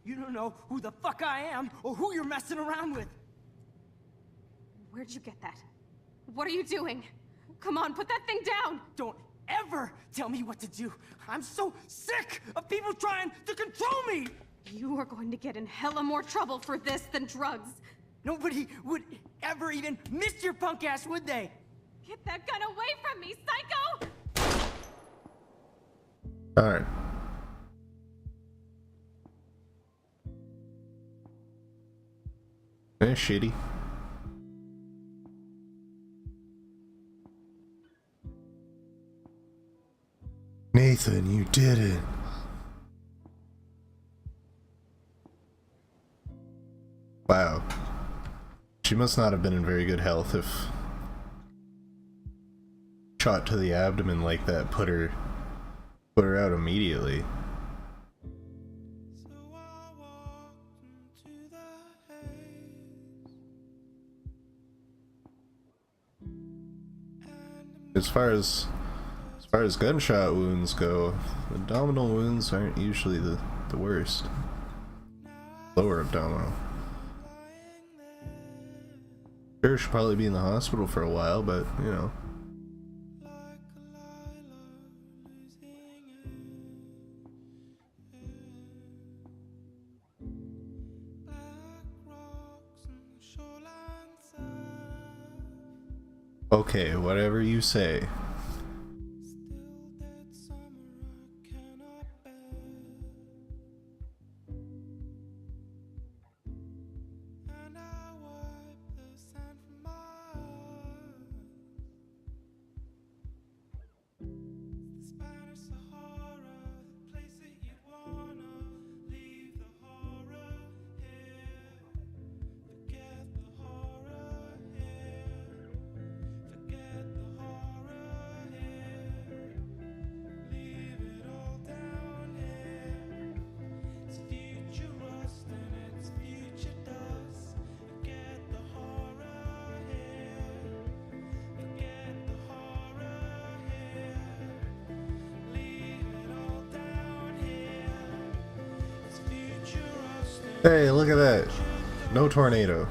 You don't know who the fuck I am or who you're messing around with. Where'd you get that? What are you doing? Come on, put that thing down! Don't ever tell me what to do. I'm so sick of people trying to control me! You are going to get in hella more trouble for this than drugs. Nobody would ever even miss your punk ass, would they? Get that gun away from me, psycho! Alright. Shitty. Nathan, you did it. Wow. She must not have been in very good health if shot to the abdomen like that put her out immediately. As far as gunshot wounds go, abdominal wounds aren't usually the worst. Lower abdominal. Sure, she'll probably be in the hospital for a while, but you know. Okay, whatever you say. Hey, look at that. No tornado.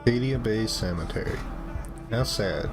Acadia Bay Cemetery. How sad.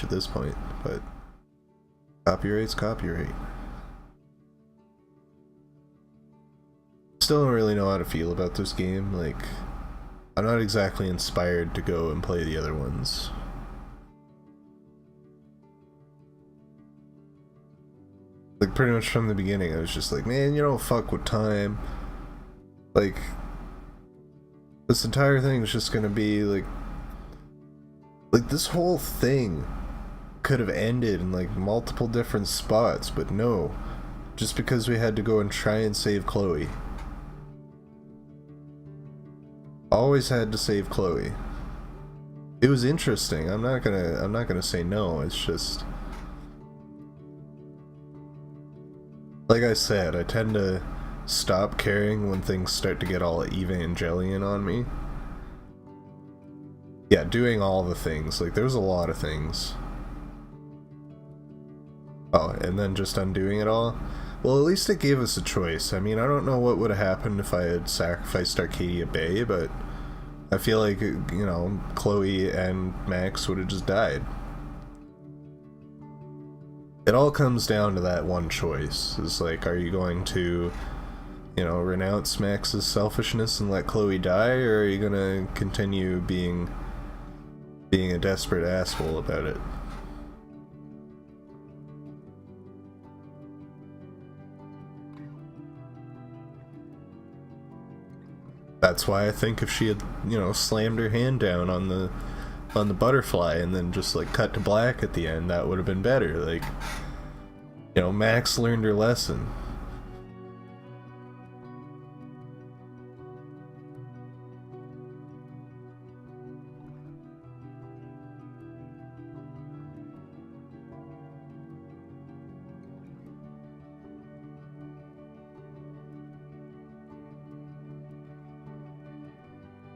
at this point, but copyright's copyright. Still don't really know how to feel about this game. Like, I'm not exactly inspired to go and play the other ones. Like, pretty much from the beginning, I was just like, man, you don't fuck with time. Like, this entire thing is just gonna be like this whole thing could have ended in like multiple different spots, but no, just because we had to go and try and save Chloe. Always had to save Chloe. It was interesting. I'm not gonna say no. It's just, like I said, I tend to stop caring when things start to get all Evangelion on me. Yeah, doing all the things. Like, there's a lot of things. Oh, and then just undoing it all? Well, at least it gave us a choice. I mean, I don't know what would have happened if I had sacrificed Arcadia Bay, but I feel like, you know, Chloe and Max would have just died. It all comes down to that one choice. It's like, are you going to, you know, renounce Max's selfishness and let Chloe die, or are you gonna continue being a desperate asshole about it? That's why I think if she had, you know, slammed her hand down on the butterfly and then just like cut to black at the end, that would have been better. Like, you know, Max learned her lesson.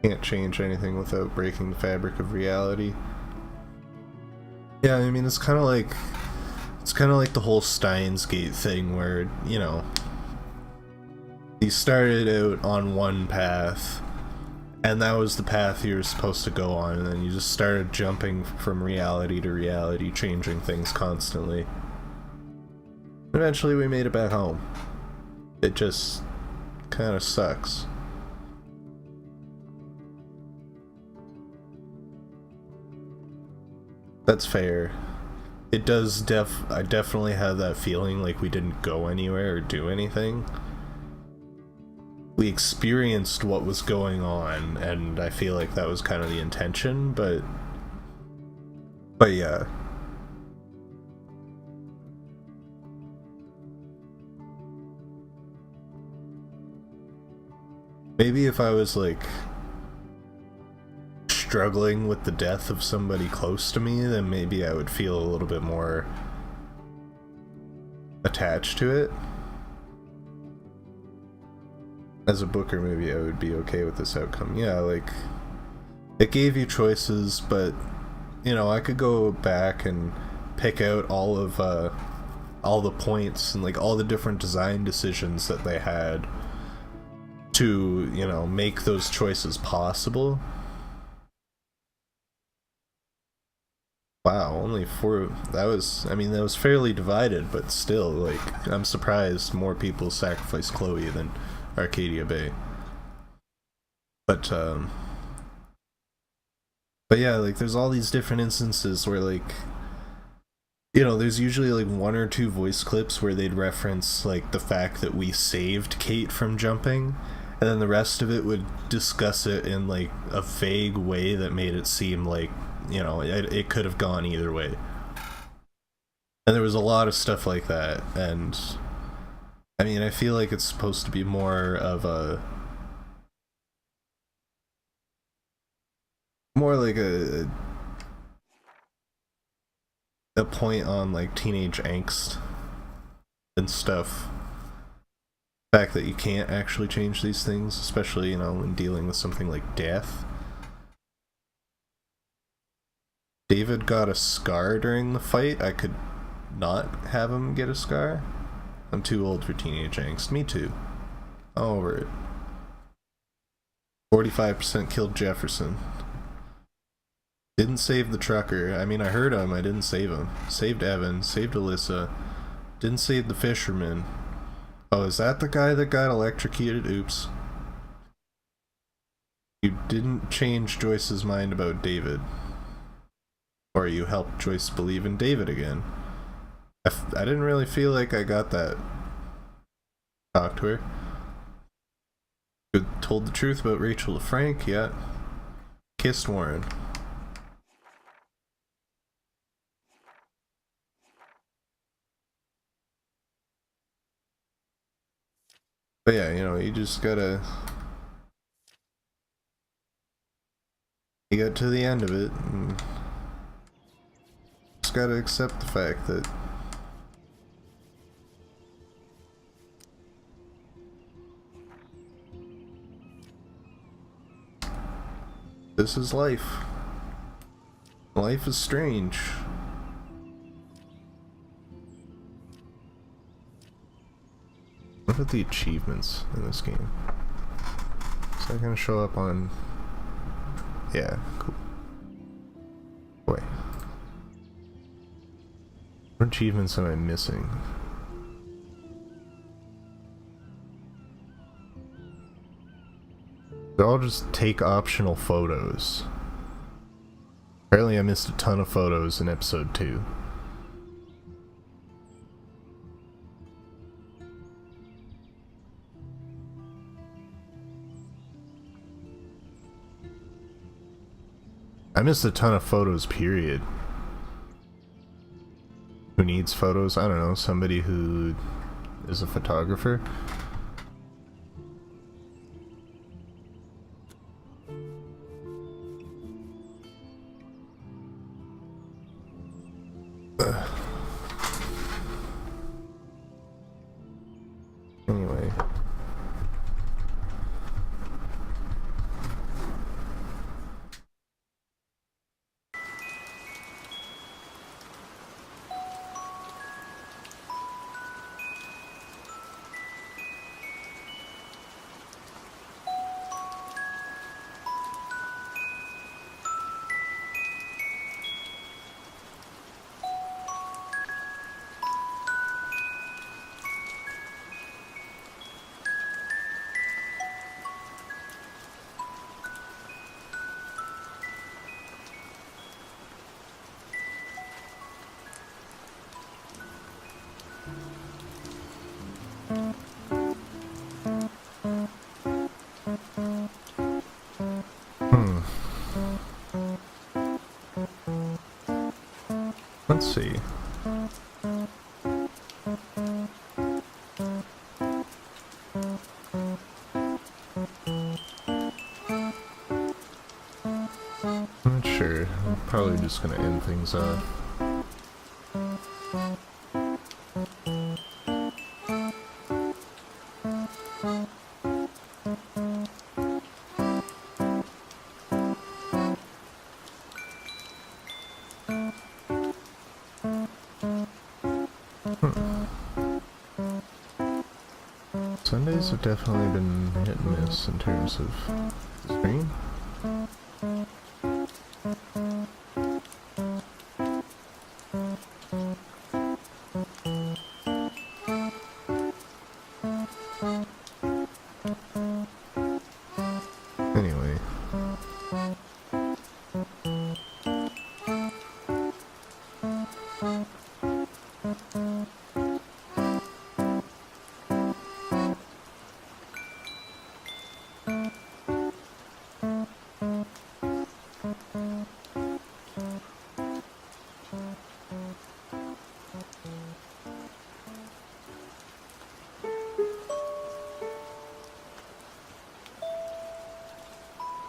Can't change anything without breaking the fabric of reality. Yeah, I mean, it's kind of like the whole Steins Gate thing where, you know, you started out on one path and that was the path you were supposed to go on, and then you just started jumping from reality to reality, changing things constantly. Eventually we made it back home. It just kind of sucks. That's fair. It does I definitely have that feeling like we didn't go anywhere or do anything. We experienced what was going on, and I feel like that was kind of the intention, but yeah. Maybe if I was like struggling with the death of somebody close to me, then maybe I would feel a little bit more attached to it. As a booker, maybe I would be okay with this outcome. Yeah, like, it gave you choices, but, you know, I could go back and pick out all the points and like all the different design decisions that they had to, you know, make those choices possible. Wow, only 4. That was fairly divided, but still, like, I'm surprised more people sacrificed Chloe than Arcadia Bay. But yeah, like, there's all these different instances where, like, you know, there's usually like 1 or 2 voice clips where they'd reference like the fact that we saved Kate from jumping, and then the rest of it would discuss it in like a vague way that made it seem like, you know, it could have gone either way. And there was a lot of stuff like that, and I mean, I feel like it's supposed to be more of a point on like teenage angst and stuff. The fact that you can't actually change these things, especially, you know, when dealing with something like death. David got a scar during the fight. I could not have him get a scar. I'm too old for teenage angst. Me too. I'm over it. 45% killed Jefferson. Didn't save the trucker. I mean, I heard him, I didn't save him. Saved Evan, saved Alyssa. Didn't save the fisherman. Oh, is that the guy that got electrocuted? Oops. You didn't change Joyce's mind about David. Or you helped Joyce believe in David again. I didn't really feel like I got that. Talk to her. You told the truth about Rachel to Frank, yeah. Kissed Warren. But yeah, you know, you just gotta... You get to the end of it, and just gotta accept the fact that this is life. Life is strange. What about the achievements in this game? Is that gonna show up on... Yeah, cool. Boy. What achievements am I missing? They all just take optional photos. Apparently I missed a ton of photos in episode 2. I missed a ton of photos, period. Who needs photos? I don't know, somebody who is a photographer. Anyway. Let's see. I'm not sure. I'm probably just gonna end things off. Sundays have definitely been hit and miss in terms of the stream. Anyway.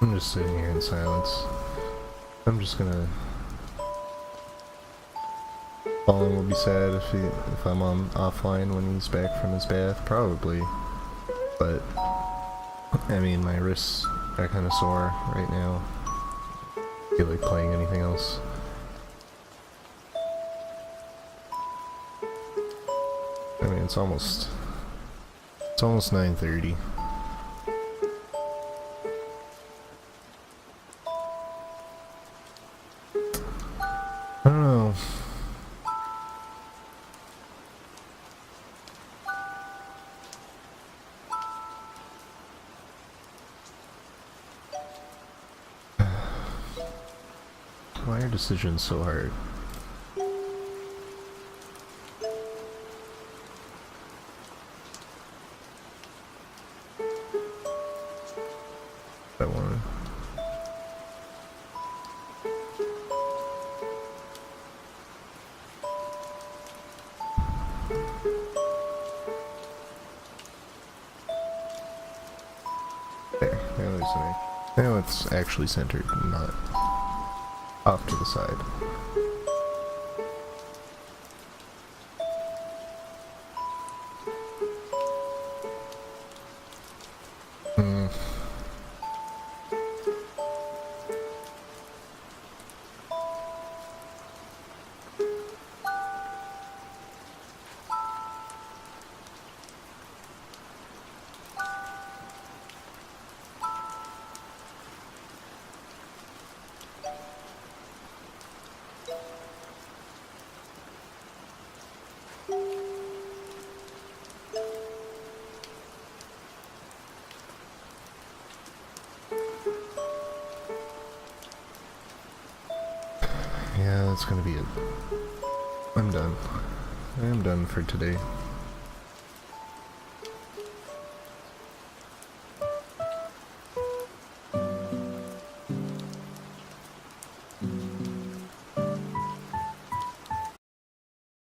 I'm just sitting here in silence. I'm just gonna... Fallen will be sad if I'm on offline when he's back from his bath, probably. But I mean, my wrists are kind of sore right now. I feel like playing anything else. I mean, it's almost 9:30. are decisions so hard? I want to. There, now it's actually centered, not off to the side. Yeah, that's gonna be it. I'm done. I am done for today.